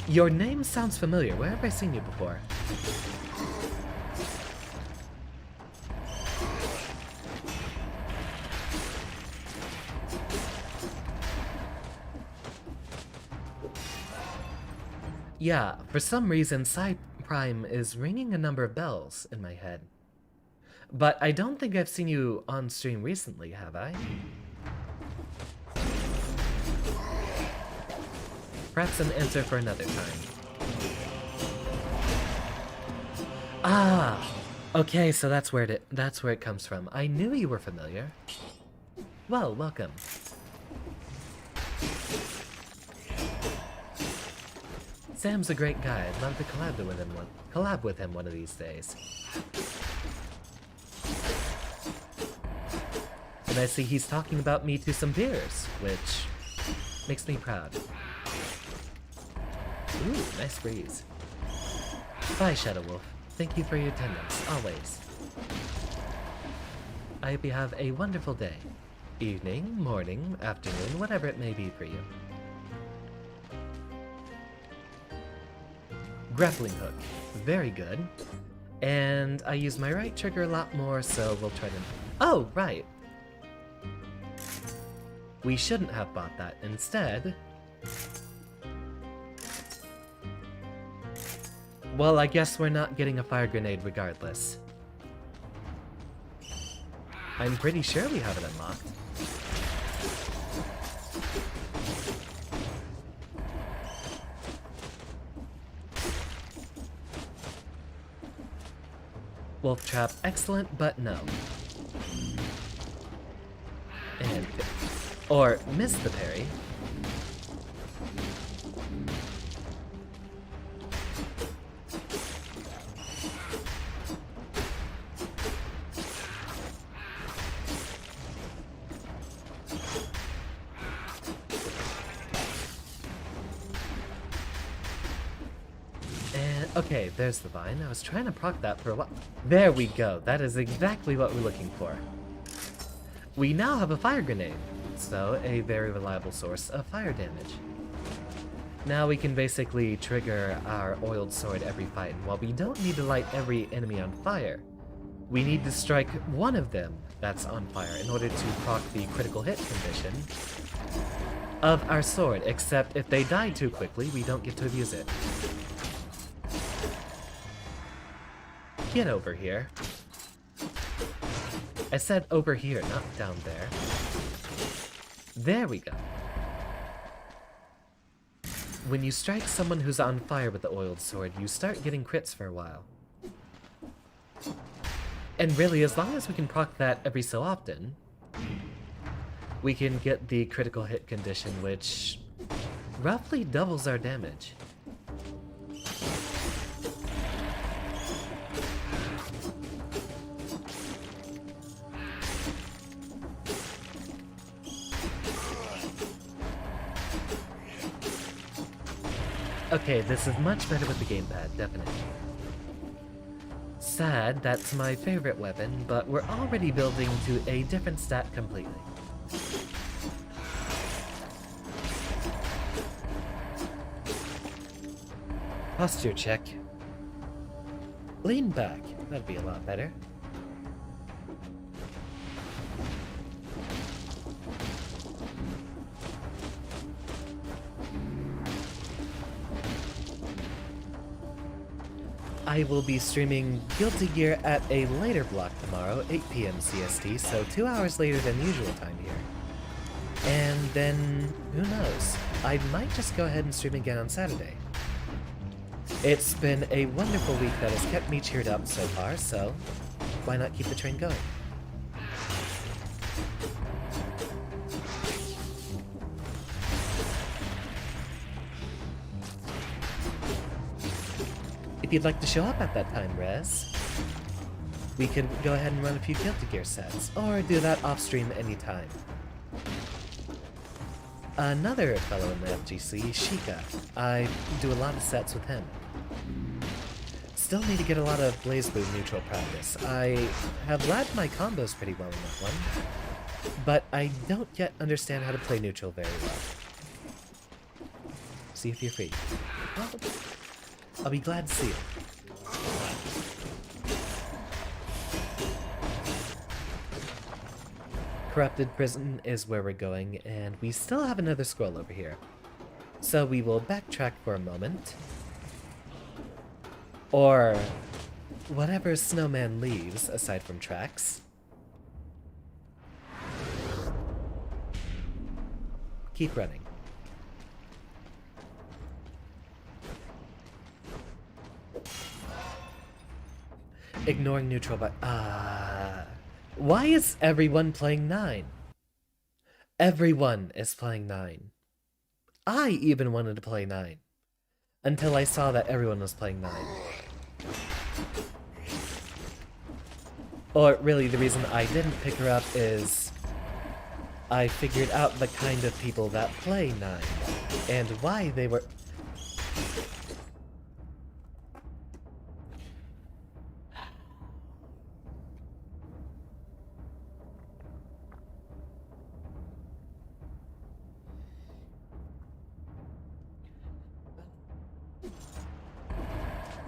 Your name sounds familiar. Where have I seen you before? Yeah, for some reason, Sai Prime is ringing a number of bells in my head. But I don't think I've seen you on stream recently, have I? Perhaps an answer for another time. Ah! Okay, so that's where it comes from. I knew you were familiar. Well, welcome. Sam's a great guy. I'd love to collab with him one of these days. And I see he's talking about me to some peers, which makes me proud. Ooh, nice breeze. Bye, Shadow Wolf. Thank you for your attendance, always. I hope you have a wonderful day. Evening, morning, afternoon, whatever it may be for you. Grappling hook. Very good. And I use my right trigger a lot more, so we'll try to... Oh, right! We shouldn't have bought that. Instead... Well, I guess we're not getting a fire grenade regardless. I'm pretty sure we have it unlocked. Wolf trap, excellent, but no. And... or miss the parry. And Okay, there's the vine. I was trying to proc that for a while. There we go. That is exactly what we're looking for. We now have a fire grenade, so a very reliable source of fire damage. Now we can basically trigger our oiled sword every fight, and while we don't need to light every enemy on fire, we need to strike one of them that's on fire in order to proc the critical hit condition of our sword, except if they die too quickly, we don't get to abuse it. Get over here. I said over here, not down there. There we go. When you strike someone who's on fire with the oiled sword, you start getting crits for a while. And really, as long as we can proc that every so often, we can get the critical hit condition, which roughly doubles our damage. Okay, this is much better with the gamepad, definitely. Sad, that's my favorite weapon, but we're already building to a different stat completely. Posture check. Lean back, that'd be a lot better. I will be streaming Guilty Gear at a later block tomorrow, 8 PM CST, so 2 hours later than usual time here. And then, who knows, I might just go ahead and stream again on Saturday. It's been a wonderful week that has kept me cheered up so far, so why not keep the train going? If you'd like to show up at that time, Rez, we could go ahead and run a few Guilty Gear sets, or do that off-stream anytime. Another fellow in the FGC, Sheikah. I do a lot of sets with him. Still need to get a lot of BlazBlue neutral practice. I have lagged my combos pretty well in that one, but I don't yet understand how to play neutral very well. See if you're free. Well, I'll be glad to see it. Corrupted Prison is where we're going, and we still have another scroll over here. So we will backtrack for a moment. Or whatever Snowman leaves, aside from tracks. Keep running. Ignoring neutral by why is everyone playing 9? Everyone is playing 9. I even wanted to play 9. Until I saw that everyone was playing 9. Or really, the reason I didn't pick her up is I figured out the kind of people that play 9. And why they were...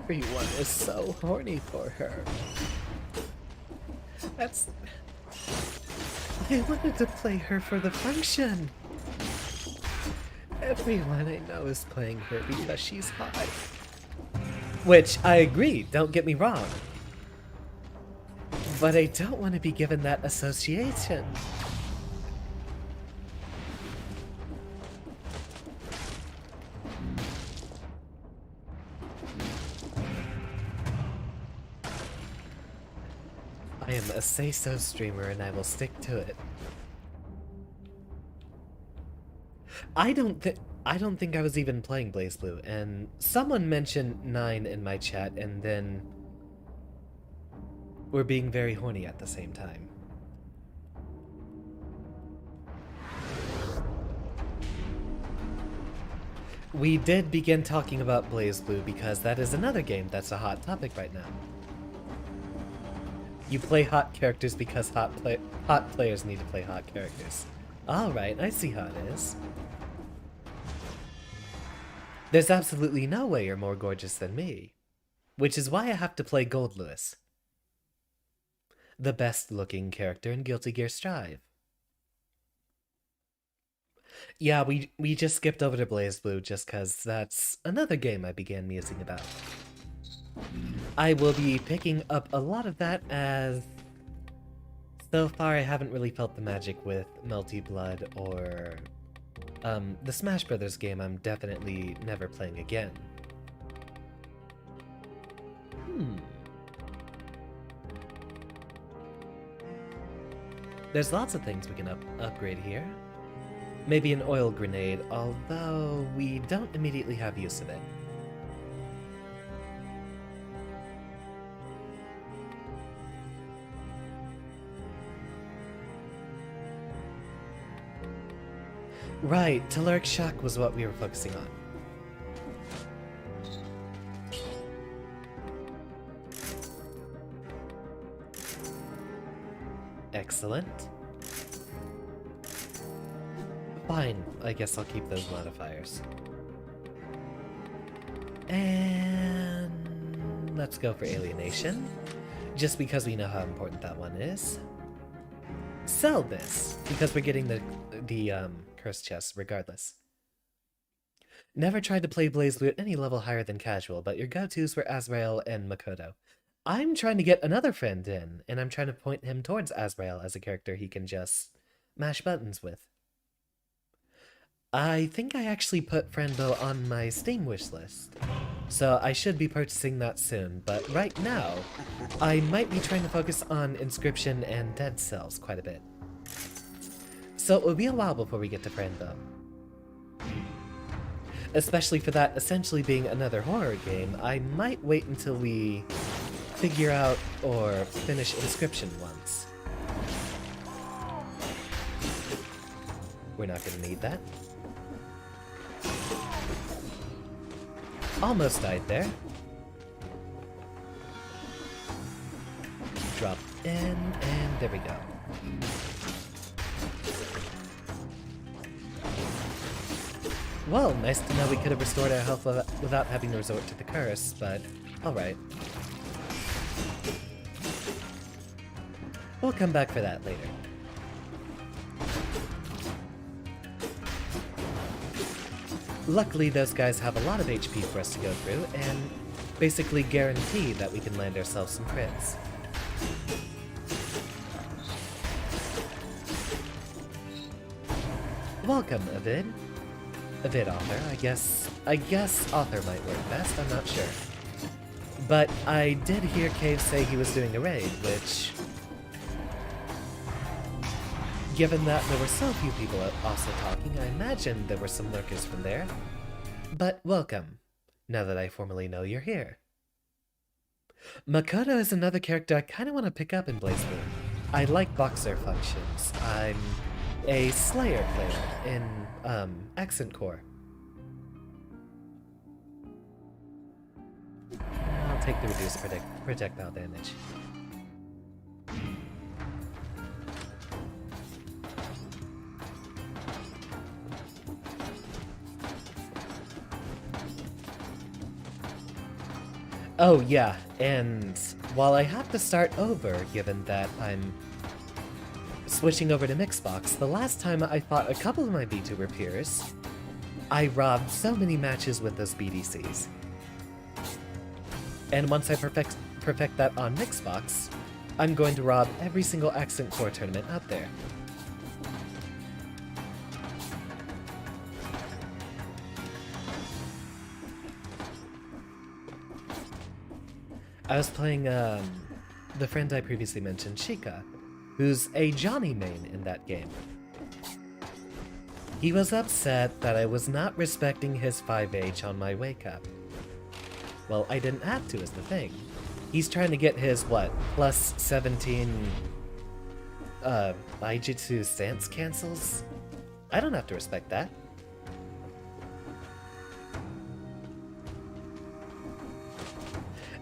Everyone is so horny for her. That's... I wanted to play her for the function. Everyone I know is playing her because she's hot. Which, I agree, don't get me wrong. But I don't want to be given that association. I am a say-so streamer and I will stick to it. I don't think I was even playing BlazBlue, and someone mentioned 9 in my chat, and then we're being very horny at the same time. We did begin talking about BlazBlue because that is another game that's a hot topic right now. You play hot characters because hot players need to play hot characters. Alright, I see how it is. There's absolutely no way you're more gorgeous than me. Which is why I have to play Gold Lewis, the best looking character in Guilty Gear Strive. Yeah, we just skipped over to BlazBlue just because that's another game I began musing about. I will be picking up a lot of that as so far I haven't really felt the magic with Melty Blood or the Smash Brothers game I'm definitely never playing again. There's lots of things we can upgrade here. Maybe an oil grenade, although we don't immediately have use of it. Right, Telluric Shock was what we were focusing on. Excellent. Fine, I guess I'll keep those modifiers. And let's go for Alienation, just because we know how important that one is. Sell this, because we're getting the Curse Chest regardless. Never tried to play BlazBlue at any level higher than casual, but your go-tos were Azrael and Makoto. I'm trying to get another friend in, and I'm trying to point him towards Azrael as a character he can just mash buttons with. I think I actually put Friendbo on my Steam wishlist, so I should be purchasing that soon, but right now, I might be trying to focus on Inscription and Dead Cells quite a bit. So it will be a while before we get to Friendbo. Especially for that essentially being another horror game, I might wait until we figure out or finish Inscription once. We're not gonna need that. Almost died there. Drop in, and there we go. Well, nice to know we could have restored our health without having to resort to the curse, but alright. We'll come back for that later. Luckily, those guys have a lot of HP for us to go through, and basically guarantee that we can land ourselves some crits. Welcome, Avid. Avid author, I guess author might work best, I'm not sure. But I did hear Cave say he was doing a raid, which, given that there were so few people also talking, I imagine there were some lurkers from there. But welcome, now that I formally know you're here. Makoto is another character I kinda want to pick up in BlazBlue. I like boxer functions. I'm a Slayer player in, Accent Core. I'll take the reduced projectile damage. Oh yeah, and while I have to start over, given that I'm switching over to Mixbox, the last time I fought a couple of my VTuber peers, I robbed so many matches with those BDCs. And once I perfect that on Mixbox, I'm going to rob every single Accent Core tournament out there. I was playing, the friend I previously mentioned, Shika, who's a Johnny main in that game. He was upset that I was not respecting his 5H on my wake-up. Well, I didn't have to, is the thing. He's trying to get his, what, plus 17, Baijutsu stance cancels? I don't have to respect that.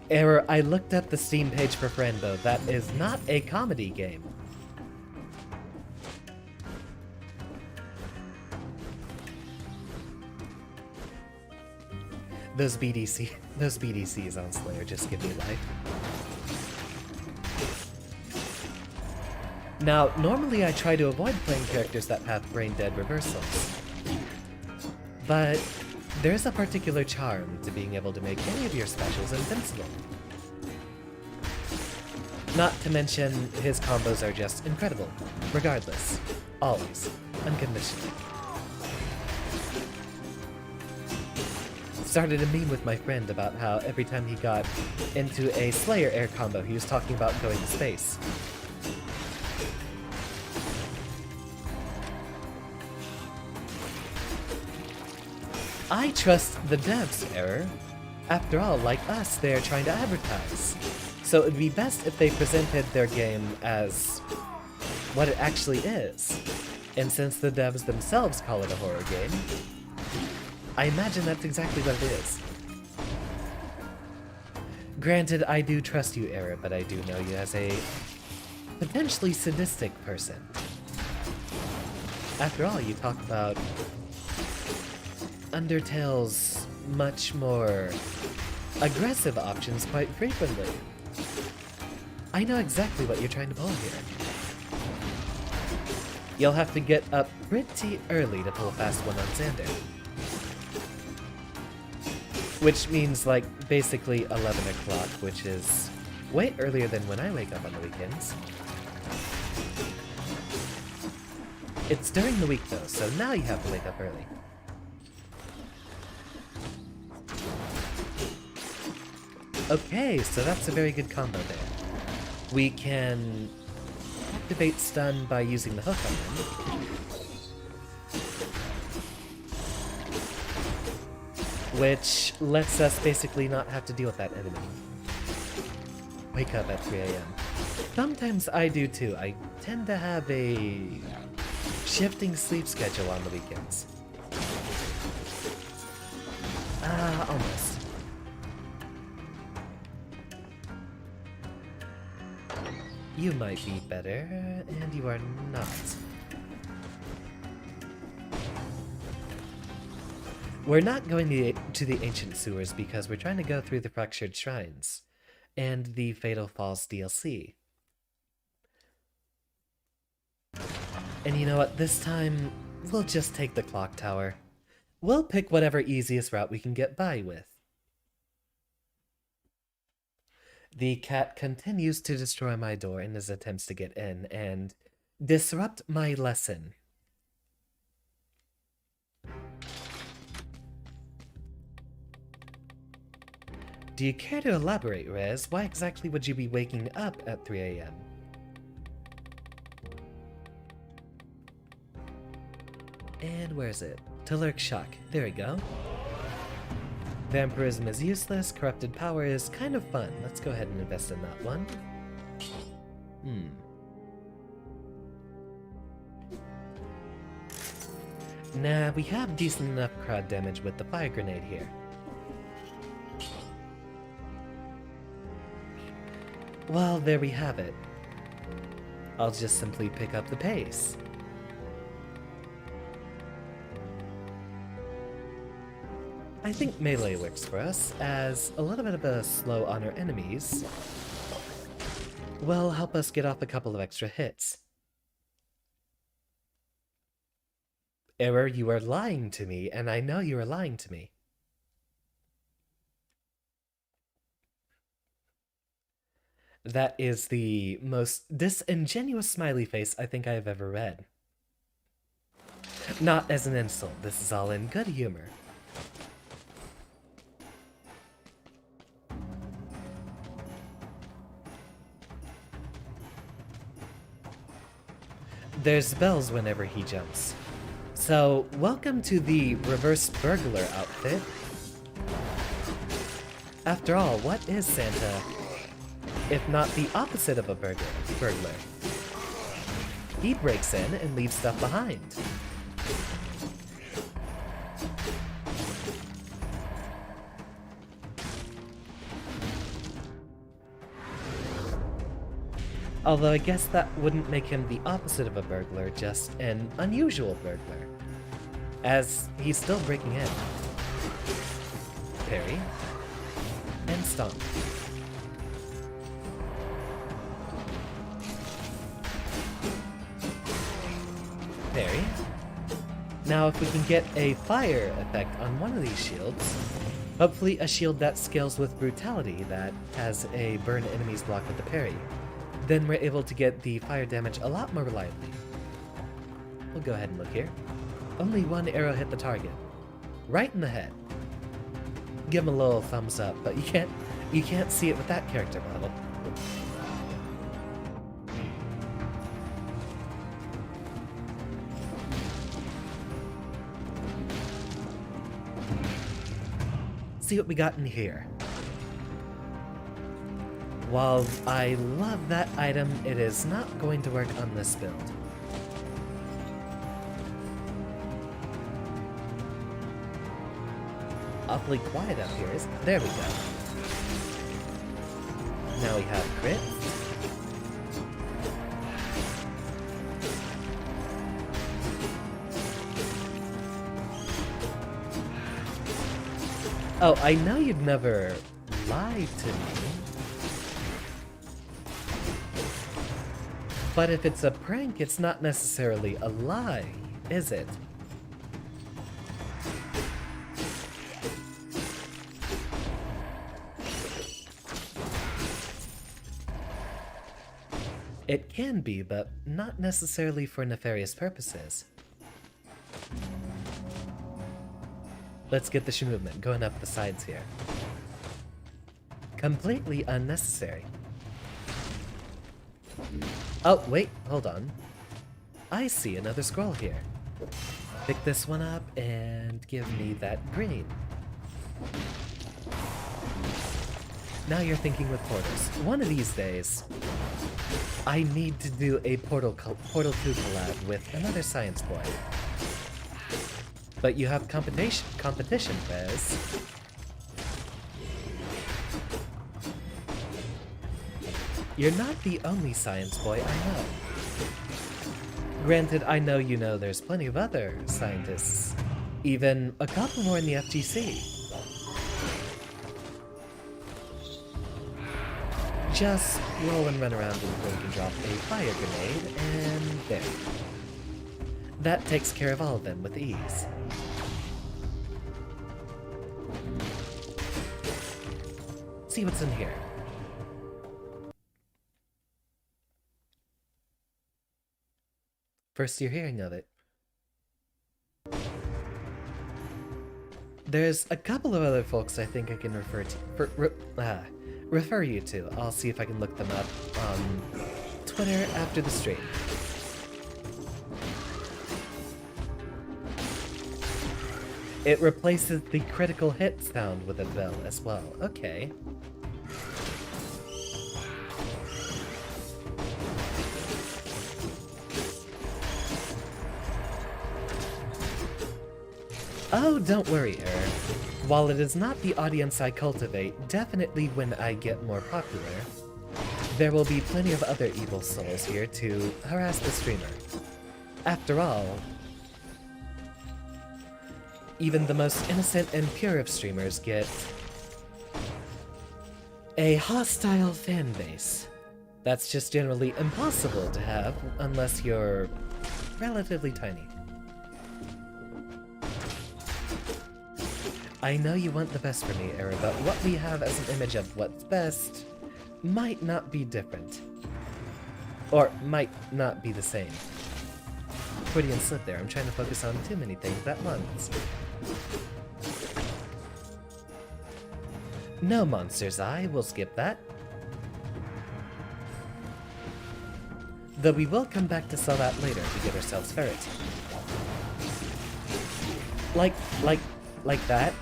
Error, I looked up the Steam page for Friendo. That is not a comedy game. Those BDCs on Slayer just give me life. Now, normally I try to avoid playing characters that have brain-dead reversals. But there's a particular charm to being able to make any of your specials invincible. Not to mention, his combos are just incredible. Regardless. Always. Unconditionally. Started a meme with my friend about how every time he got into a Slayer air combo, he was talking about going to space. I trust the devs, Error. After all, like us, they're trying to advertise. So it'd be best if they presented their game as what it actually is. And since the devs themselves call it a horror game, I imagine that's exactly what it is. Granted, I do trust you, Error, but I do know you as a potentially sadistic person. After all, you talk about Undertale's much more aggressive options quite frequently. I know exactly what you're trying to pull here. You'll have to get up pretty early to pull a fast one on Xander. Which means, like, basically 11 o'clock, which is way earlier than when I wake up on the weekends. It's during the week, though, so now you have to wake up early. Okay, so that's a very good combo there. We can activate stun by using the hook on him. Which lets us basically not have to deal with that enemy. Wake up at 3 AM. Sometimes I do too. I tend to have a shifting sleep schedule on the weekends. Almost. You might be better, and you are not. We're not going to the Ancient Sewers because we're trying to go through the Fractured Shrines and the Fatal Falls DLC. And you know what, this time, we'll just take the Clock Tower. We'll pick whatever easiest route we can get by with. The cat continues to destroy my door in his attempts to get in and disrupt my lesson. Do you care to elaborate, Rez? Why exactly would you be waking up at 3 AM? And where's it? Telluric Shock. There we go. Vampirism is useless, Corrupted Power is kind of fun. Let's go ahead and invest in that one. Nah, we have decent enough crowd damage with the Fire Grenade here. Well, there we have it. I'll just simply pick up the pace. I think melee works for us, as a little bit of a slow on our enemies will help us get off a couple of extra hits. Error, you are lying to me, and I know you are lying to me. That is the most disingenuous smiley face I think I have ever read. Not as an insult, this is all in good humor. There's bells whenever he jumps. So, welcome to the reverse burglar outfit. After all, what is Santa if not the opposite of a burglar? He breaks in and leaves stuff behind. Although I guess that wouldn't make him the opposite of a burglar, just an unusual burglar. As he's still breaking in. Parry. And stomp. Parry. Now if we can get a fire effect on one of these shields, hopefully a shield that scales with brutality that has a burn enemies block with the parry, then we're able to get the fire damage a lot more reliably. We'll go ahead and look here. Only one arrow hit the target. Right in the head. Give him a little thumbs up, but you can't see it with that character model. See what we got in here. While I love that item, it is not going to work on this build. Awfully quiet up here, isn't it? There we go. Now we have crit. Oh, I know you'd never lie to me. But if it's a prank, it's not necessarily a lie, is it? It can be, but not necessarily for nefarious purposes. Let's get the shoe movement going up the sides here. Completely unnecessary. Oh, wait, hold on. I see another scroll here. Pick this one up and give me that green. Now you're thinking with portals. One of these days, I need to do a Portal 2 collab with another science boy. But you have competition, Fez. You're not the only science boy I know. Granted, I know you know there's plenty of other scientists. Even a couple more in the FGC. Just roll and run around until you can drop a fire grenade, and there. That takes care of all of them with ease. See what's in here. First you're hearing of it. There's a couple of other folks I think I can refer you to. I'll see if I can look them up on Twitter after the stream. It replaces the critical hit sound with a bell as well. Okay. Oh, don't worry, Eric. While it is not the audience I cultivate, definitely when I get more popular, there will be plenty of other evil souls here to harass the streamer. After all, even the most innocent and pure of streamers get a hostile fan base. That's just generally impossible to have unless you're relatively tiny. I know you want the best for me, Era, but what we have as an image of what's best might not be different. Or might not be the same. Freudian slip there, I'm trying to focus on too many things at once. No Monster's Eye, we'll skip that. Though we will come back to sell that later to give ourselves ferret. Like that.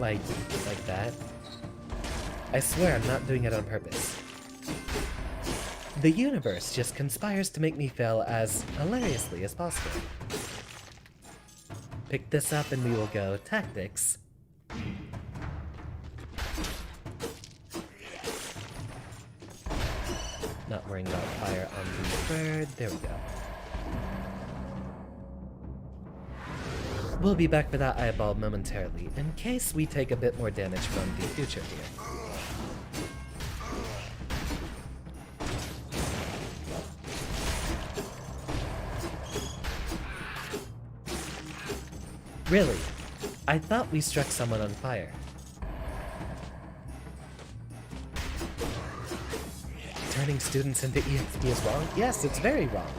Like that. I swear I'm not doing it on purpose. The universe just conspires to make me fail as hilariously as possible. Pick this up and we will go tactics. Not worrying about fire. forward. There we go. We'll be back for that eyeball momentarily, in case we take a bit more damage from the future here. Really? I thought we struck someone on fire. Turning students into EXP is wrong? Yes, it's very wrong.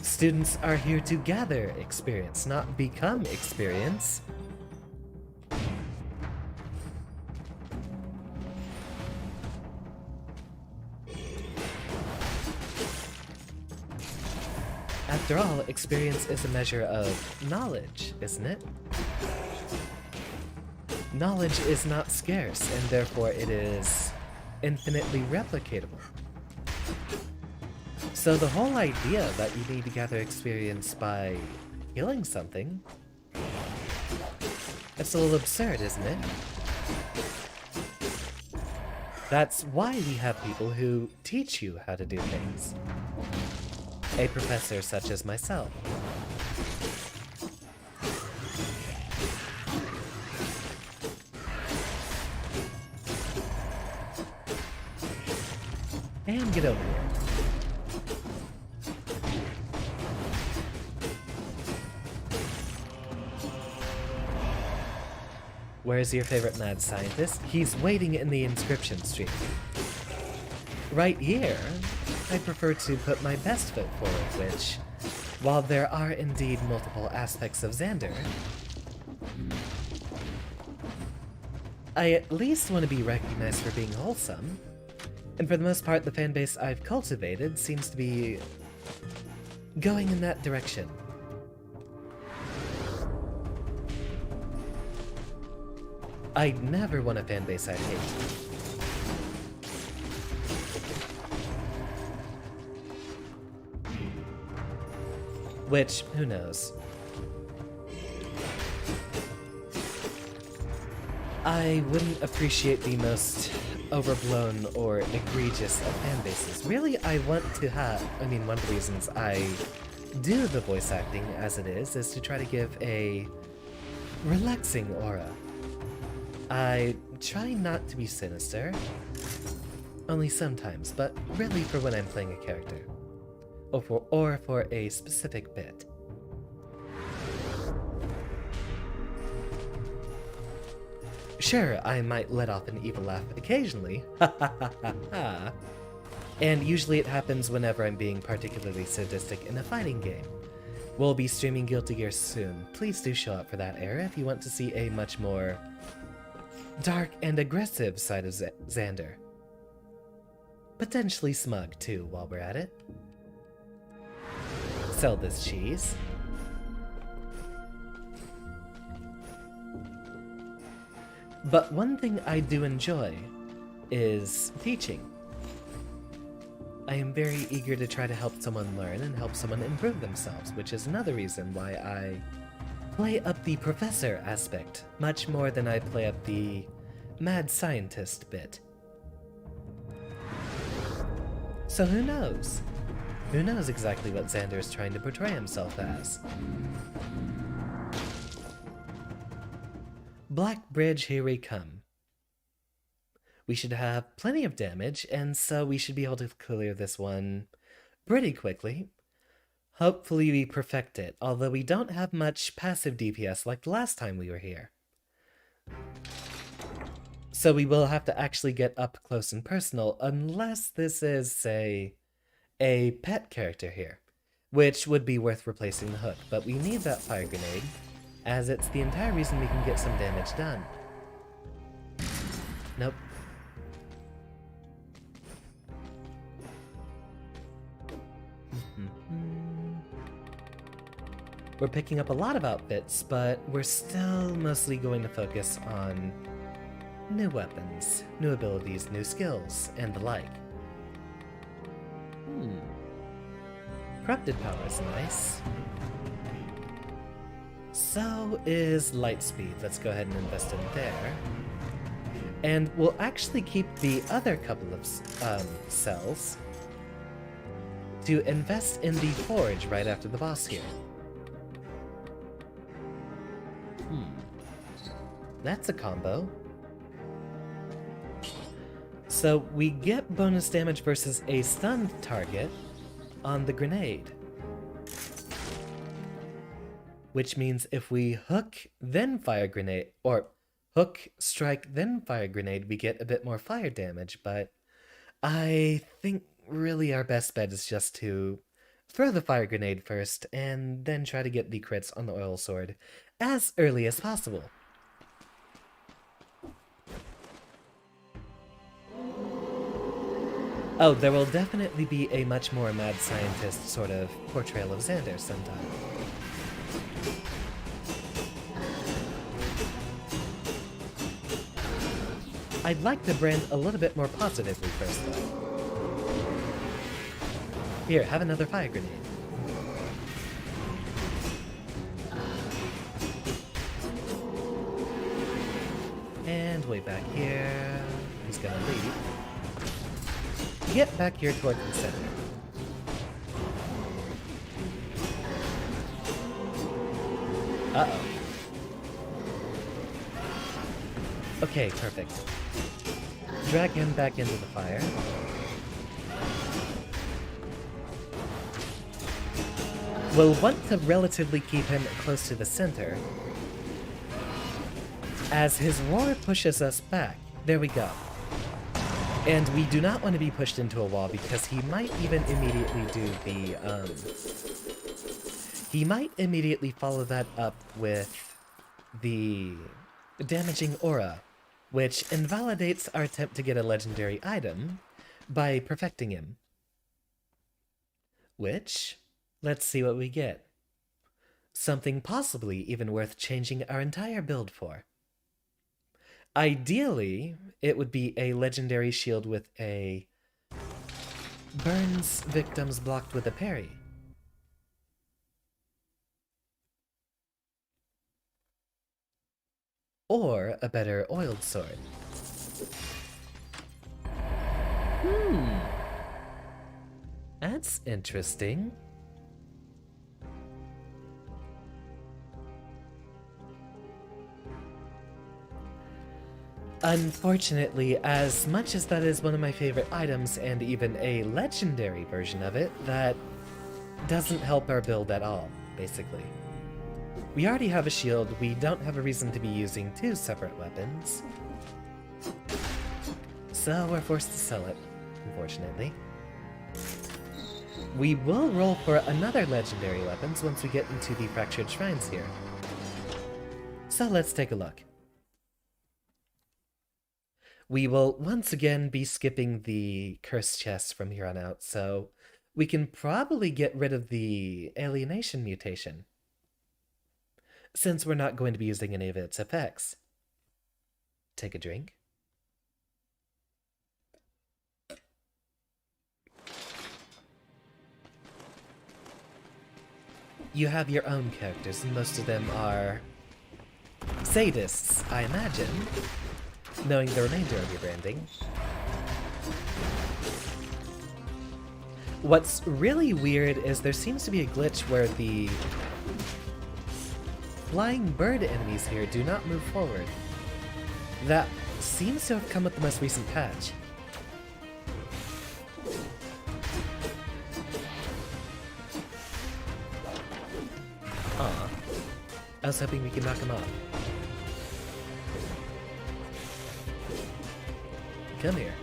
Students are here to gather experience, not become experience. After all, experience is a measure of knowledge, isn't it? Knowledge is not scarce, and therefore it is infinitely replicatable. So the whole idea that you need to gather experience by killing something, that's a little absurd, isn't it? That's why we have people who teach you how to do things. A professor such as myself. And get over here. Where's your favorite mad scientist? He's waiting in the inscription stream. Right here, I prefer to put my best foot forward, which, while there are indeed multiple aspects of Xander, I at least want to be recognized for being wholesome. And for the most part, the fanbase I've cultivated seems to be going in that direction. I never want a fanbase I hate. Which, who knows? I wouldn't appreciate the most overblown or egregious of fanbases. Really, I want to have... I mean, one of the reasons I do the voice acting as it is to try to give a relaxing aura. I try not to be sinister, only sometimes, but really for when I'm playing a character, or for a specific bit. Sure, I might let off an evil laugh occasionally, ha ha ha ha ha, and usually it happens whenever I'm being particularly sadistic in a fighting game. We'll be streaming Guilty Gear soon. Please do show up for that era if you want to see a much more dark and aggressive side of Xander. Potentially smug, too, while we're at it. Sell this cheese. But one thing I do enjoy is teaching. I am very eager to try to help someone learn and help someone improve themselves, which is another reason why I play up the professor aspect much more than I play up the mad scientist bit. So who knows? Who knows exactly what Xander is trying to portray himself as? Black Bridge, here we come. We should have plenty of damage, and so we should be able to clear this one pretty quickly. Hopefully we perfect it, although we don't have much passive DPS like the last time we were here. So we will have to actually get up close and personal, unless this is, say, a pet character here, which would be worth replacing the hook, but we need that fire grenade, as it's the entire reason we can get some damage done. Nope. We're picking up a lot of outfits, but we're still mostly going to focus on new weapons, new abilities, new skills, and the like. Corrupted power is nice. So is light speed. Let's go ahead and invest in there. And we'll actually keep the other couple of cells to invest in the forge right after the boss here. That's a combo. So we get bonus damage versus a stunned target on the grenade. Which means if we hook, then fire grenade, or hook, strike, then fire grenade, we get a bit more fire damage, but I think really our best bet is just to throw the fire grenade first, and then try to get the crits on the oil sword as early as possible. Oh, there will definitely be a much more mad scientist sort of portrayal of Xander sometime. I'd like to brand a little bit more positively first, though. Here, have another fire grenade. And way back here, he's gonna leave. Get back here towards the center. Uh-oh. Okay, perfect. Drag him back into the fire. We'll want to relatively keep him close to the center, as his roar pushes us back. There we go. And we do not want to be pushed into a wall because he might even immediately do the, he might immediately follow that up with the damaging aura, which invalidates our attempt to get a legendary item by perfecting him. Which, let's see what we get. Something possibly even worth changing our entire build for. Ideally, it would be a legendary shield with a burns victims blocked with a parry. Or a better oiled sword. That's interesting. Unfortunately, as much as that is one of my favorite items and even a legendary version of it, that doesn't help our build at all, basically. We already have a shield, we don't have a reason to be using two separate weapons. So we're forced to sell it, unfortunately. We will roll for another legendary weapons once we get into the Fractured Shrines here. So let's take a look. We will once again be skipping the cursed chests from here on out, so we can probably get rid of the alienation mutation, since we're not going to be using any of its effects. Take a drink. You have your own characters, and most of them are sadists, I imagine, knowing the remainder of your branding. What's really weird is there seems to be a glitch where the flying bird enemies here do not move forward. That seems to have come with the most recent patch. Aw. I was hoping we could knock him off. Come here.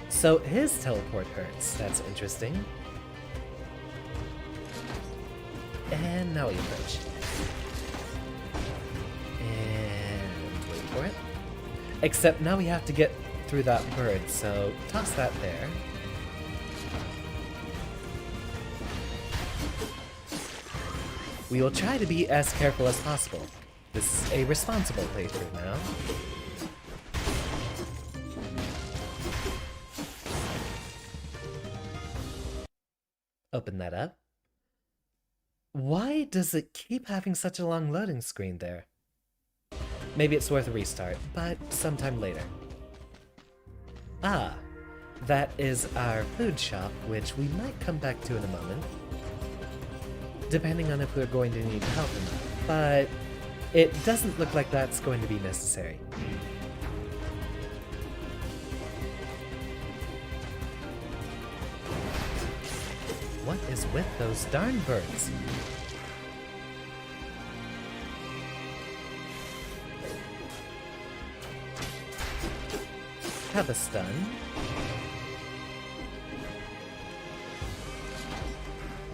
So his teleport hurts. That's interesting. And now we approach. And wait for it. Except now we have to get through that bird, so toss that there. We will try to be as careful as possible. This is a responsible playthrough now. Open that up. Why does it keep having such a long loading screen there? Maybe it's worth a restart, but sometime later. Ah, that is our food shop, which we might come back to in a moment, depending on if we're going to need help or not, but it doesn't look like that's going to be necessary. What is with those darn birds? Have a stun.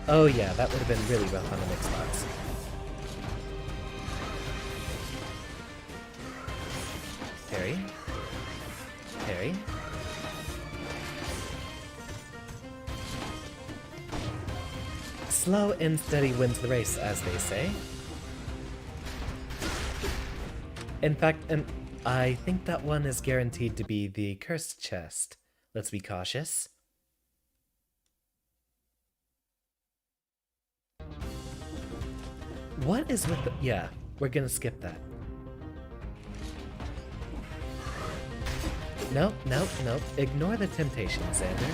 Oh yeah, that would have been really rough on an Xbox. Parry. Parry. Slow and steady wins the race, as they say. In fact, I think that one is guaranteed to be the cursed chest. Let's be cautious. What is with the... Yeah, we're gonna skip that. Nope, nope, nope. Ignore the temptation, Xander.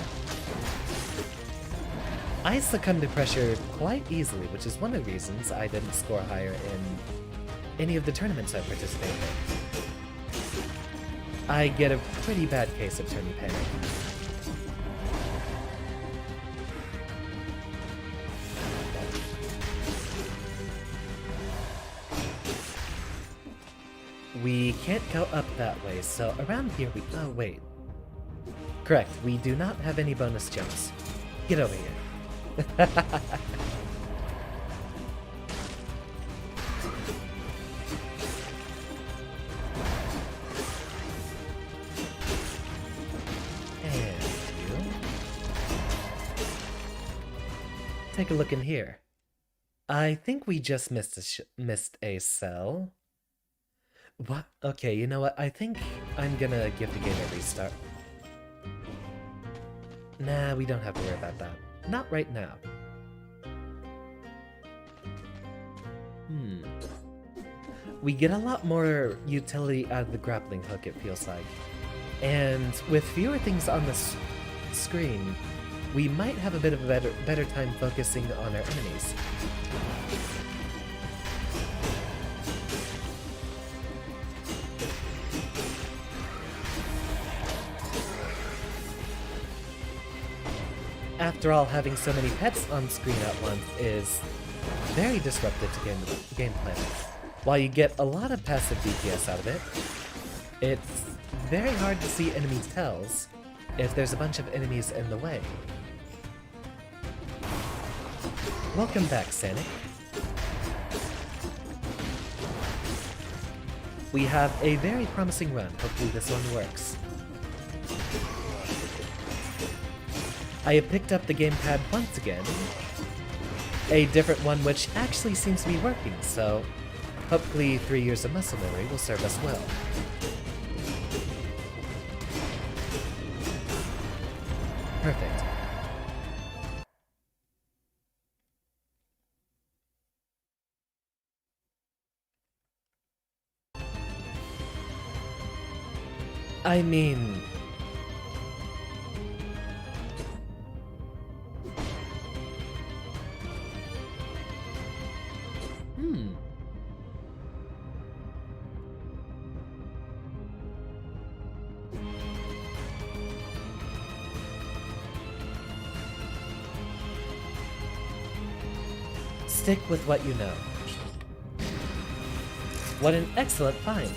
I succumbed to pressure quite easily, which is one of the reasons I didn't score higher in any of the tournaments I participated in. I get a pretty bad case of turning panic. We can't go up that way, so around here we... Oh, wait. Correct, we do not have any bonus jumps. Get over here. And you. Take a look in here. I think we just missed a cell. What? Okay, you know what? I think I'm gonna give the game a restart. Nah, we don't have to worry about that. Not right now. We get a lot more utility out of the grappling hook, it feels like. And with fewer things on the screen, we might have a bit of a better time focusing on our enemies. After all, having so many pets on screen at once is very disruptive to gameplay. While you get a lot of passive DPS out of it, it's very hard to see enemy tells if there's a bunch of enemies in the way. Welcome back, Sanic. We have a very promising run. Hopefully this one works. I have picked up the gamepad once again. A different one which actually seems to be working, so hopefully 3 years of muscle memory will serve us well. Perfect. I mean... Stick with what you know. What an excellent find!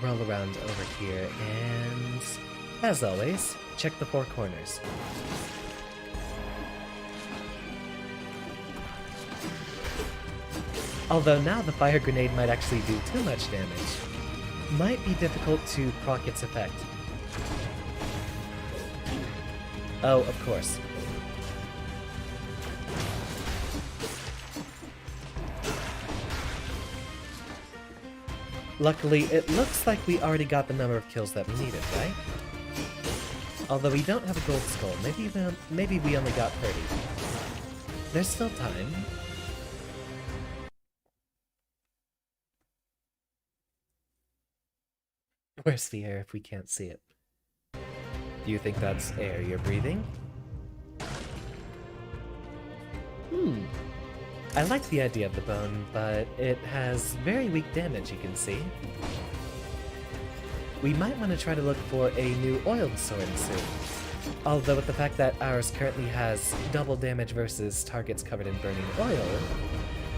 Roll around over here and, as always, check the four corners. Although now the fire grenade might actually do too much damage. Might be difficult to proc its effect. Oh, of course. Luckily, it looks like we already got the number of kills that we needed, right? Although we don't have a gold skull, maybe we only got 30. There's still time. Where's the air if we can't see it? Do you think that's air you're breathing? I like the idea of the bone, but it has very weak damage, you can see. We might want to try to look for a new oiled sword soon. Although with the fact that ours currently has double damage versus targets covered in burning oil,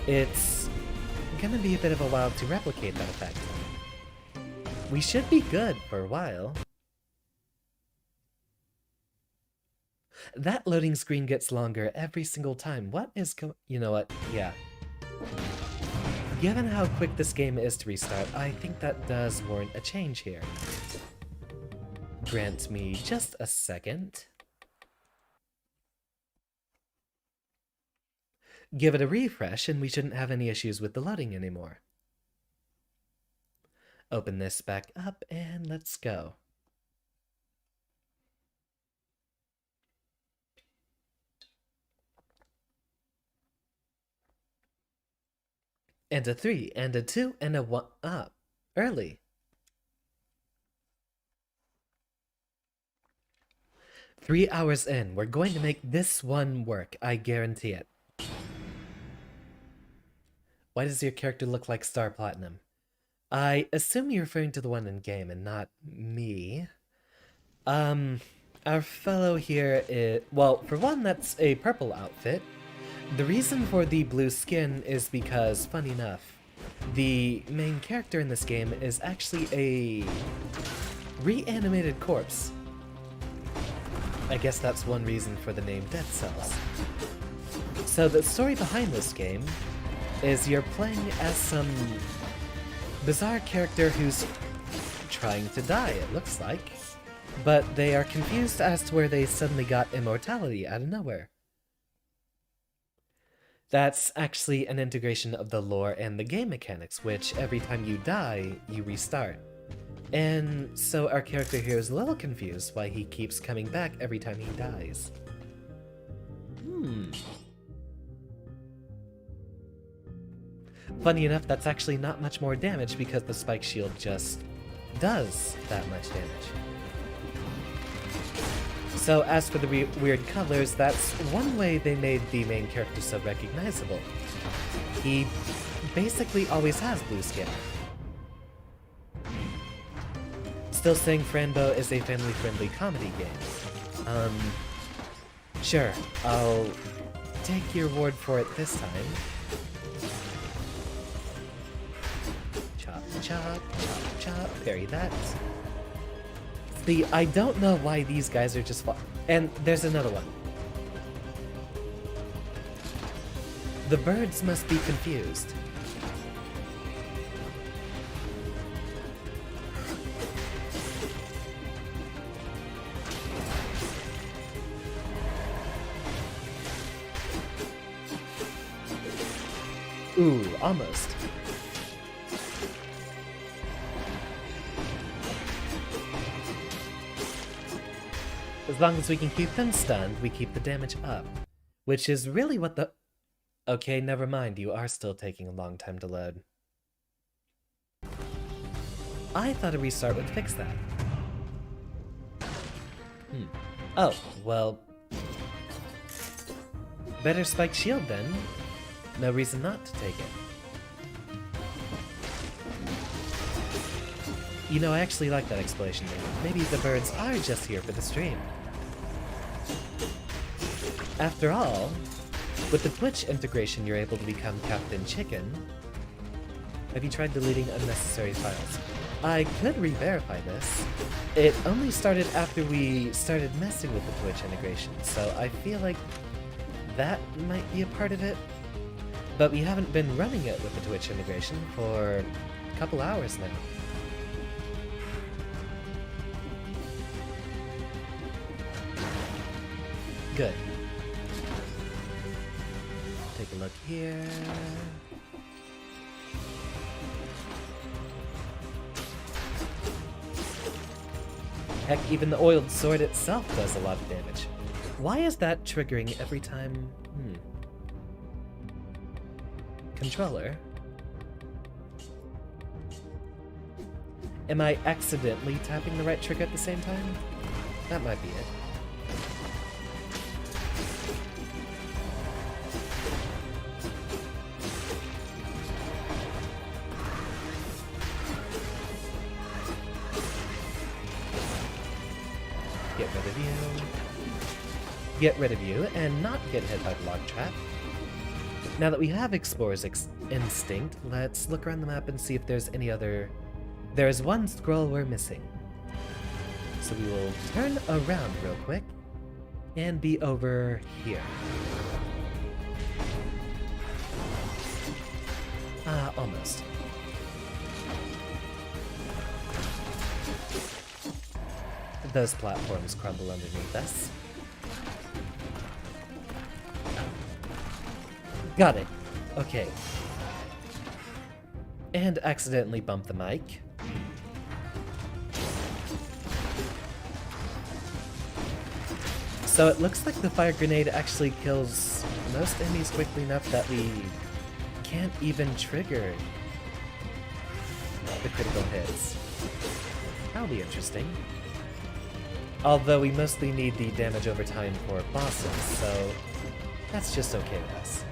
it's gonna be a bit of a while to replicate that effect. We should be good for a while. That loading screen gets longer every single time. What is you know what? Yeah. Given how quick this game is to restart, I think that does warrant a change here. Grant me just a second. Give it a refresh and we shouldn't have any issues with the loading anymore. Open this back up and let's go. And a 3, and a 2, and a 1 up. Early. Three hours in. We're going to make this one work. I guarantee it. Why does your character look like Star Platinum? I assume you're referring to the one in game and not me. Our fellow here is... Well, for one, that's a purple outfit. The reason for the blue skin is because, funny enough, the main character in this game is actually a reanimated corpse. I guess that's one reason for the name Dead Cells. So the story behind this game is you're playing as some bizarre character who's trying to die, it looks like. But they are confused as to where they suddenly got immortality out of nowhere. That's actually an integration of the lore and the game mechanics, which every time you die, you restart. And so our character here is a little confused why he keeps coming back every time he dies. Funny enough, that's actually not much more damage because the spike shield just does that much damage. So as for the weird colors, that's one way they made the main character so recognizable. He basically always has blue skin. Still saying Franbo is a family-friendly comedy game. Sure, I'll take your word for it this time. Chop, chop, chop, chop, parry that. I don't know why these guys are just and there's another one. The birds must be confused. Ooh, almost. As long as we can keep them stunned, we keep the damage up. Which is really what the... Okay, never mind, you are still taking a long time to load. I thought a restart would fix that. Oh, well... Better spike shield then. No reason not to take it. You know, I actually like that explanation. Maybe the birds are just here for the stream. After all, with the Twitch integration, you're able to become Captain Chicken. Have you tried deleting unnecessary files? I could re-verify this. It only started after we started messing with the Twitch integration, so I feel like that might be a part of it. But we haven't been running it with the Twitch integration for a couple hours now. Good. Take a look here. Heck, even the oiled sword itself does a lot of damage. Why is that triggering every time? Controller? Am I accidentally tapping the right trigger at the same time? That might be it. Get rid of you. Get rid of you, and not get hit by the log trap. Now that we have Explorer's Instinct, let's look around the map and see if there's any other... There's one scroll we're missing. So we will turn around real quick and be over here. Almost. Those platforms crumble underneath us. Got it. Okay. And accidentally bump the mic. So it looks like the fire grenade actually kills most enemies quickly enough that we can't even trigger the critical hits. That'll be interesting. Although we mostly need the damage over time for bosses, so that's just okay with us.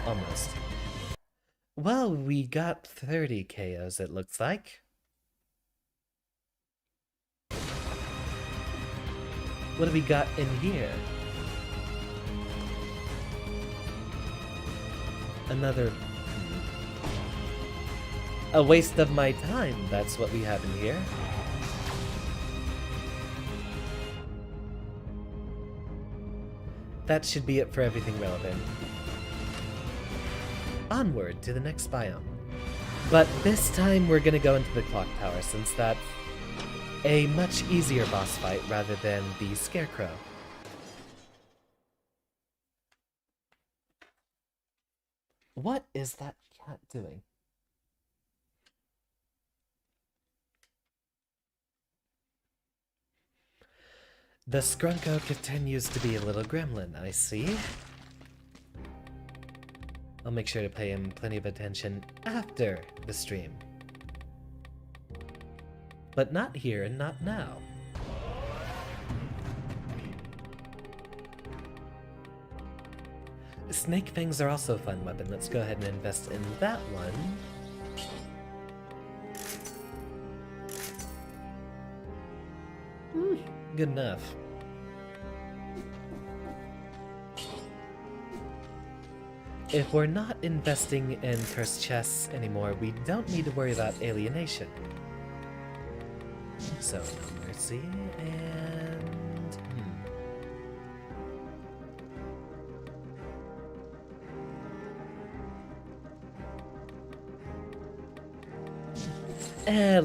Almost. Well, we got 30 KOs, it looks like. What do we got in here? Another... A waste of my time, that's what we have in here. That should be it for everything relevant. Onward to the next biome. But this time we're gonna go into the clock tower, since that's a much easier boss fight rather than the Scarecrow. What is that cat doing? The Scrunko continues to be a little gremlin, I see. I'll make sure to pay him plenty of attention after the stream. But not here and not now. Snake fangs are also a fun weapon. Let's go ahead and invest in that one. Good enough. If we're not investing in cursed chests anymore, we don't need to worry about alienation. So, no mercy, and...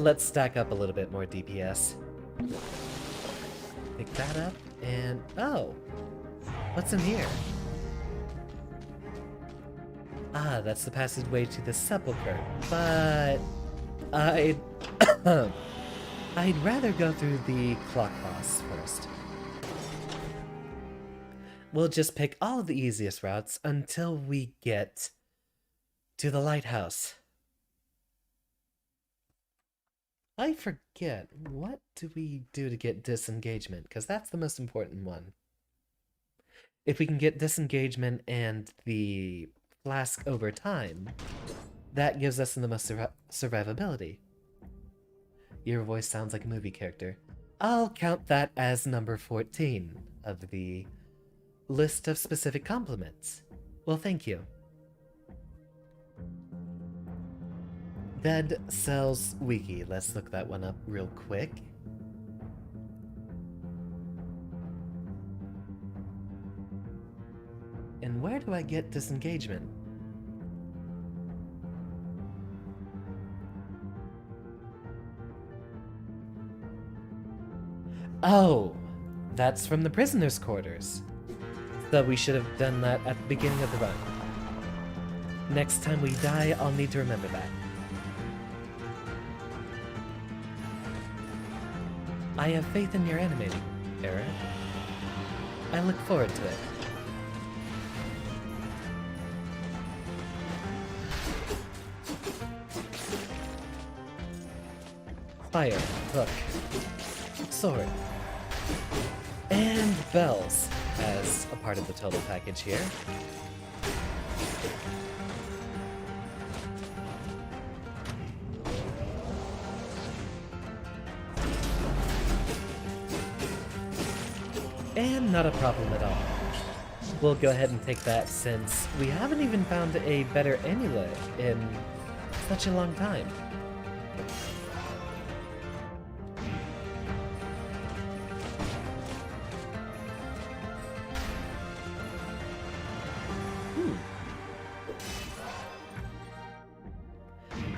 let's stack up a little bit more DPS. Pick that up, and... Oh! What's in here? Ah, that's the passageway to the Sepulchre, but... I'd rather go through the clock boss first. We'll just pick all of the easiest routes until we get to the lighthouse. I forget, what do we do to get disengagement? Because that's the most important one. If we can get disengagement and the flask over time, that gives us the most survivability. Your voice sounds like a movie character. I'll count that as number 14 of the list of specific compliments. Well, thank you. Dead Cells Wiki. Let's look that one up real quick. And where do I get disengagement? Oh, that's from the prisoner's quarters. So we should have done that at the beginning of the run. Next time we die, I'll need to remember that. I have faith in your animating, Era. I look forward to it. Fire, hook, sword, and bells as a part of the total package here. And not a problem at all. We'll go ahead and take that since we haven't even found a better amulet in such a long time.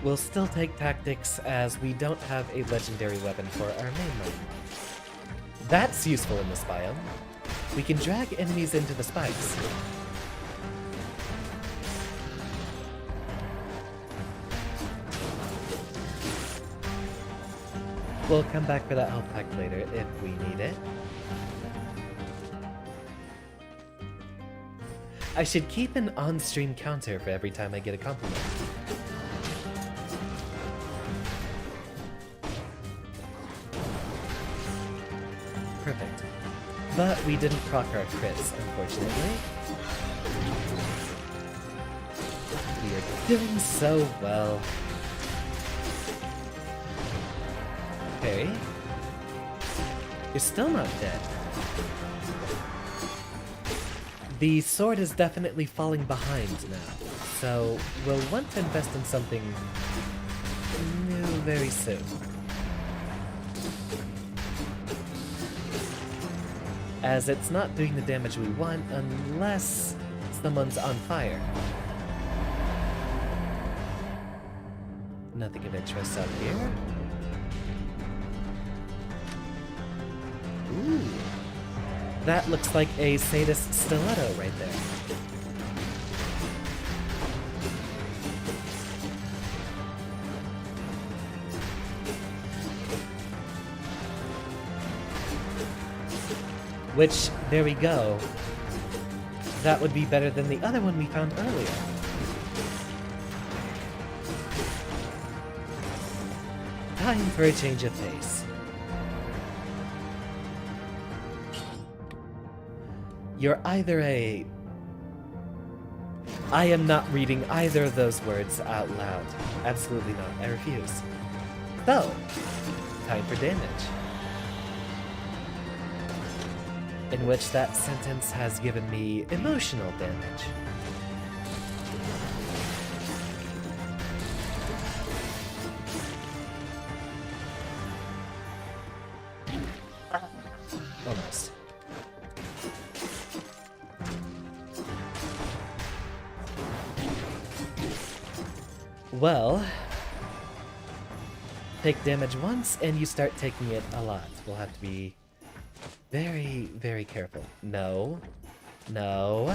We'll still take tactics as we don't have a legendary weapon for our main line. That's useful in this biome. We can drag enemies into the spikes. We'll come back for that health pack later if we need it. I should keep an on-stream counter for every time I get a compliment. Perfect. But we didn't proc our crits, unfortunately. We are doing so well. Okay. You're still not dead. The sword is definitely falling behind now, so we'll want to invest in something new very soon. As it's not doing the damage we want unless someone's on fire. Nothing of interest up here. Ooh. That looks like a sadist stiletto right there. Which, there we go. That would be better than the other one we found earlier. Time for a change of pace. You're either a... I am not reading either of those words out loud. Absolutely not. I refuse. So, time for damage. In which that sentence has given me emotional damage. Almost. Well, take damage once and you start taking it a lot. We'll have to be very, very careful. No. No.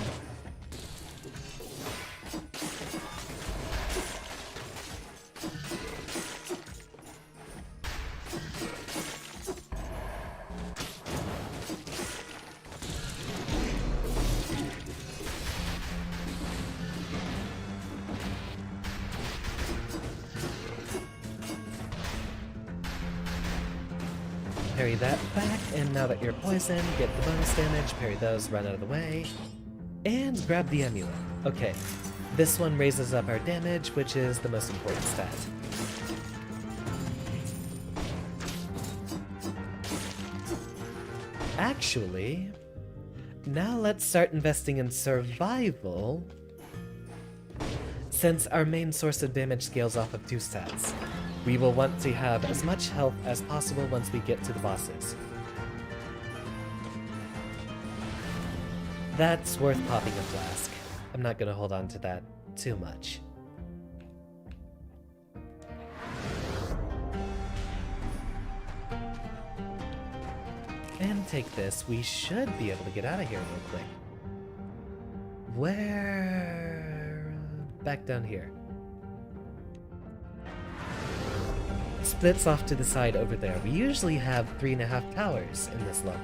Parry that back, and now that you're poisoned, get the bonus damage, parry those, run out of the way, and grab the amulet. Okay, this one raises up our damage, which is the most important stat. Actually, now let's start investing in survival, since our main source of damage scales off of 2 stats. We will want to have as much health as possible once we get to the bosses. That's worth popping a flask. I'm not gonna hold on to that too much. can take this, we should be able to get out of here real quick. Where... back down here. Splits off to the side over there. We usually have 3.5 towers in this level.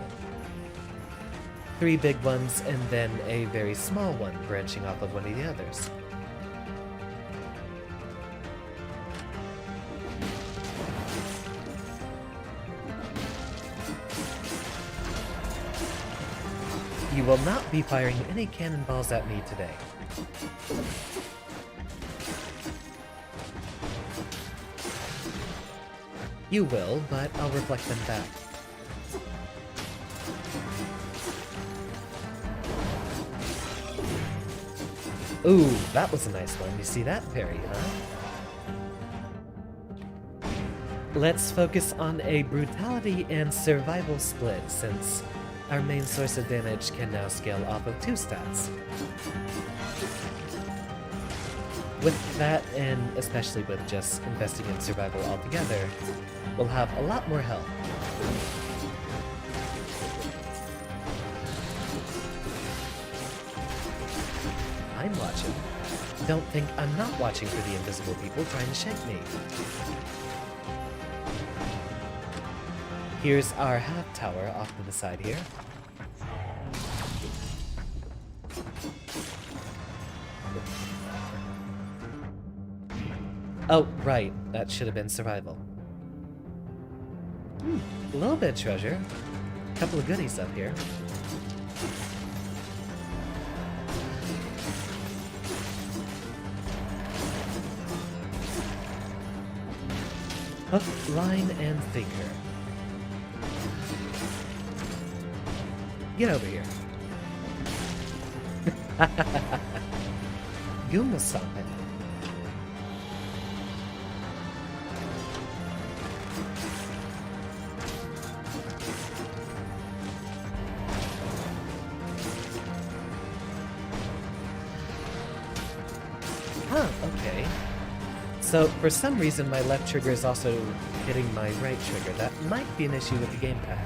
3 big ones, and then a very small one branching off of one of the others. You will not be firing any cannonballs at me today. You will, but I'll reflect them back. Ooh, that was a nice one. You see that parry, huh? Let's focus on a brutality and survival split, since our main source of damage can now scale off of 2 stats. With that, and especially with just investing in survival altogether, we'll have a lot more health. I'm watching. Don't think I'm not watching for the invisible people trying to shake me. Here's our half tower off to the side here. Oh, right. That should have been survival. A little bit of treasure. A couple of goodies up here. Hook, line, and sinker. Get over here. Goomba stomping. Huh, okay. So, for some reason my left trigger is also hitting my right trigger. That might be an issue with the gamepad.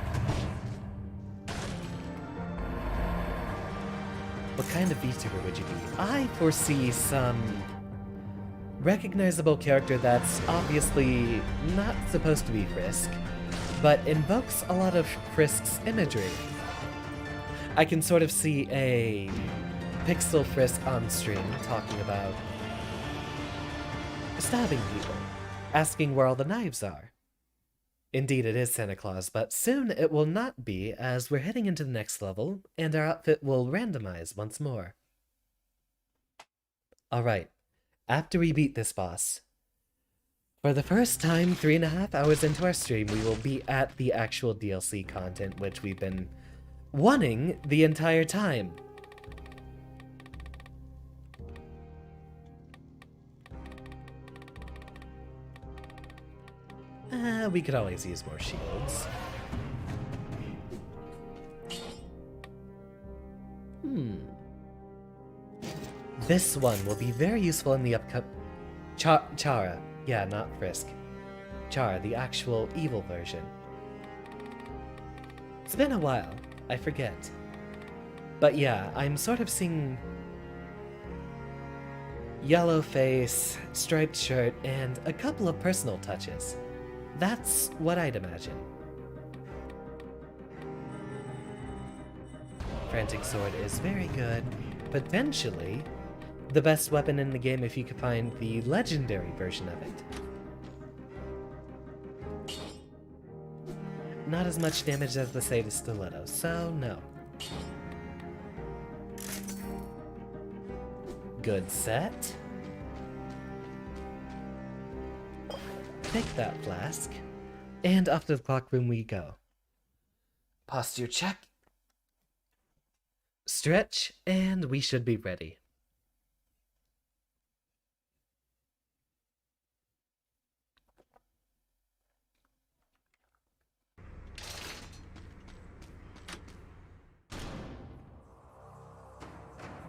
What kind of VTuber would you be? I foresee some recognizable character that's obviously not supposed to be Frisk, but invokes a lot of Frisk's imagery. I can sort of see a Pixel Frisk on stream talking about stabbing people, asking where all the knives are. Indeed, it is Santa Claus, but soon it will not be, as we're heading into the next level, and our outfit will randomize once more. Alright, after we beat this boss, for the first time 3.5 hours into our stream, we will be at the actual DLC content, which we've been wanting the entire time. We could always use more shields. This one will be very useful in the upcoming... Chara. Yeah, not Frisk. Chara, the actual evil version. It's been a while. I forget. But yeah, I'm sort of seeing... yellow face, striped shirt, and a couple of personal touches. That's what I'd imagine. Frantic Sword is very good. Potentially the best weapon in the game if you could find the legendary version of it. Not as much damage as the Save Stiletto, so no. Good set. Take that flask, and off to the clock room we go. Posture check. Stretch, and we should be ready.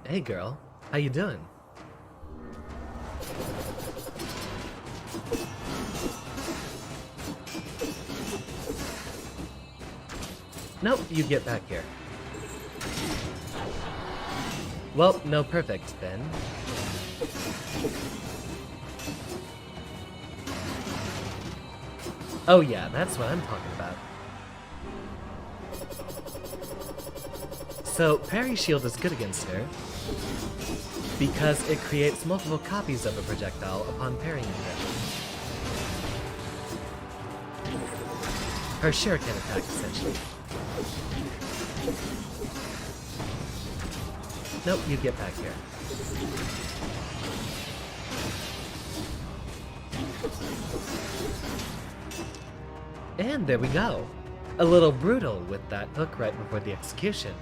Hey girl, how you doing? Nope, you get back here. Well, no perfect, then. Oh yeah, that's what I'm talking about. So, Parry Shield is good against her, because it creates multiple copies of a projectile upon parrying her. Her shuriken attack, essentially. Nope, you get back here. And there we go. A little brutal with that hook right before the execution.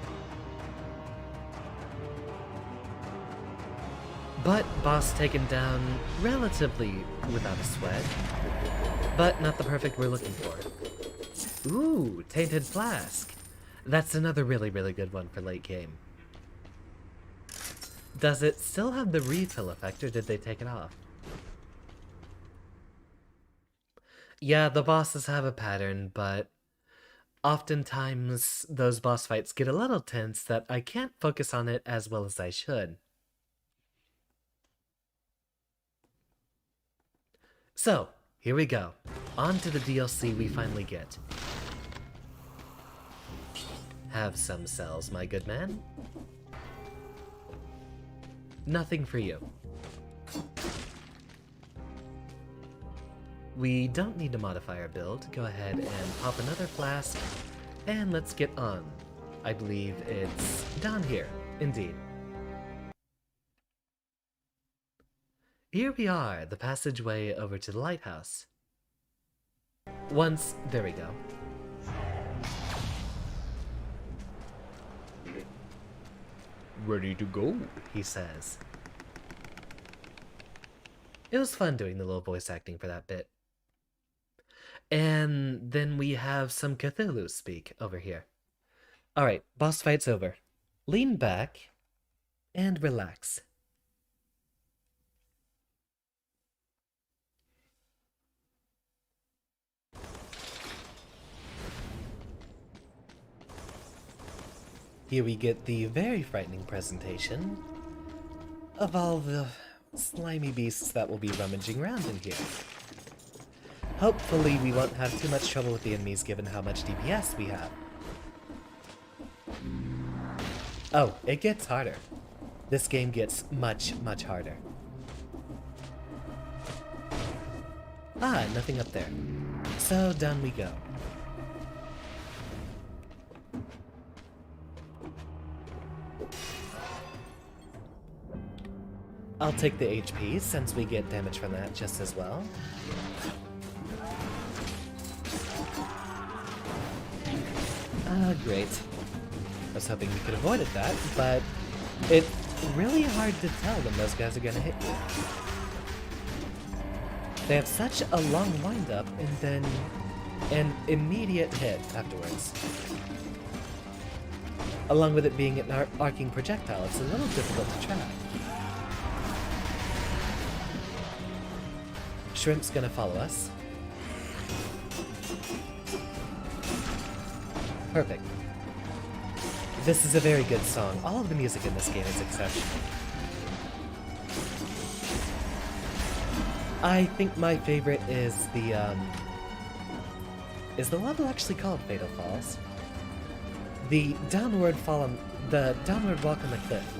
But boss taken down relatively without a sweat. But not the perfect we're looking for. Ooh, Tainted Flask. That's another really good one for late game. Does it still have the refill effect, or did they take it off? Yeah, the bosses have a pattern, but oftentimes those boss fights get a little tense that I can't focus on it as well as I should. So, here we go. On to the DLC we finally get. Have some cells, my good man. Nothing for you. We don't need to modify our build. Go ahead and pop another flask, and let's get on. I believe it's down here, indeed. Here we are, the passageway over to the lighthouse. There we go. Ready to go, he says. It was fun doing the little voice acting for that bit. And then we have some Cthulhu speak over here. Alright, boss fight's over. Lean back and relax. Here we get the very frightening presentation of all the slimy beasts that will be rummaging around in here. Hopefully we won't have too much trouble with the enemies given how much DPS we have. Oh, it gets harder. This game gets much harder. Ah, nothing up there. So down we go. I'll take the HP, since we get damage from that just as well. Ah, great. I was hoping we could avoid that, but it's really hard to tell when those guys are gonna hit you. They have such a long wind-up, and then an immediate hit afterwards. Along with it being an arcing projectile, it's a little difficult to track. Shrimp's gonna follow us. Perfect. This is a very good song. All of the music in this game is exceptional. I think my favorite is the level actually called Fatal Falls? The downward walk on the cliff.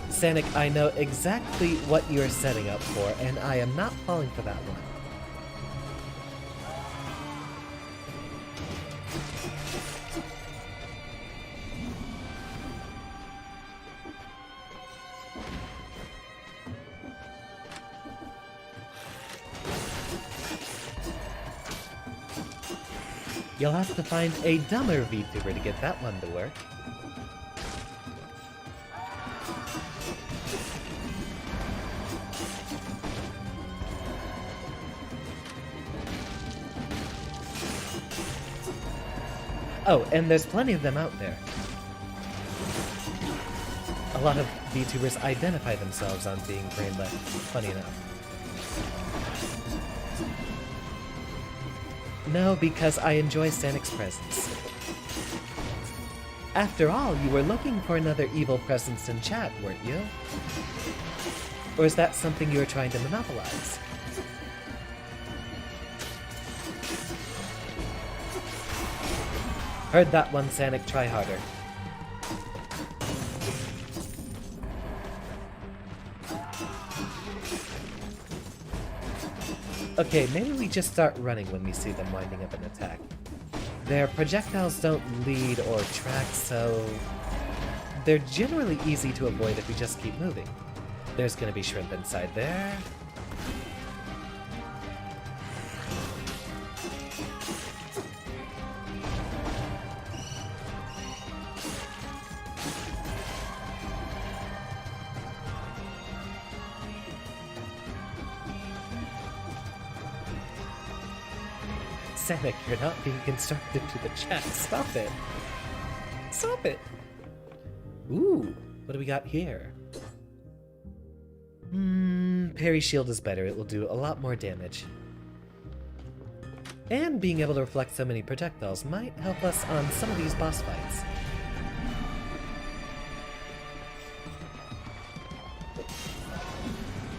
Sanic, I know exactly what you're setting up for, and I am not falling for that one. You'll have to find a dumber VTuber to get that one to work. Oh, and there's plenty of them out there. A lot of VTubers identify themselves on being brain left, funny enough. No, because I enjoy Sanic's presence. After all, you were looking for another evil presence in chat, weren't you? Or is that something you were trying to monopolize? Heard that one, Sanic, try harder. Okay, maybe we just start running when we see them winding up an attack. Their projectiles don't lead or track, so they're generally easy to avoid if we just keep moving. There's gonna be shrimp inside there. Sanic, you're not being constructive to the chat. Stop it. Stop it. Ooh, what do we got here? Parry shield is better. It will do a lot more damage. And being able to reflect so many projectiles might help us on some of these boss fights.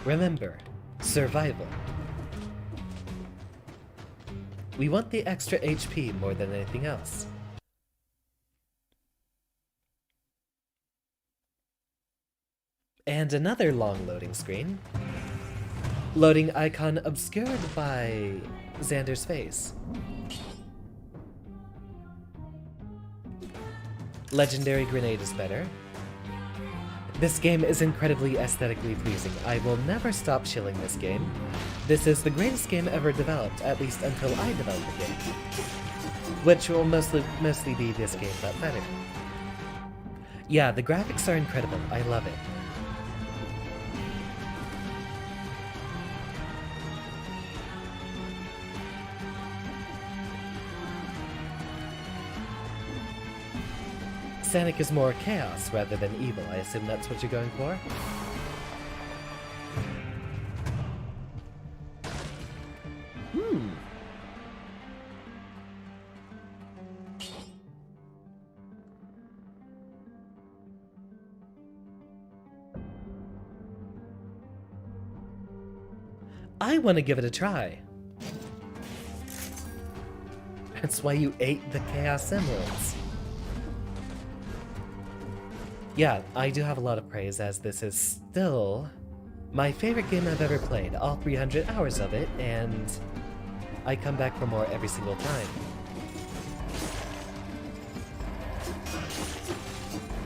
Remember, survival. We want the extra HP more than anything else. And another long loading screen. Loading icon obscured by Xander's face. Legendary grenade is better. This game is incredibly aesthetically pleasing. I will never stop shilling this game. This is the greatest game ever developed, at least until I develop the game. Which will mostly be this game, but better. Yeah, the graphics are incredible. I love it. Sanic is more chaos rather than evil. I assume that's what you're going for? I want to give it a try. That's why you ate the Chaos Emeralds. Yeah, I do have a lot of praise, as this is still my favorite game I've ever played, all 300 hours of it, and I come back for more every single time.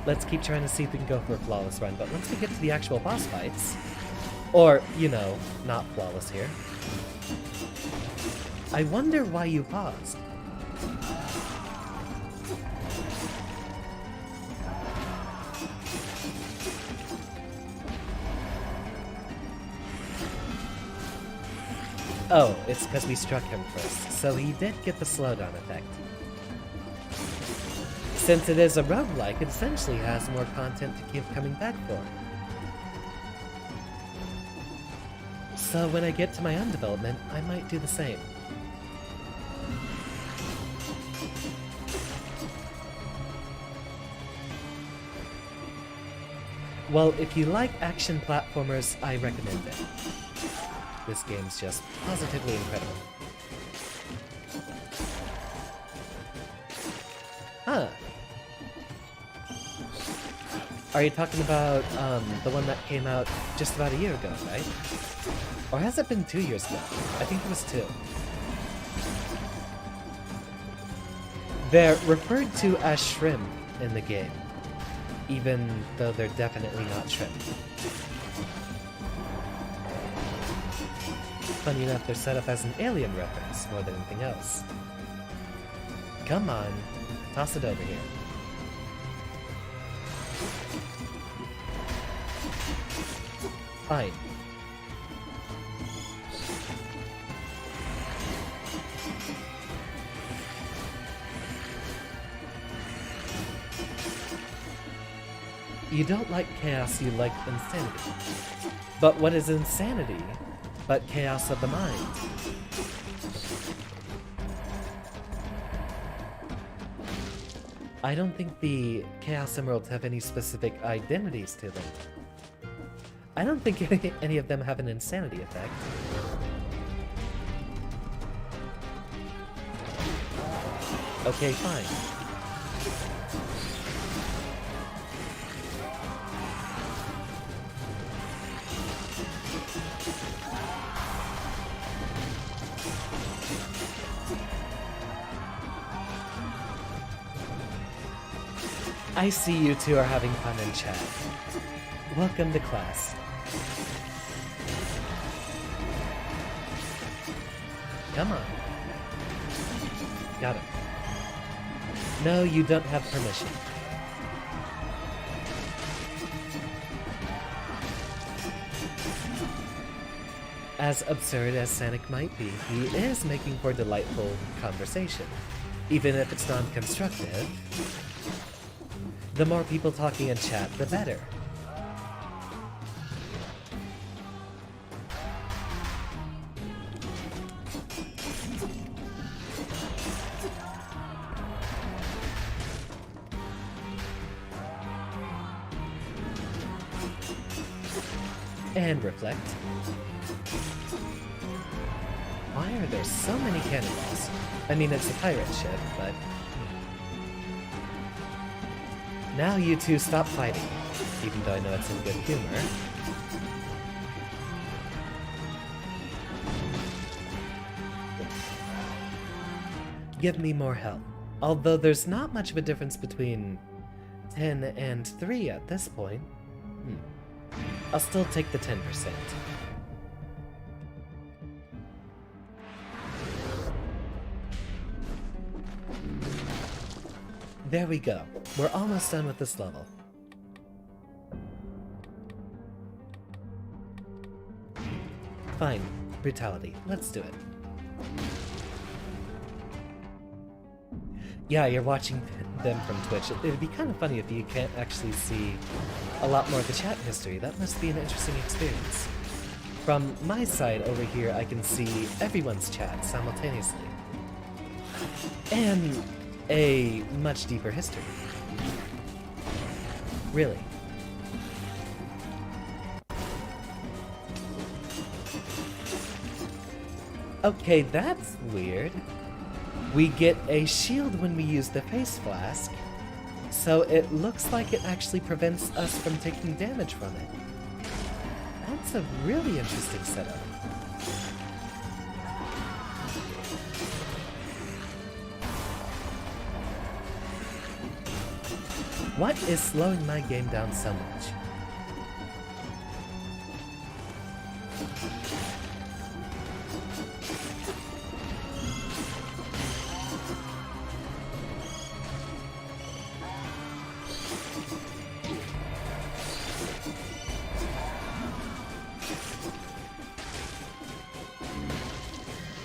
Let's keep trying to see if we can go for a flawless run, but once we get to the actual boss fights, or, you know, not flawless here, I wonder why you paused. Oh, it's because we struck him first, so he did get the slowdown effect. Since it is a roguelike, it essentially has more content to keep coming back for. So when I get to my own development, I might do the same. Well, if you like action platformers, I recommend it. This game's just positively incredible. Huh. Are you talking about the one that came out just about a year ago, right? Or has it been 2 years ago? I think it was 2. They're referred to as shrimp in the game, even though they're definitely not shrimp. Funny enough, they're set up as an alien reference more than anything else. Come on, toss it over here. Fine. You don't like chaos, you like insanity. But what is insanity but chaos of the mind? I don't think the Chaos Emeralds have any specific identities to them. I don't think any of them have an insanity effect. Okay, fine. I see you two are having fun in chat. Welcome to class. Come on. Got it. No, you don't have permission. As absurd as Sanic might be, he is making for delightful conversation. Even if it's non-constructive, the more people talking in chat, the better. And reflect. Why are there so many cannonballs? I mean, it's a pirate ship, but... Now you two stop fighting, even though I know it's in good humor. Give me more help. Although there's not much of a difference between 10 and 3 at this point. I'll still take the 10%. There we go. We're almost done with this level. Fine. Brutality. Let's do it. Yeah, you're watching them from Twitch. It'd be kind of funny if you can't actually see a lot more of the chat history. That must be an interesting experience. From my side over here, I can see everyone's chat simultaneously. And a much deeper history. Really. Okay, that's weird. We get a shield when we use the face flask, so it looks like it actually prevents us from taking damage from it. That's a really interesting setup. What is slowing my game down so much?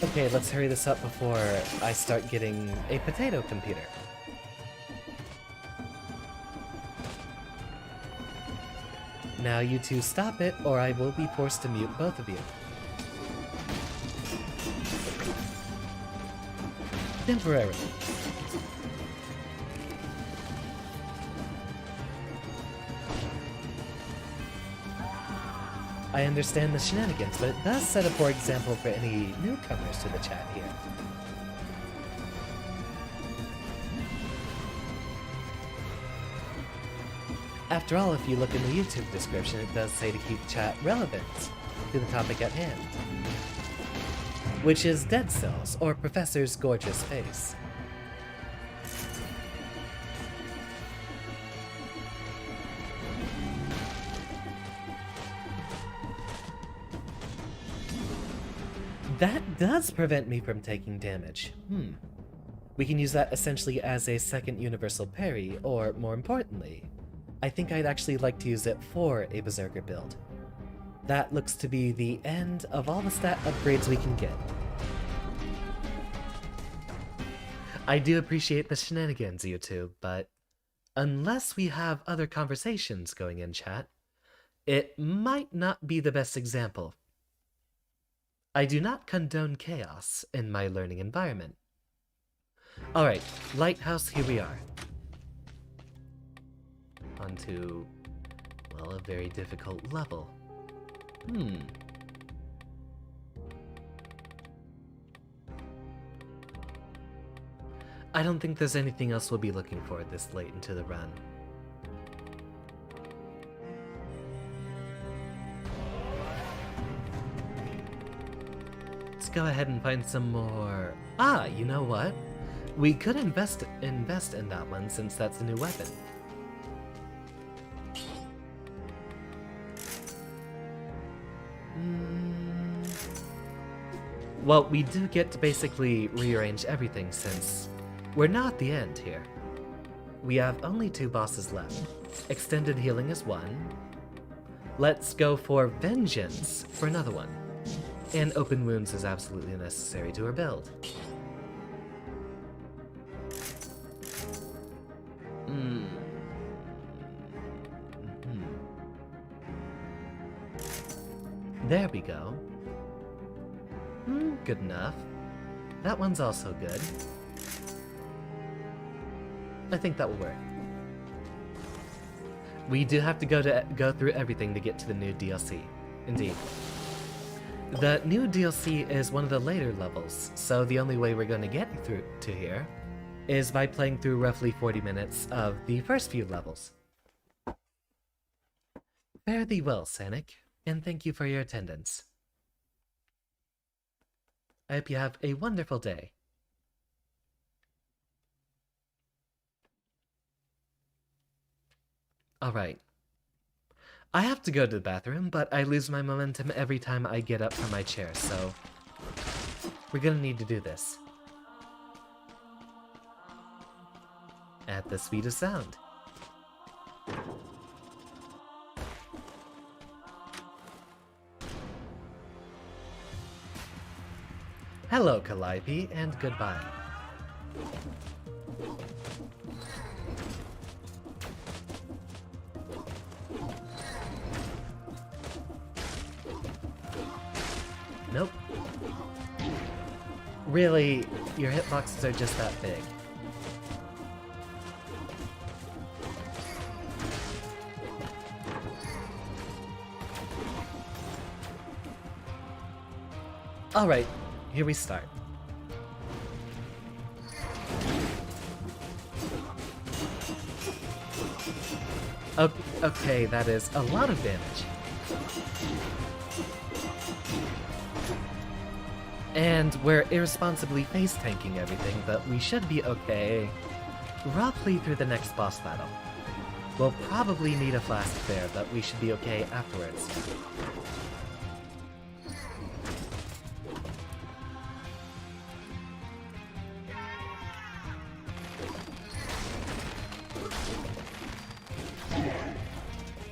Okay, let's hurry this up before I start getting a potato computer. Now you two stop it, or I will be forced to mute both of you. Temporarily. I understand the shenanigans, but it does set a poor example for any newcomers to the chat here. After all, if you look in the YouTube description, it does say to keep chat relevant to the topic at hand, which is Dead Cells, or Professor's gorgeous face. That does prevent me from taking damage. We can use that essentially as a second universal parry, or more importantly, I think I'd actually like to use it for a Berserker build. That looks to be the end of all the stat upgrades we can get. I do appreciate the shenanigans, YouTube, but unless we have other conversations going in chat, it might not be the best example. I do not condone chaos in my learning environment. Alright, Lighthouse, here we are. onto, well, a very difficult level. I don't think there's anything else we'll be looking for this late into the run. Let's go ahead and find some more... Ah, you know what? We could invest in that one since that's a new weapon. Well, we do get to basically rearrange everything since we're not at the end here. We have only 2 bosses left. Extended healing is 1. Let's go for vengeance for another one. And open wounds is absolutely necessary to our build. There we go. Good enough. That one's also good. I think that will work. We do have to go through everything to get to the new DLC. Indeed. The new DLC is one of the later levels, so the only way we're going to get through to here is by playing through roughly 40 minutes of the first few levels. Fare thee well, Sanic, and thank you for your attendance. I hope you have a wonderful day. Alright. I have to go to the bathroom, but I lose my momentum every time I get up from my chair, so we're gonna need to do this. At the speed of sound. Hello, Calliope, and goodbye. Nope. Really, your hitboxes are just that big. Alright, here we start. Okay, that is a lot of damage. And we're irresponsibly face-tanking everything, but we should be okay roughly through the next boss battle. We'll probably need a flask there, but we should be okay afterwards.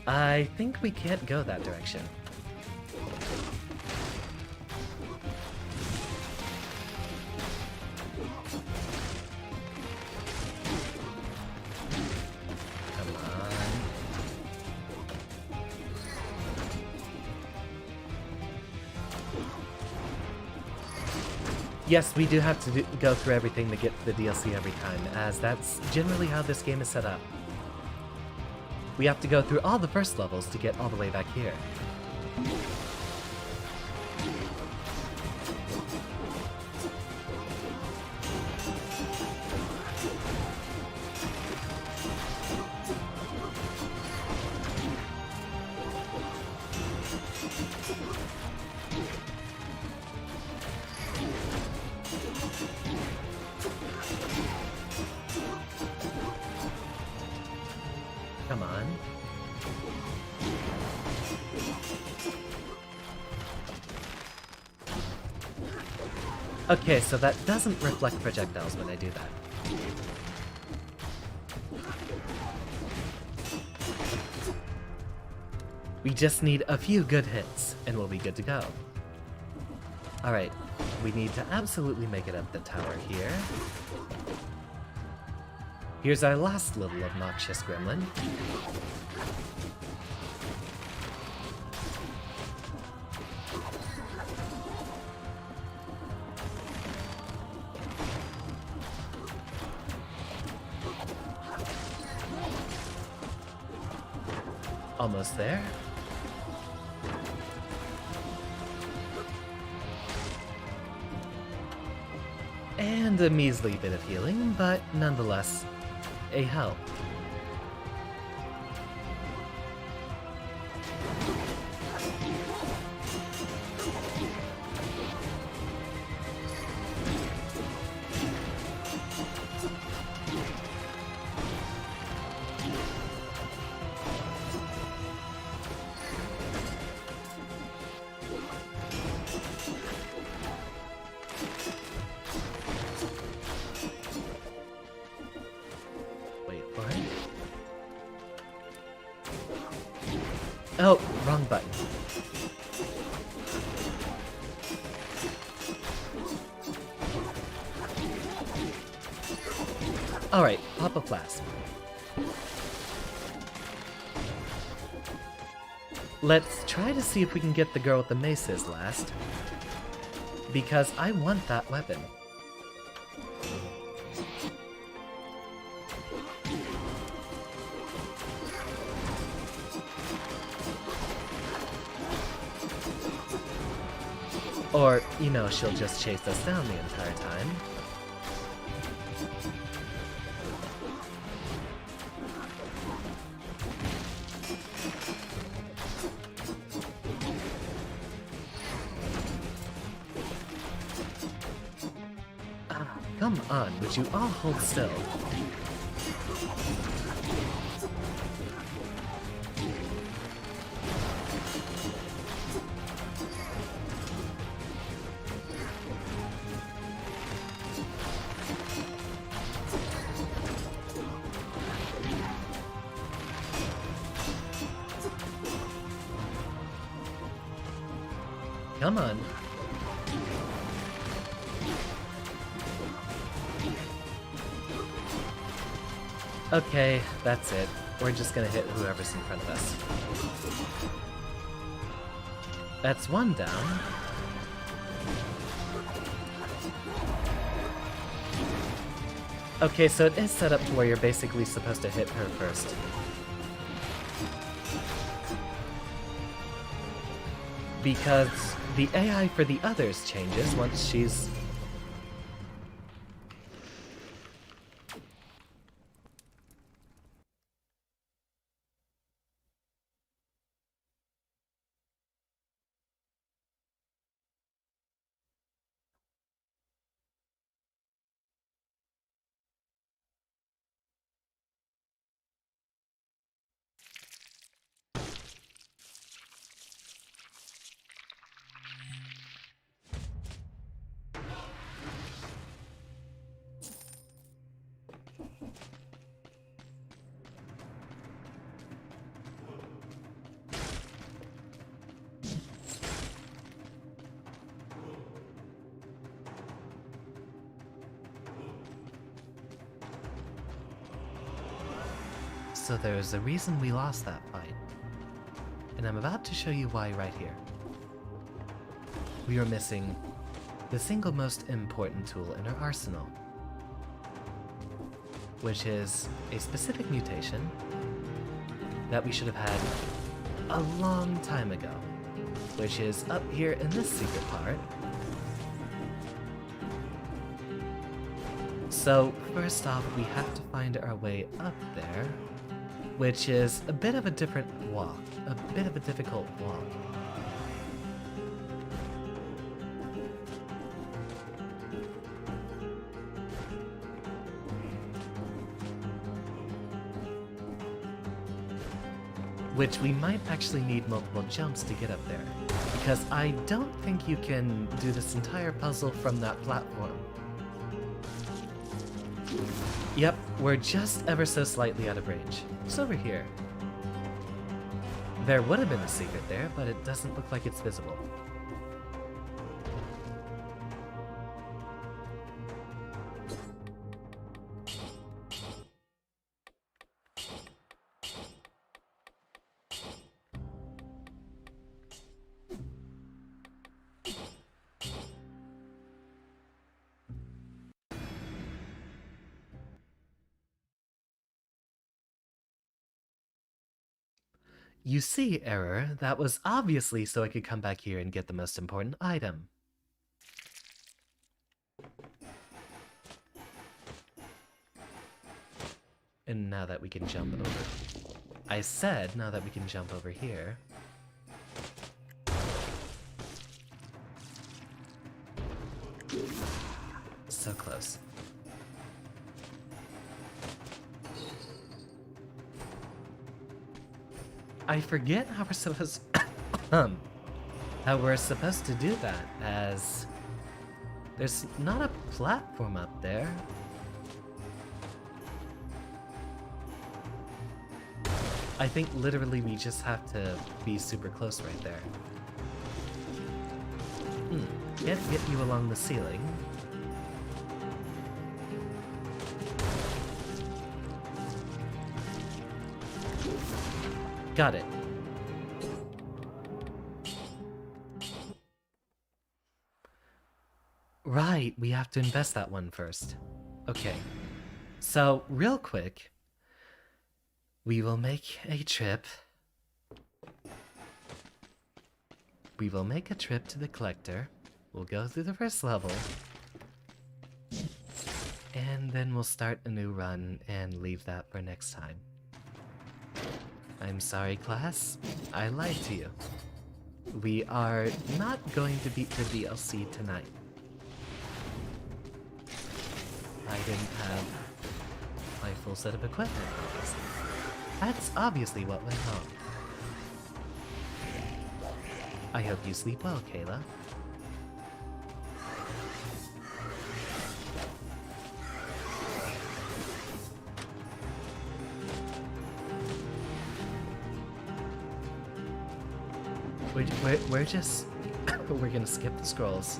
I think we can't go that direction. Come on. Yes, we do have to go through everything to get to the DLC every time, as that's generally how this game is set up. We have to go through all the first levels to get all the way back here. Come on. Okay, so that doesn't reflect projectiles when I do that. We just need a few good hits, and we'll be good to go. Alright, we need to absolutely make it up the tower here. Here's our last little obnoxious gremlin. Almost there. And a measly bit of healing, but nonetheless, a help. Oh, wrong button. Alright, pop a flask. Let's try to see if we can get the girl with the maces last. Because I want that weapon. Or, you know, she'll just chase us down the entire time. Ah, come on, would you all hold still? Come on. Okay, that's it. We're just gonna hit whoever's in front of us. That's one down. Okay, so it is set up to where you're basically supposed to hit her first. Because the AI for the others changes once she's... So there's a reason we lost that fight. And I'm about to show you why right here. We are missing the single most important tool in our arsenal, which is a specific mutation that we should have had a long time ago, which is up here in this secret part. So first off, we have to find our way up there, which is a bit of a different walk, a bit of a difficult walk. Which we might actually need multiple jumps to get up there, because I don't think you can do this entire puzzle from that platform. Yep, we're just ever so slightly out of range. It's over here. There would have been a secret there, but it doesn't look like it's visible. You see, Error, that was obviously so I could come back here and get the most important item. And now that we can jump over... I said, now that we can jump over here... So close. I forget how we're supposed to do that, as there's not a platform up there. I think literally we just have to be super close right there. Can't get you along the ceiling. Got it. Right, we have to invest that one first. Okay. So, real quick, we will make a trip. We will make a trip to the collector. We'll go through the first level. And then we'll start a new run and leave that for next time. I'm sorry, class. I lied to you. We are not going to beat the DLC tonight. I didn't have my full set of equipment, obviously. That's obviously what went wrong. I hope you sleep well, Kayla. We're just... we're gonna skip the scrolls.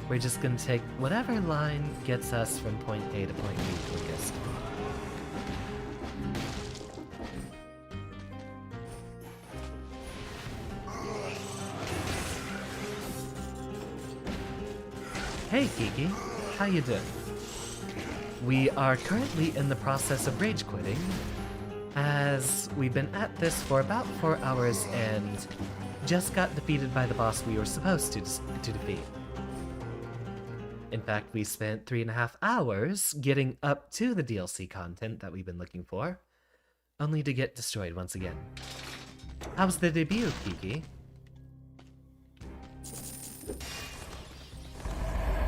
We're just gonna take whatever line gets us from point A to point B quickest. Hey Kiki, how you doing? We are currently in the process of rage quitting, as we've been at this for about 4 hours and just got defeated by the boss we were supposed to defeat. In fact, we spent 3.5 hours getting up to the DLC content that we've been looking for, only to get destroyed once again. How's the debut, Kiki?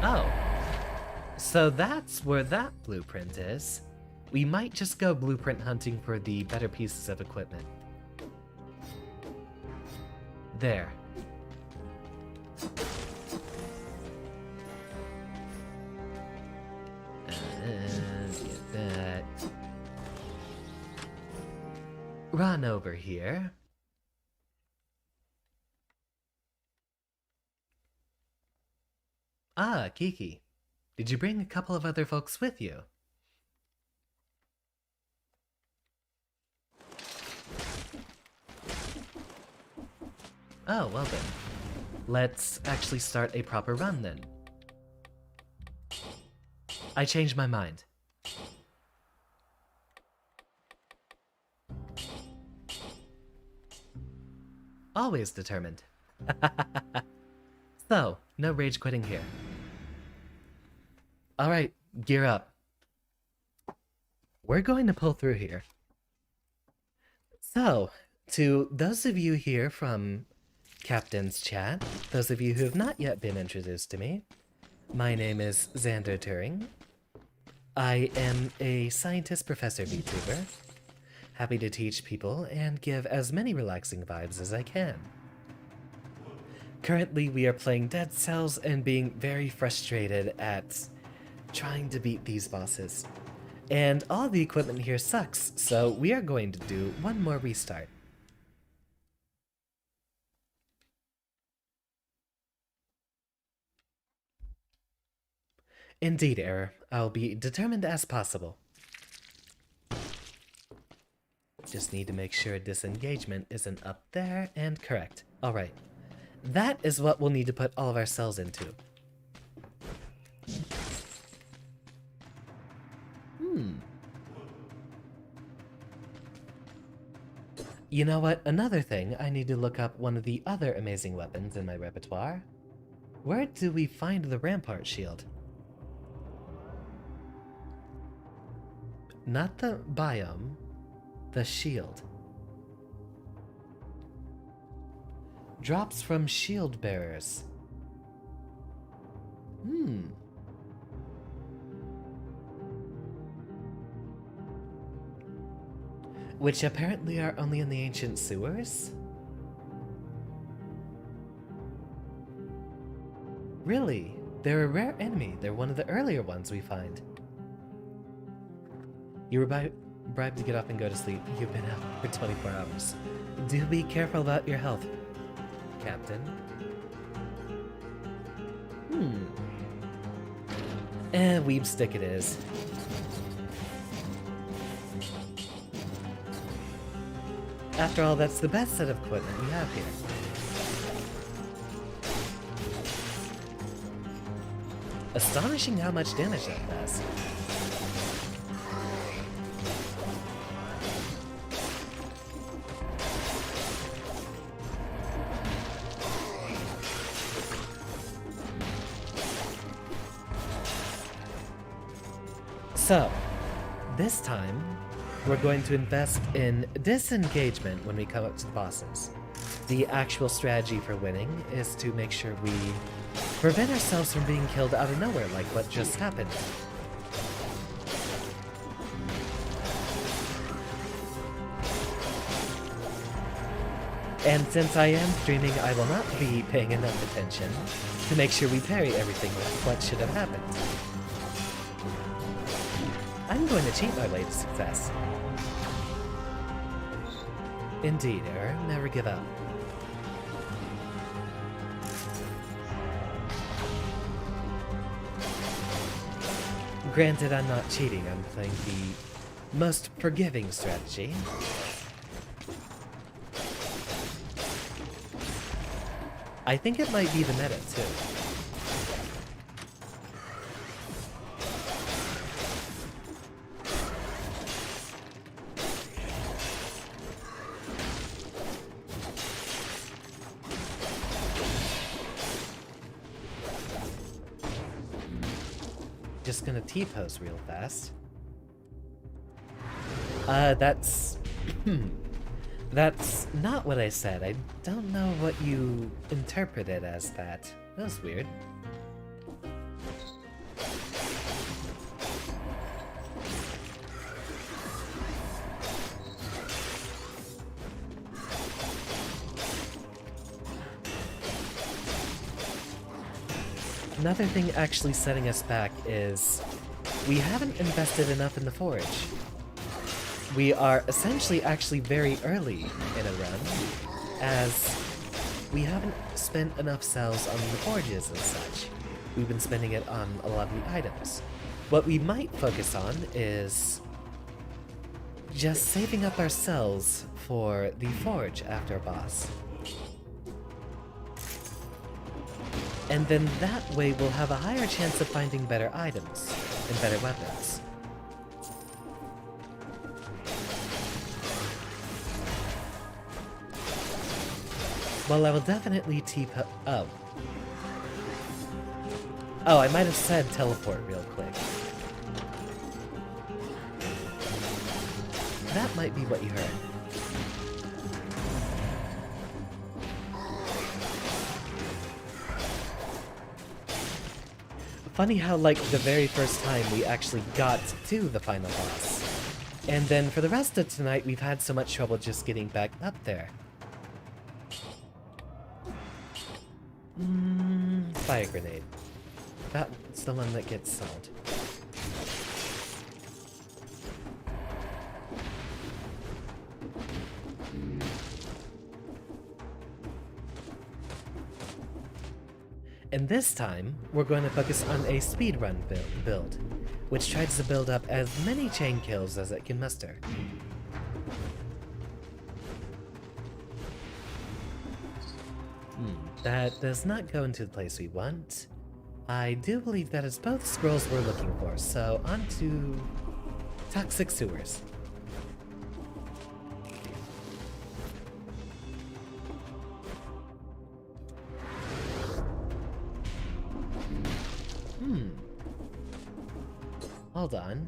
Oh, so that's where that blueprint is. We might just go blueprint hunting for the better pieces of equipment. There. Get that. Run over here. Ah, Kiki. Did you bring a couple of other folks with you? Oh, well then. Let's actually start a proper run then. I changed my mind. Always determined. So, no rage quitting here. Alright, gear up. We're going to pull through here. So, to those of you here from Captain's Chat, those of you who have not yet been introduced to me, my name is Xander Turing. I am a scientist professor VTuber, happy to teach people and give as many relaxing vibes as I can. Currently, we are playing Dead Cells and being very frustrated at trying to beat these bosses. And all the equipment here sucks, so we are going to do one more restart. Indeed, Error. I'll be determined as possible. Just need to make sure disengagement isn't up there and correct. Alright. That is what we'll need to put all of our cells into. You know what? Another thing, I need to look up one of the other amazing weapons in my repertoire. Where do we find the Rampart Shield? Not the biome, the shield. Drops from shield bearers. Which apparently are only in the ancient sewers? Really? They're a rare enemy. They're one of the earlier ones we find. You were bribed to get up and go to sleep. You've been out for 24 hours. Do be careful about your health, Captain. Weeb stick it is. After all, that's the best set of equipment we have here. Astonishing how much damage that does. So, this time, we're going to invest in disengagement when we come up to the bosses. The actual strategy for winning is to make sure we prevent ourselves from being killed out of nowhere like what just happened. And since I am streaming, I will not be paying enough attention to make sure we parry everything with what should have happened. I'm going to cheat my way to success. Indeed, Error. Never give up. Granted, I'm not cheating. I'm playing the most forgiving strategy. I think it might be the meta, too. Just gonna T-pose real fast. That's... That's not what I said. I don't know what you interpreted as that. That was weird. Another thing actually setting us back is we haven't invested enough in the forge. We are essentially actually very early in a run, as we haven't spent enough cells on the forges and such. We've been spending it on a lot of the items. What we might focus on is just saving up our cells for the forge after a boss. And then that way we'll have a higher chance of finding better items and better weapons. Well, I will definitely oh, I might have said teleport real quick. That might be what you heard. Funny how, like, the very first time we actually got to the final boss. And then for the rest of tonight, we've had so much trouble just getting back up there. Fire grenade. That's the one that gets sold. And this time, we're going to focus on a speedrun build, which tries to build up as many chain kills as it can muster. That does not go into the place we want. I do believe that is both scrolls we're looking for, so on to Toxic Sewers. Hold on.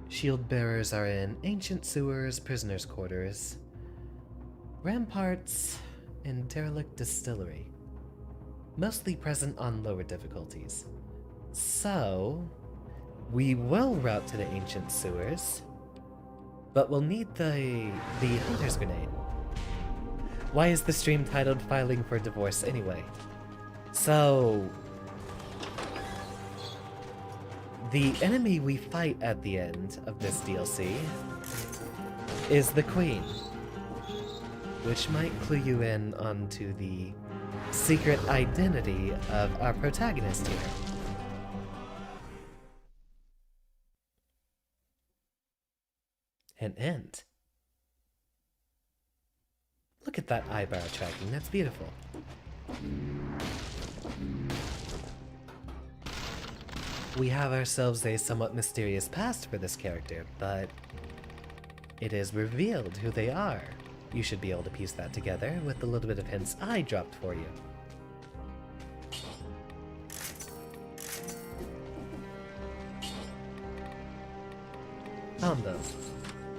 Shield bearers are in ancient sewers, prisoners' quarters, ramparts, and derelict distillery. Mostly present on lower difficulties. So, we will route to the ancient sewers, but we'll need the hunter's grenade. Why is the stream titled Filing for Divorce anyway? So, the enemy we fight at the end of this DLC is the Queen, which might clue you in onto the secret identity of our protagonist here. Hint, hint. Look at that eyebrow tracking, that's beautiful. We have ourselves a somewhat mysterious past for this character, but it is revealed who they are. You should be able to piece that together with the little bit of hints I dropped for you. Combo.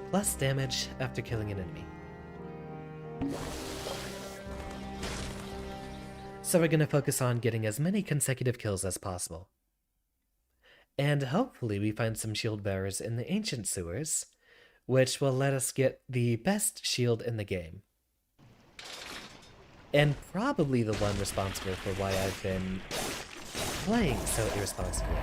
Plus damage after killing an enemy. So we're gonna focus on getting as many consecutive kills as possible. And hopefully we find some shield bearers in the ancient sewers, which will let us get the best shield in the game. And probably the one responsible for why I've been playing so irresponsibly.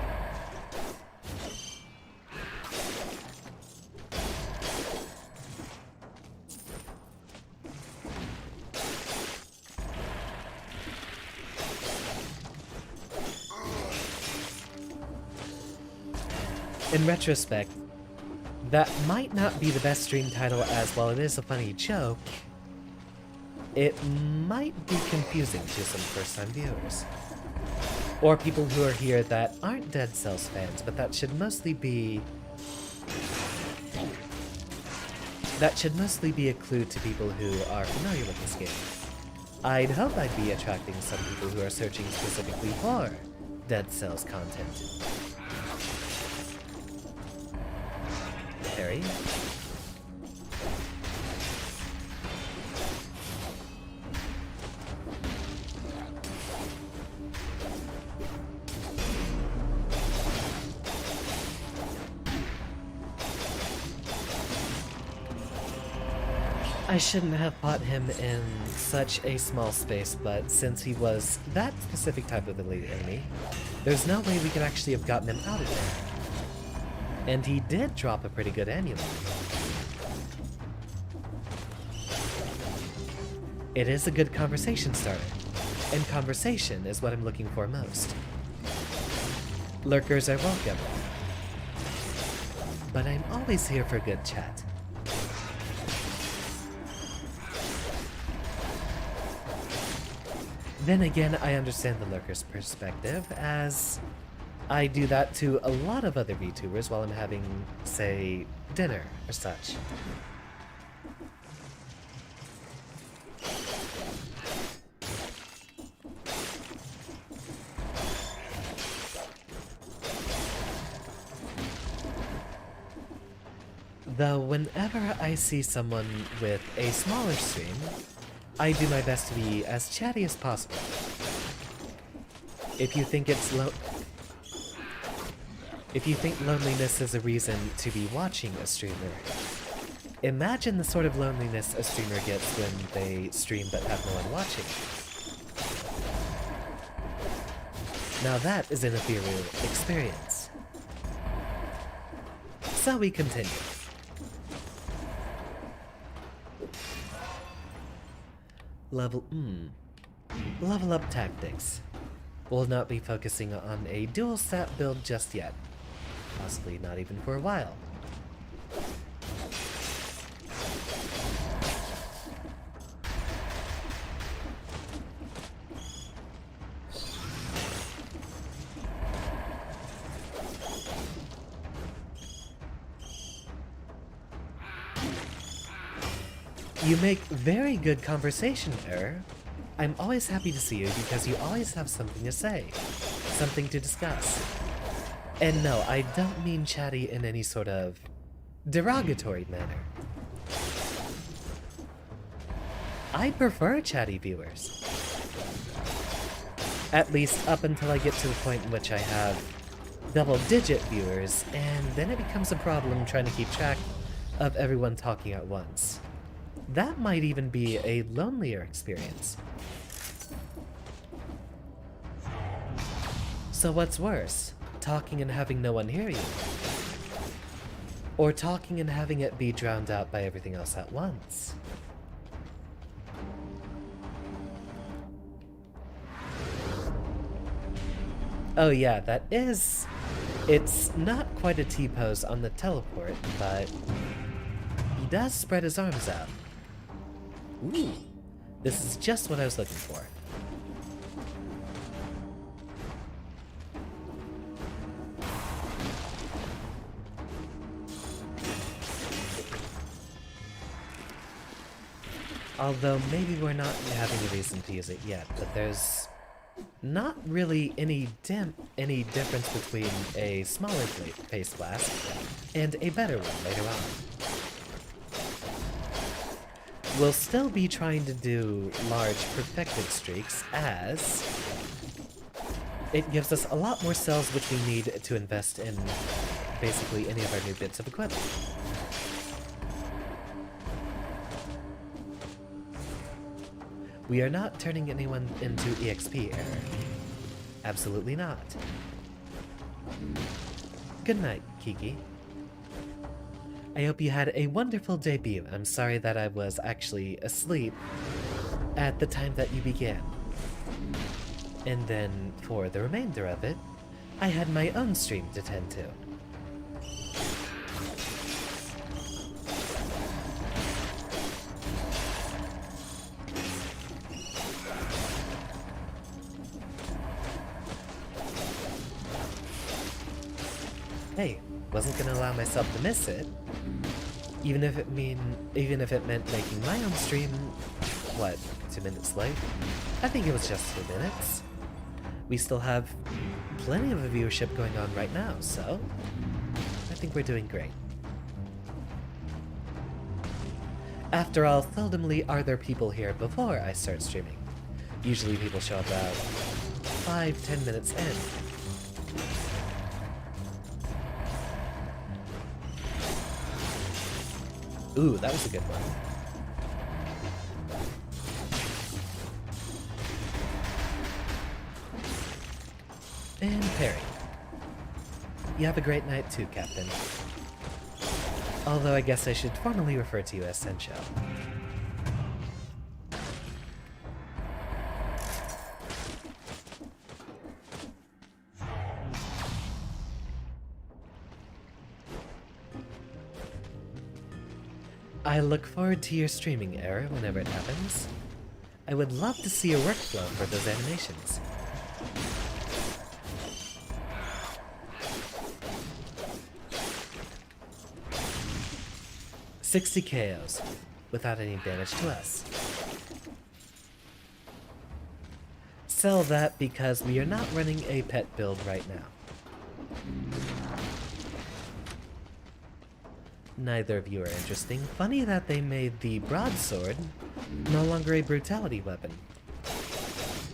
In retrospect, that might not be the best stream title, as while it is a funny joke, it might be confusing to some first-time viewers. Or people who are here that aren't Dead Cells fans, but that should mostly be a clue to people who are familiar with this game. I'd hope I'd be attracting some people who are searching specifically for Dead Cells content. Harry? I shouldn't have fought him in such a small space, but since he was that specific type of elite enemy, there's no way we could actually have gotten him out of there. And he did drop a pretty good amulet. It is a good conversation starter, and conversation is what I'm looking for most. Lurkers are welcome, but I'm always here for good chat. Then again, I understand the lurker's perspective, as I do that to a lot of other VTubers while I'm having, say, dinner or such. Though whenever I see someone with a smaller stream, I do my best to be as chatty as possible. If you think loneliness is a reason to be watching a streamer, imagine the sort of loneliness a streamer gets when they stream but have no one watching. Now that is an ethereal experience. So we continue. Level up tactics. We'll not be focusing on a dual stat build just yet. Possibly not even for a while. You make very good conversation, Er. I'm always happy to see you because you always have something to say, something to discuss. And no, I don't mean chatty in any sort of derogatory manner. I prefer chatty viewers. At least up until I get to the point in which I have double-digit viewers, and then it becomes a problem trying to keep track of everyone talking at once. That might even be a lonelier experience. So what's worse, talking and having no one hear you? Or talking and having it be drowned out by everything else at once? Oh yeah, that is... It's not quite a T-pose on the teleport, but he does spread his arms out. Ooh, this is just what I was looking for. Although maybe we're not having a reason to use it yet, but there's not really any difference between a smaller face blast and a better one later on. We'll still be trying to do large perfected streaks, as it gives us a lot more cells which we need to invest in basically any of our new bits of equipment. We are not turning anyone into EXP error. Absolutely not. Good night, Kiki. I hope you had a wonderful debut. I'm sorry that I was actually asleep at the time that you began. And then, for the remainder of it, I had my own stream to tend to. Hey, wasn't gonna allow myself to miss it. Even if it meant making my own stream, what, 2 minutes late? I think it was just 2 minutes. We still have plenty of a viewership going on right now, so I think we're doing great. After all, seldomly are there people here before I start streaming. Usually people show up about 5-10 minutes in. Ooh, that was a good one. And parry. You have a great night too, Captain. Although I guess I should formally refer to you as Sencho. I look forward to your streaming era whenever it happens. I would love to see a workflow for those animations. "60 KOs, without any damage to us. Sell that because we are not running a pet build right now. Neither of you are interesting. Funny that they made the broadsword no longer a brutality weapon.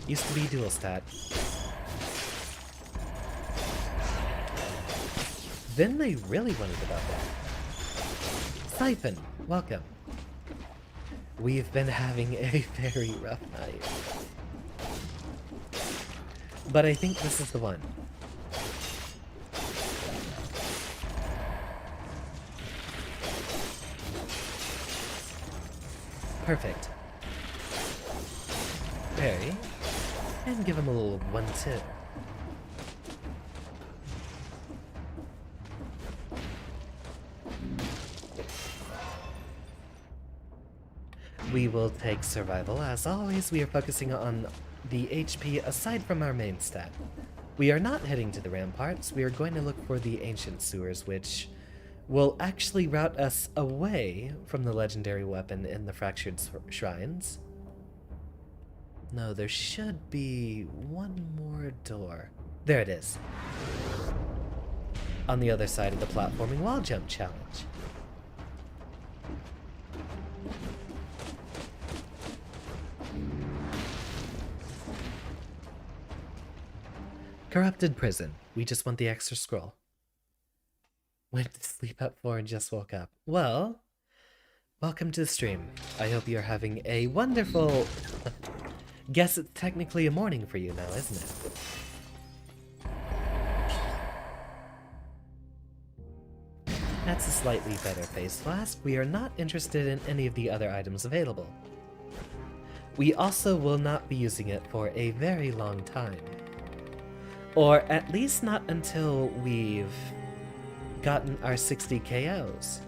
Used to be dual stat. Then they really wanted about that. Siphon, welcome. We've been having a very rough night. But I think this is the one. Perfect. Parry. And give him a little 1-2. We will take survival. As always, we are focusing on the HP aside from our main stat. We are not heading to the ramparts. We are going to look for the ancient sewers, which will actually route us away from the legendary weapon in the fractured shrines. No, there should be one more door. There it is. On the other side of the platforming wall jump challenge. Corrupted prison. We just want the extra scroll. Went to sleep at 4 and just woke up. Well, welcome to the stream. I hope you're having a wonderful... Guess it's technically a morning for you now, isn't it? That's a slightly better face flask. We are not interested in any of the other items available. We also will not be using it for a very long time. Or at least not until we've gotten our 60 KOs.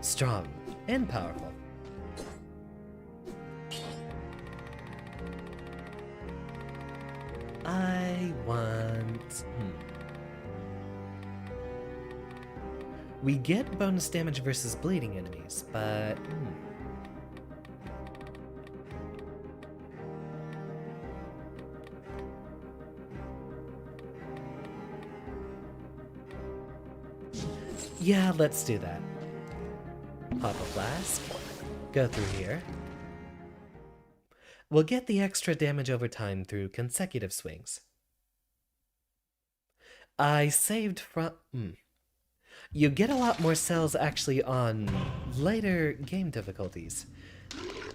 Strong and powerful. I want... We get bonus damage versus bleeding enemies, but... Yeah, let's do that. Pop a flask. Go through here. We'll get the extra damage over time through consecutive swings. I saved from... You get a lot more cells actually on later game difficulties.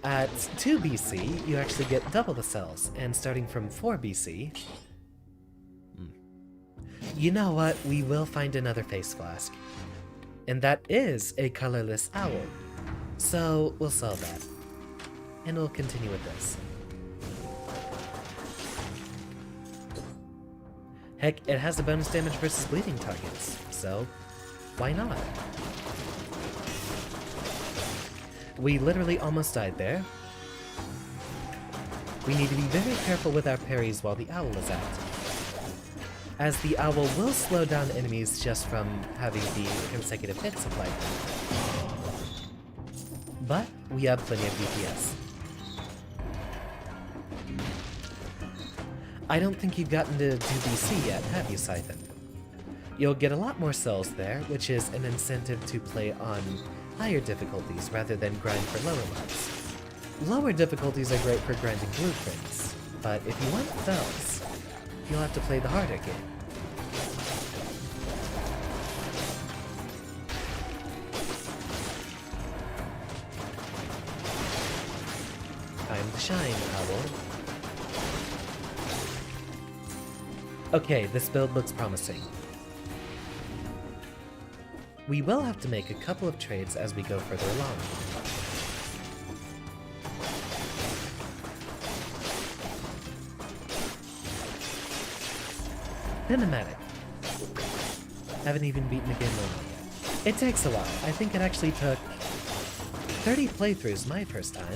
At 2 BC, you actually get double the cells, and starting from 4 BC... You know what? We will find another face flask. And that is a colorless owl. So we'll sell that. And we'll continue with this. Heck, it has a bonus damage versus bleeding targets, so why not? We literally almost died there. We need to be very careful with our parries while the owl is out, as the owl will slow down enemies just from having the consecutive hits applied. But we have plenty of DPS. I don't think you've gotten to 2BC yet, have you, Siphon? You'll get a lot more cells there, which is an incentive to play on higher difficulties rather than grind for lower ones. Lower difficulties are great for grinding blueprints, but if you want bells, you'll have to play the harder game. Time to shine, Owl. Okay, this build looks promising. We will have to make a couple of trades as we go further along. Cinematic. Haven't even beaten the game normally yet. It takes a while. I think it actually took 30 playthroughs my first time.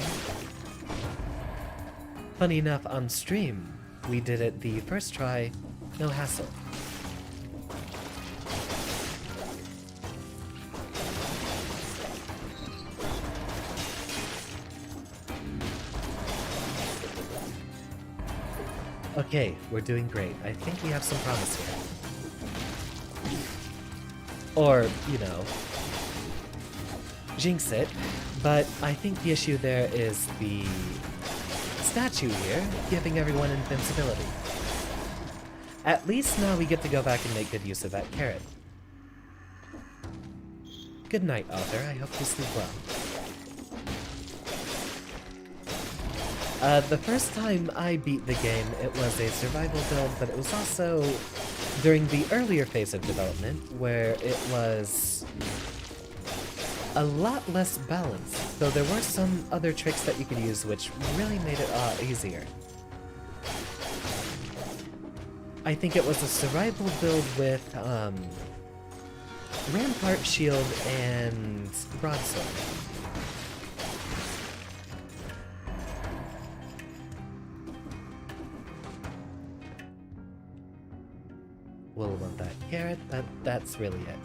Funny enough, on stream, we did it the first try, no hassle. Okay, we're doing great. I think we have some promise here. Or, you know, jinx it, but I think the issue there is the statue here giving everyone invincibility. At least now we get to go back and make good use of that carrot. Good night, Author. I hope you sleep well. The first time I beat the game, it was a survival build, but it was also during the earlier phase of development, where it was a lot less balanced, though there were some other tricks that you could use which really made it a lot easier. I think it was a survival build with, Rampart Shield and Broadsword. We'll want that carrot, that's really it.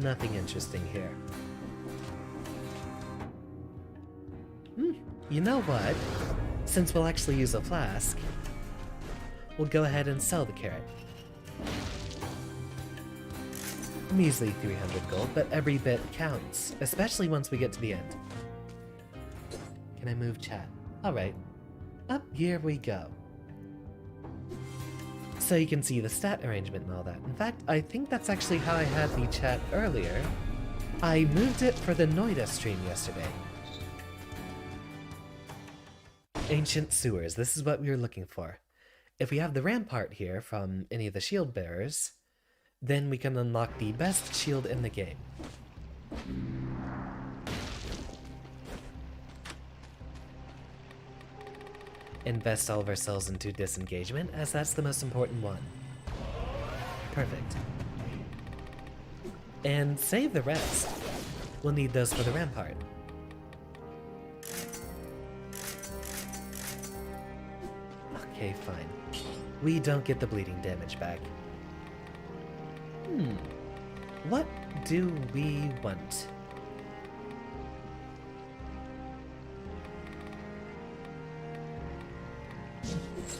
nothing interesting here. You know what? Since we'll actually use a flask, we'll go ahead and sell the carrot. Measly 300 gold, but every bit counts, especially once we get to the end. Can I move chat? Alright. Up here we go. So you can see the stat arrangement and all that. In fact, I think that's actually how I had the chat earlier. I moved it for the Noida stream yesterday. Ancient sewers, this is what we were looking for. If we have the rampart here from any of the shield bearers, then we can unlock the best shield in the game. Invest all of ourselves into disengagement, as that's the most important one. Perfect. And save the rest. We'll need those for the rampart. Okay, fine. We don't get the bleeding damage back. What do we want?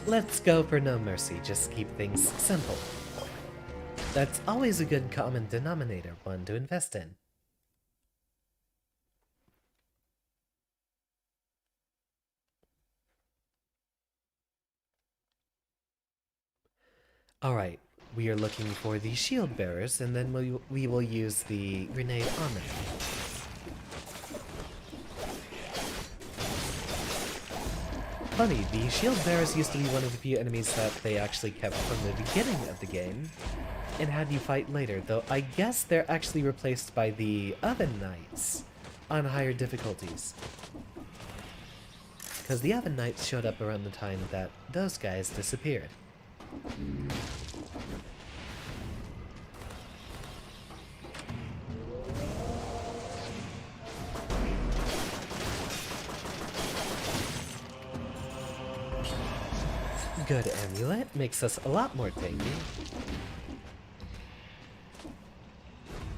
Let's go for no mercy, just keep things simple. That's always a good common denominator one to invest in. Alright, we are looking for the shield bearers, and then we will use the grenade on them. Funny, the shield bearers used to be one of the few enemies that they actually kept from the beginning of the game, and had you fight later, though I guess they're actually replaced by the Oven Knights on higher difficulties. Because the Oven Knights showed up around the time that those guys disappeared. Good amulet, makes us a lot more tanky.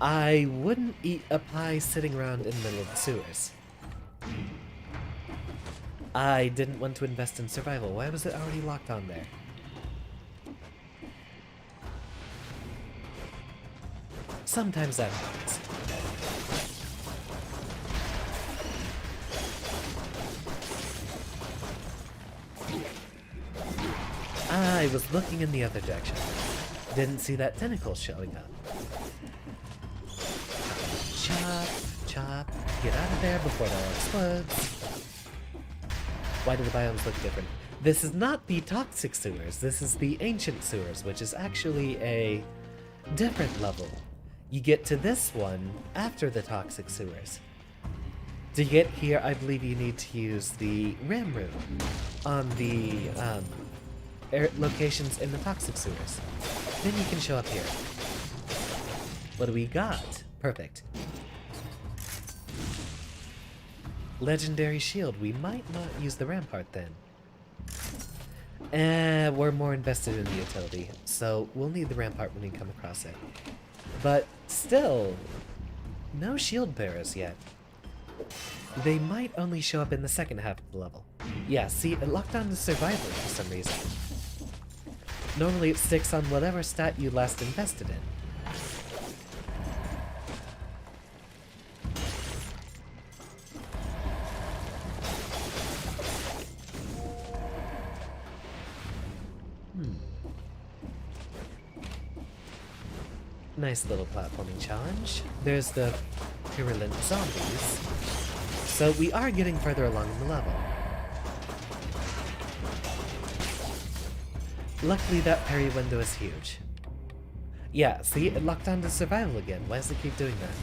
I wouldn't eat a pie sitting around in the middle of the sewers. I didn't want to invest in survival. Why was it already locked on there? Sometimes that happens. I was looking in the other direction. Didn't see that tentacle showing up. Chop, chop, get out of there before it all explodes. Why do the biomes look different? This is not the toxic sewers, this is the ancient sewers, which is actually a different level. You get to this one after the toxic sewers. To get here, I believe you need to use the Ram Room on the locations in the toxic sewers. Then you can show up here. What do we got? Perfect. Legendary shield. We might not use the rampart then. We're more invested in the utility, so we'll need the rampart when we come across it. But still, no shield bearers yet. They might only show up in the second half of the level. Yeah, see, it locked on to survival for some reason. Normally it sticks on whatever stat you last invested in. Nice little platforming challenge. There's the virulent zombies. So we are getting further along in the level. Luckily that parry window is huge. Yeah, see, it locked on to survival again. Why does it keep doing that?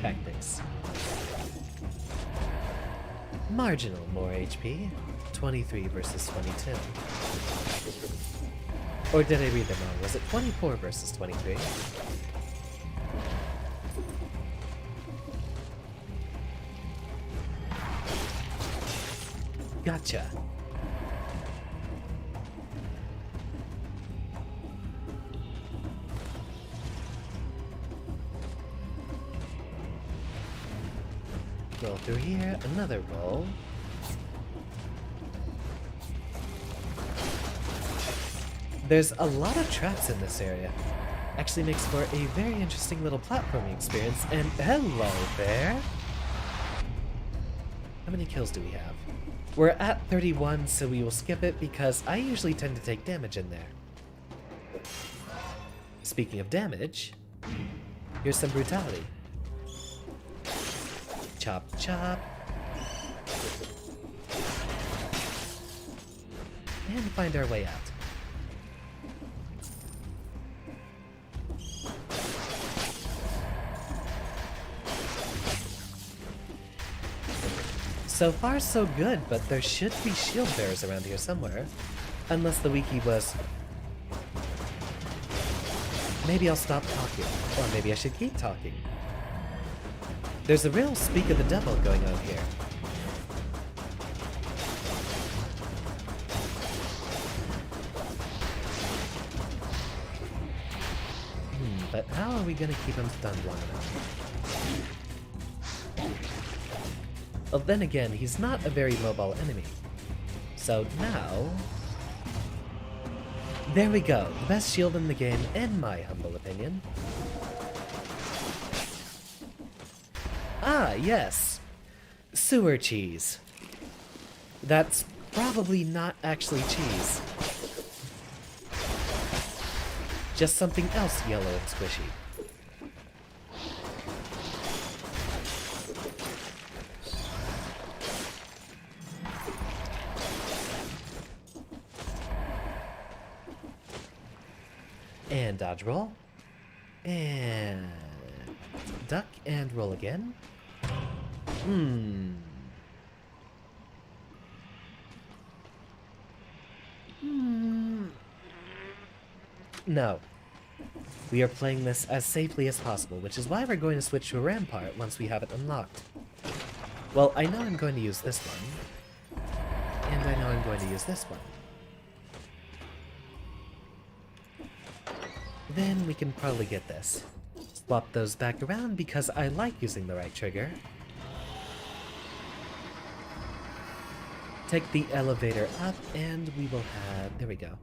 Tactics. Marginal more HP. 23 versus 22. Or did I read them wrong? Was it 24 versus 23? Gotcha. Roll through here, another roll. There's a lot of traps in this area. Actually makes for a very interesting little platforming experience, and hello there! How many kills do we have? We're at 31, so we will skip it because I usually tend to take damage in there. Speaking of damage, here's some brutality. Chop, chop. And find our way out. So far so good, but there should be shield bearers around here somewhere. Unless the wiki was... Maybe I'll stop talking. Or maybe I should keep talking. There's a real speak of the devil going on here. But how are we gonna keep him stunned long enough? Well, then again, he's not a very mobile enemy. So now... There we go. The best shield in the game, in my humble opinion. Ah, yes. Sewer cheese. That's probably not actually cheese. Just something else yellow and squishy. And dodge roll. And duck and roll again. No. We are playing this as safely as possible, which is why we're going to switch to a rampart once we have it unlocked. Well, I know I'm going to use this one. And I know I'm going to use this one. Then we can probably get this. Swap those back around because I like using the right trigger. Take the elevator up and we will have... There we go.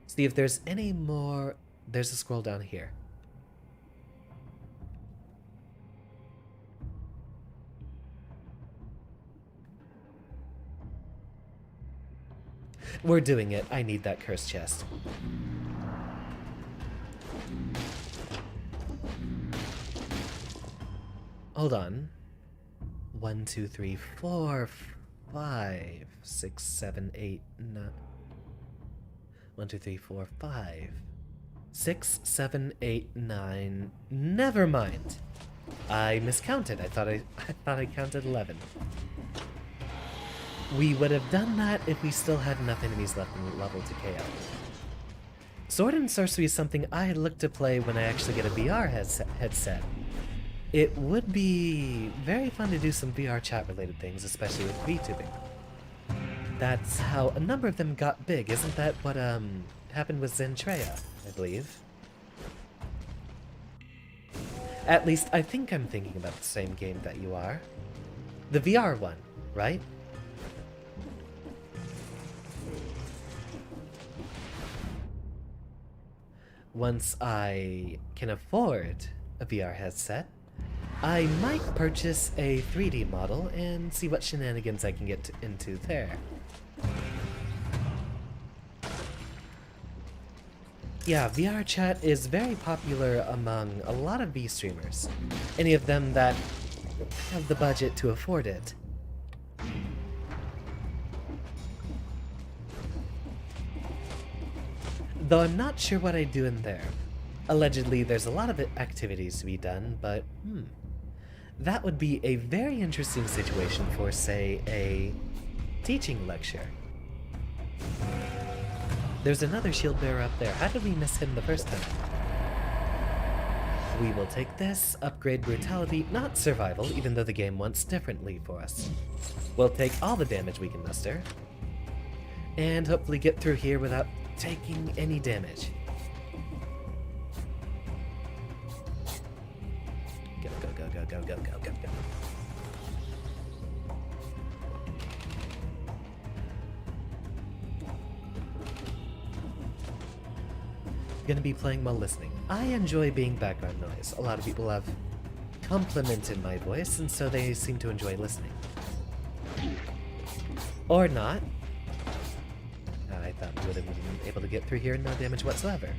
See if there's any more... There's a scroll down here. We're doing it. I need that cursed chest. Hold on. 1, 2, 3, 4, 5, 6, 7, 8, 9. 1, 2, 3, 4, 5. 6, 7, 8, 9. Never mind. I miscounted. I thought I counted 11. We would have done that if we still had enough enemies left in the level to KO. Sword and Sorcery is something I look to play when I actually get a VR headset. It would be very fun to do some VR chat related things, especially with VTubing. That's how a number of them got big. Isn't that what happened with Zentreya, I believe? At least I think I'm thinking about the same game that you are. The VR one, right? Once I can afford a VR headset, I might purchase a 3D model and see what shenanigans I can get into there. Yeah, VR chat is very popular among a lot of V streamers. Any of them that have the budget to afford it. Though I'm not sure what I'd do in there. Allegedly, there's a lot of activities to be done, but that would be a very interesting situation for, say, a teaching lecture. There's another shield bearer up there. How did we miss him the first time? We will take this, upgrade brutality, not survival, even though the game wants differently for us. We'll take all the damage we can muster, and hopefully get through here without taking any damage. Go, go, go, go, go, go, go, go, go. Gonna be playing while listening. I enjoy being background noise. A lot of people have complimented my voice, and so they seem to enjoy listening. Or not. I thought we would have been able to get through here and no damage whatsoever.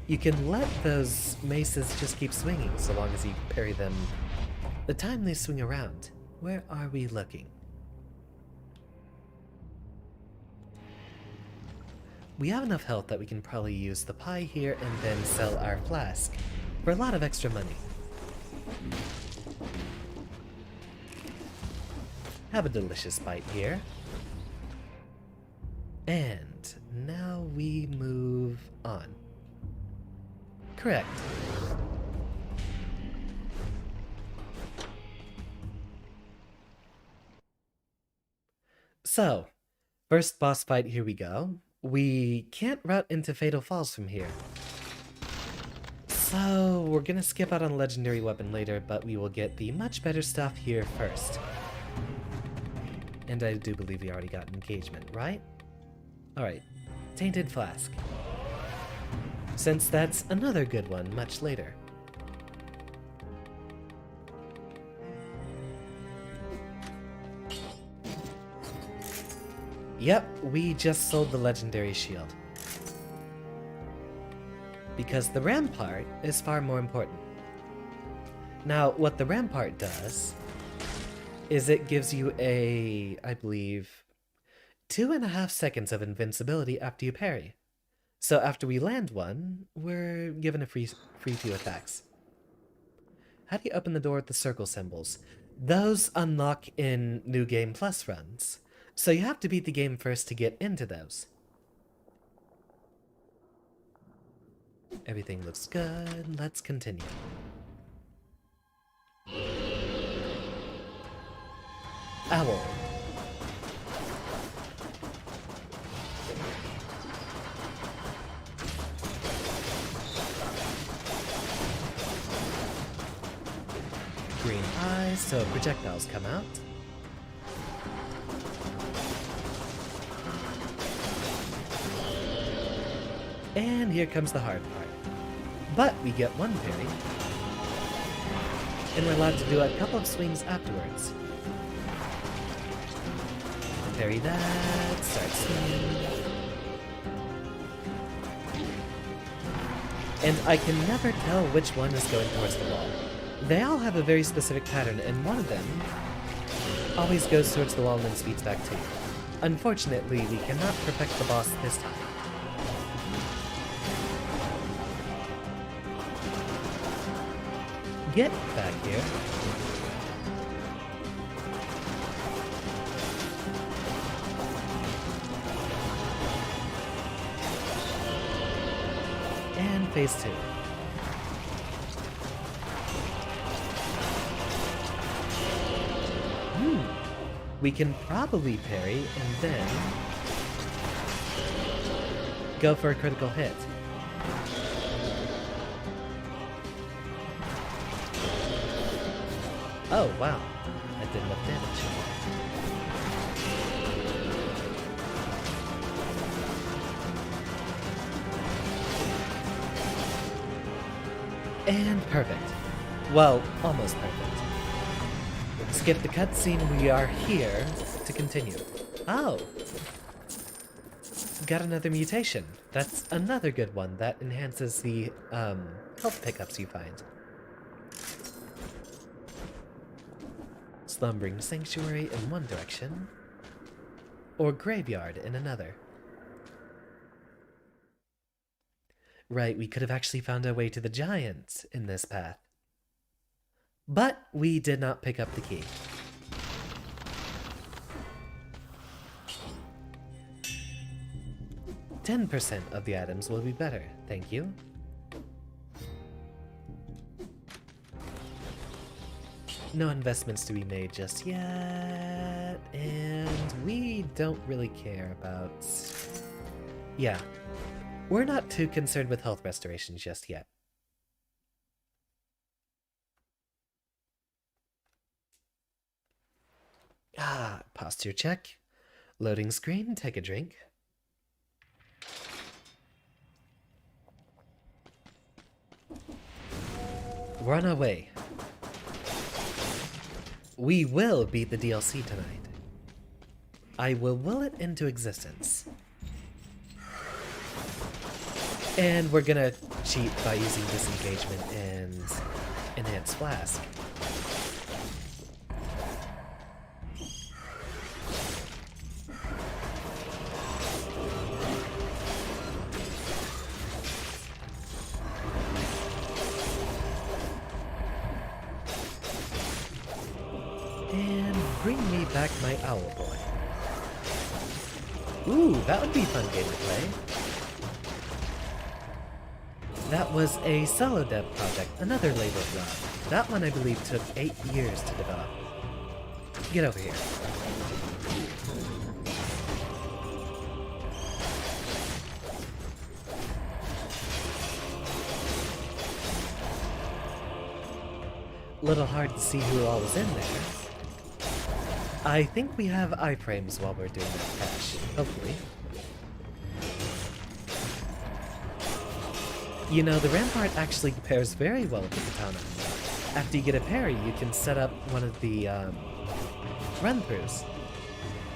You can let those maces just keep swinging so long as you parry them the time they swing around. Where are we looking? We have enough health that we can probably use the pie here and then sell our flask for a lot of extra money. Have a delicious bite here. And now we move on. Correct. So, first boss fight, here we go. We can't route into Fatal Falls from here. So, we're gonna skip out on Legendary Weapon later, but we will get the much better stuff here first. And I do believe we already got an engagement, right? Alright, Tainted Flask. Since that's another good one much later. Yep, we just sold the Legendary Shield. Because the Rampart is far more important. Now, what the Rampart does is it gives you a, I believe, 2.5 seconds of invincibility after you parry. So after we land one, we're given a free few attacks. How do you open the door with the circle symbols? Those unlock in New Game Plus runs. So you have to beat the game first to get into those. Everything looks good. Let's continue. Owl. Green eyes, so projectiles come out. And here comes the hard part. But we get one parry. And we're allowed to do a couple of swings afterwards. Parry that, start swinging. And I can never tell which one is going towards the wall. They all have a very specific pattern, and one of them always goes towards the wall and then speeds back to you. Unfortunately, we cannot perfect the boss this time. Get back here. And phase 2. We can probably parry and then go for a critical hit. Oh, wow. That did enough damage. And perfect. Well, almost perfect. Skip the cutscene, we are here to continue. Oh! Got another mutation. That's another good one that enhances the, health pickups you find. Slumbering Sanctuary in one direction, or Graveyard in another. Right, we could have actually found our way to the giant in this path. But we did not pick up the key. 10% of the items will be better, thank you. No investments to be made just yet, and we don't really care about... Yeah, we're not too concerned with health restoration just yet. Posture check. Loading screen, take a drink. We're on our way. We will beat the DLC tonight. I will will it into existence. And we're gonna cheat by using disengagement and enhanced flask. And bring me back my owl boy. Ooh, that would be a fun game to play. That was a solo dev project, another labor of love. That one I believe took 8 years to develop. Get over here. Little hard to see who all was in there. I think we have iframes while we're doing that patch, hopefully. You know, the Rampart actually pairs very well with the Katana. After you get a parry, you can set up one of the run-throughs.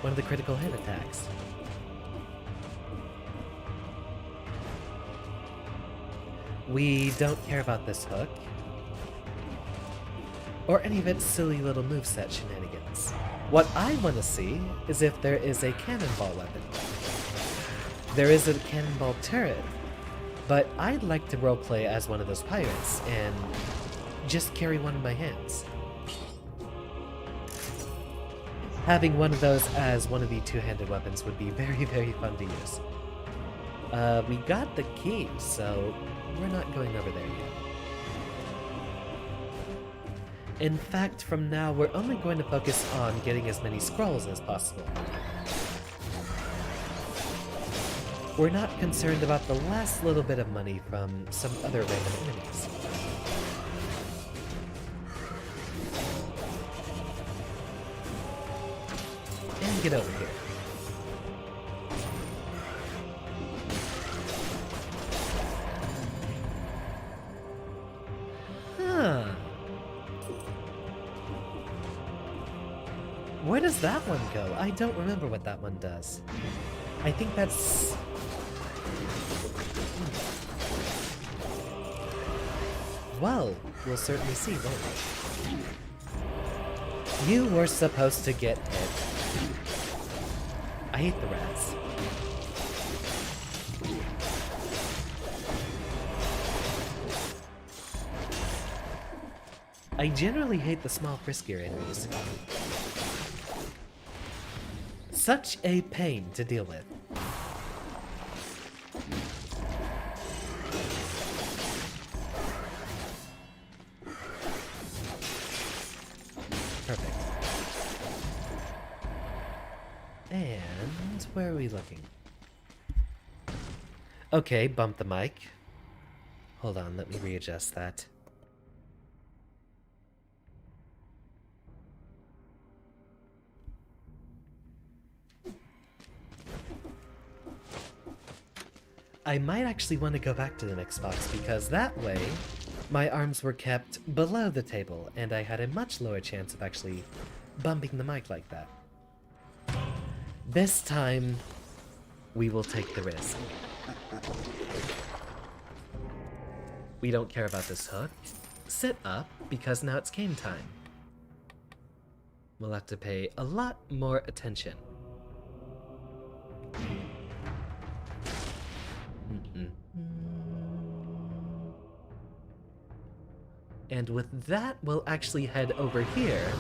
One of the critical hit attacks. We don't care about this hook. Or any of its silly little moveset shenanigans. What I want to see is if there is a cannonball weapon. There is a cannonball turret, but I'd like to roleplay as one of those pirates and just carry one in my hands. Having one of those as one of the two-handed weapons would be very, very fun to use. We got the key, so we're not going over there yet. In fact, from now, we're only going to focus on getting as many scrolls as possible. We're not concerned about the last little bit of money from some other random enemies. And get over here. Huh. Where does that one go? I don't remember what that one does. I think that's... Well, we'll certainly see, won't we? You were supposed to get hit. I hate the rats. I generally hate the small, friskier enemies. Such a pain to deal with. Perfect. And where are we looking? Okay, bump the mic. Hold on, let me readjust that. I might actually want to go back to the next box because that way my arms were kept below the table and I had a much lower chance of actually bumping the mic like that. This time, we will take the risk. We don't care about this hook. Sit up, because now it's game time. We'll have to pay a lot more attention. And with that, we'll actually head over here,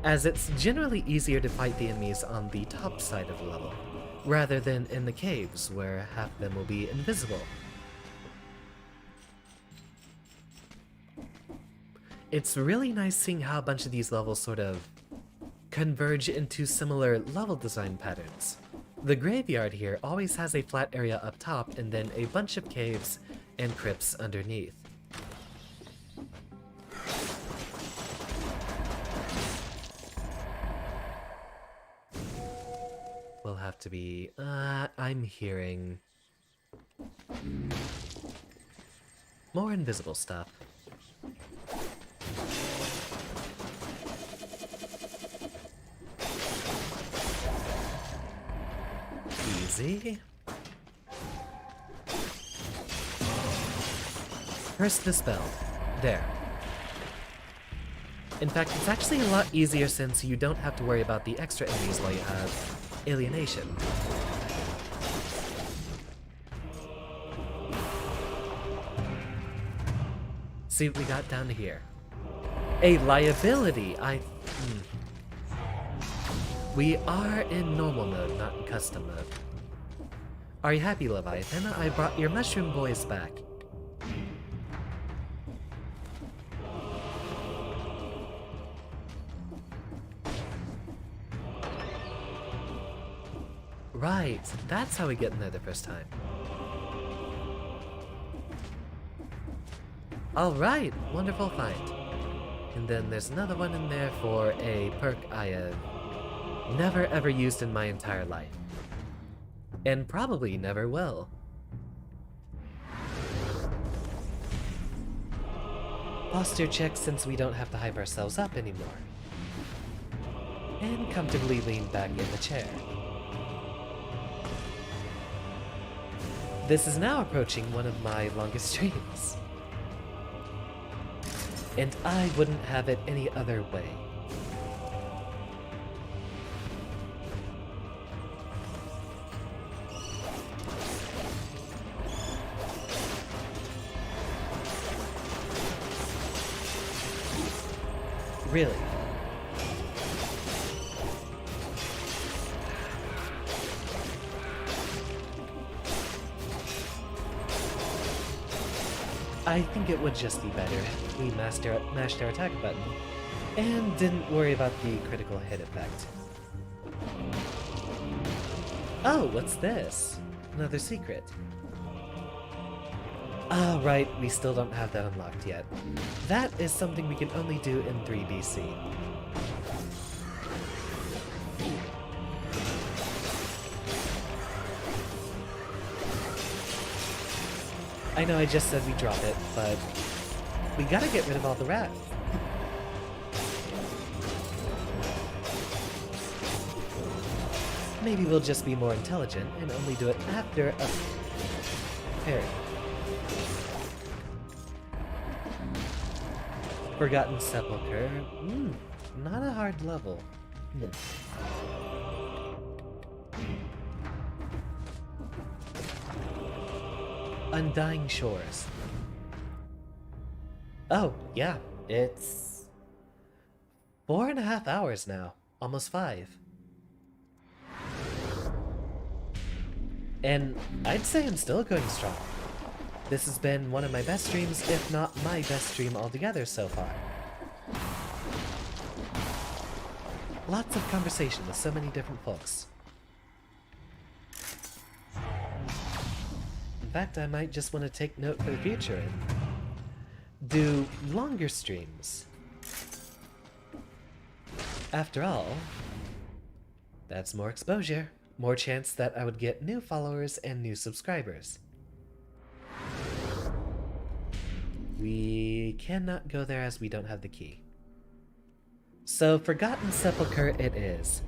as it's generally easier to fight the enemies on the top side of the level. rather than in the caves where half of them will be invisible. It's really nice seeing how a bunch of these levels sort of converge into similar level design patterns. The graveyard here always has a flat area up top and then a bunch of caves and crypts underneath. Will have to be... I'm hearing... more invisible stuff. Easy. Curse dispelled. There. In fact, it's actually a lot easier since you don't have to worry about the extra enemies while you have alienation. See what we got down to here. A liability! We are in normal mode, not in custom mode. Are you happy, Leviathan? I brought your mushroom boys back. Right, that's how we get in there the first time. Alright, wonderful find. And then there's another one in there for a perk I have never ever used in my entire life. And probably never will. Posture check since we don't have to hype ourselves up anymore. And comfortably lean back in the chair. This is now approaching one of my longest streams. And I wouldn't have it any other way. Really? I think it would just be better if we mashed our attack button and didn't worry about the critical hit effect. Oh, what's this? Another secret. Ah, right, we still don't have that unlocked yet. That is something we can only do in 3BC. I know I just said we drop it, but we gotta get rid of all the wrath. Maybe we'll just be more intelligent and only do it after a parry. Forgotten Sepulchre. Not a hard level. Undying Shores. Oh, yeah, it's 4.5 hours now. Almost 5. And I'd say I'm still going strong. This has been one of my best streams, if not my best stream altogether so far. Lots of conversation with so many different folks. In fact, I might just want to take note for the future and do longer streams. After all, that's more exposure, more chance that I would get new followers and new subscribers. We cannot go there as we don't have the key. So, Forgotten Sepulchre it is.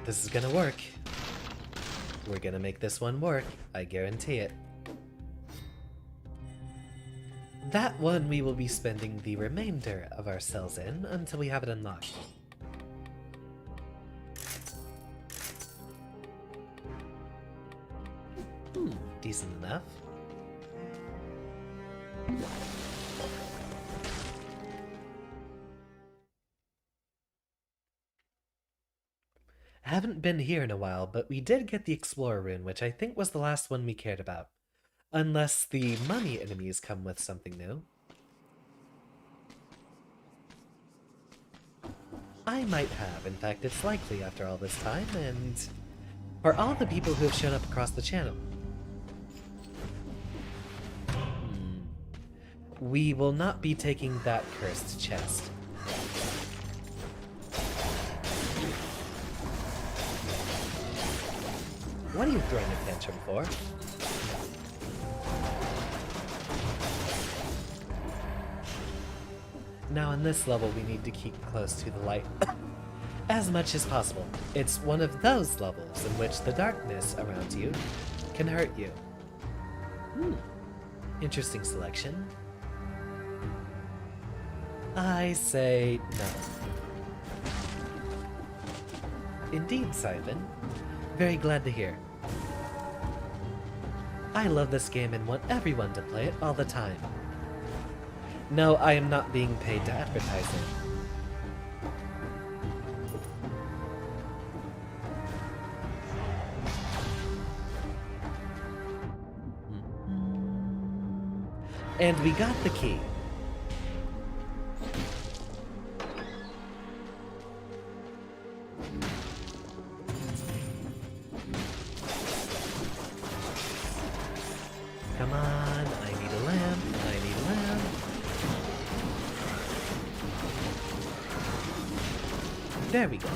This is gonna work. We're gonna make this one work, I guarantee it. That one we will be spending the remainder of our cells in until we have it unlocked. Decent enough. Haven't been here in a while, but we did get the Explorer rune, which I think was the last one we cared about. Unless the money enemies come with something new. I might have. In fact, it's likely after all this time, and for all the people who have shown up across the channel. We will not be taking that cursed chest. What are you throwing a tantrum for? Now in this level we need to keep close to the light as much as possible. It's one of those levels in which the darkness around you can hurt you. Interesting selection. I say no. Indeed, Simon. Very glad to hear. I love this game and want everyone to play it all the time. No, I am not being paid to advertise it. And we got the key. Come on, I need a lamp, I need a lamp. There we go.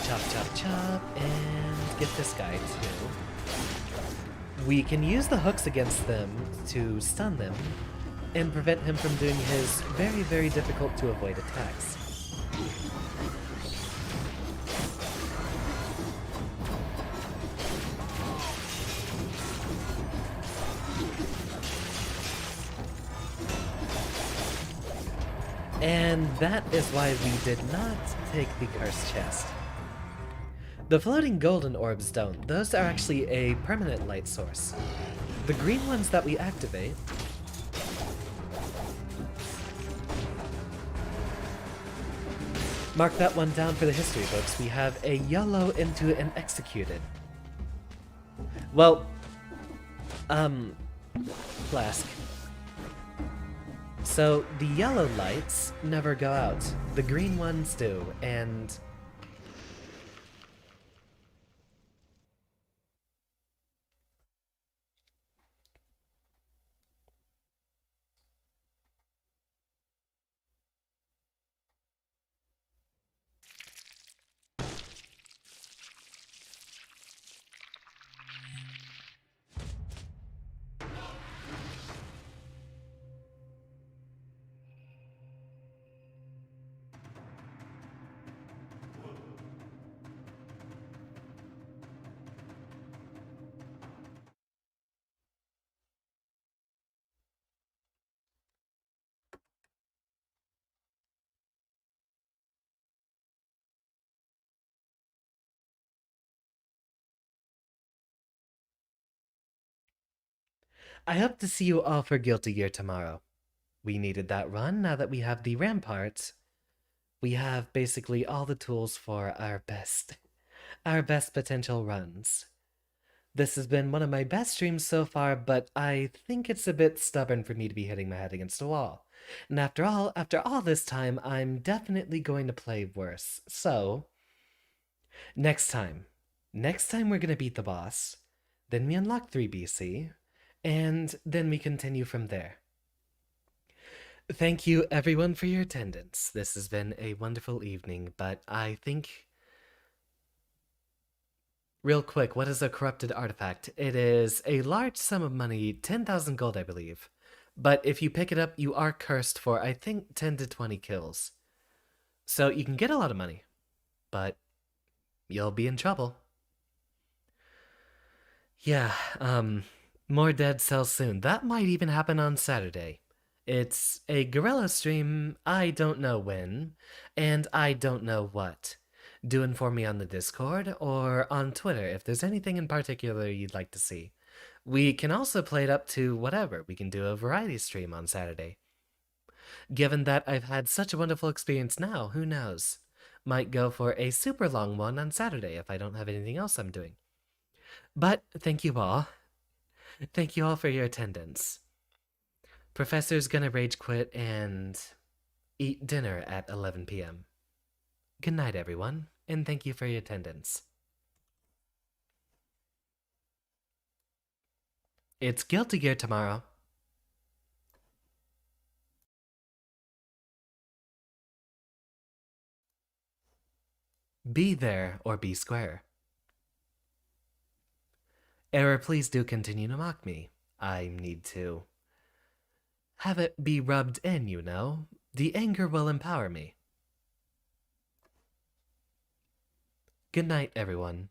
Chop, chop, chop, and get this guy too. We can use the hooks against them to stun them and prevent him from doing his very, very difficult to avoid attacks. And that is why we did not take the cursed chest. The floating golden orbs don't. Those are actually a permanent light source. The green ones that we activate mark that one down for the history books. We have a yellow into an executed. Well, Flask. So the yellow lights never go out. The green ones do, and I hope to see you all for Guilty Gear tomorrow. We needed that run. Now that we have the Rampart, we have basically all the tools for our best potential runs. This has been one of my best streams so far, but I think it's a bit stubborn for me to be hitting my head against a wall. And after all this time, I'm definitely going to play worse. So, next time we're gonna beat the boss, then we unlock 3 BC, and then we continue from there. Thank you everyone for your attendance. This has been a wonderful evening, but I think... Real quick, what is a corrupted artifact? It is a large sum of money, 10,000 gold I believe. But if you pick it up, you are cursed for, I think, 10 to 20 kills. So you can get a lot of money, but you'll be in trouble. Yeah, more dead cells soon. That might even happen on Saturday. It's a gorilla stream, I don't know when, and I don't know what. Do inform me on the Discord or on Twitter if there's anything in particular you'd like to see. We can also play it up to whatever. We can do a variety stream on Saturday. Given that I've had such a wonderful experience now, who knows? Might go for a super long one on Saturday if I don't have anything else I'm doing. But thank you all. Thank you all for your attendance. Professor's gonna rage quit and eat dinner at 11 p.m. Good night, everyone, and thank you for your attendance. It's Guilty Gear tomorrow. Be there or be square. Error, please do continue to mock me. I need to have it be rubbed in, you know. The anger will empower me. Good night, everyone.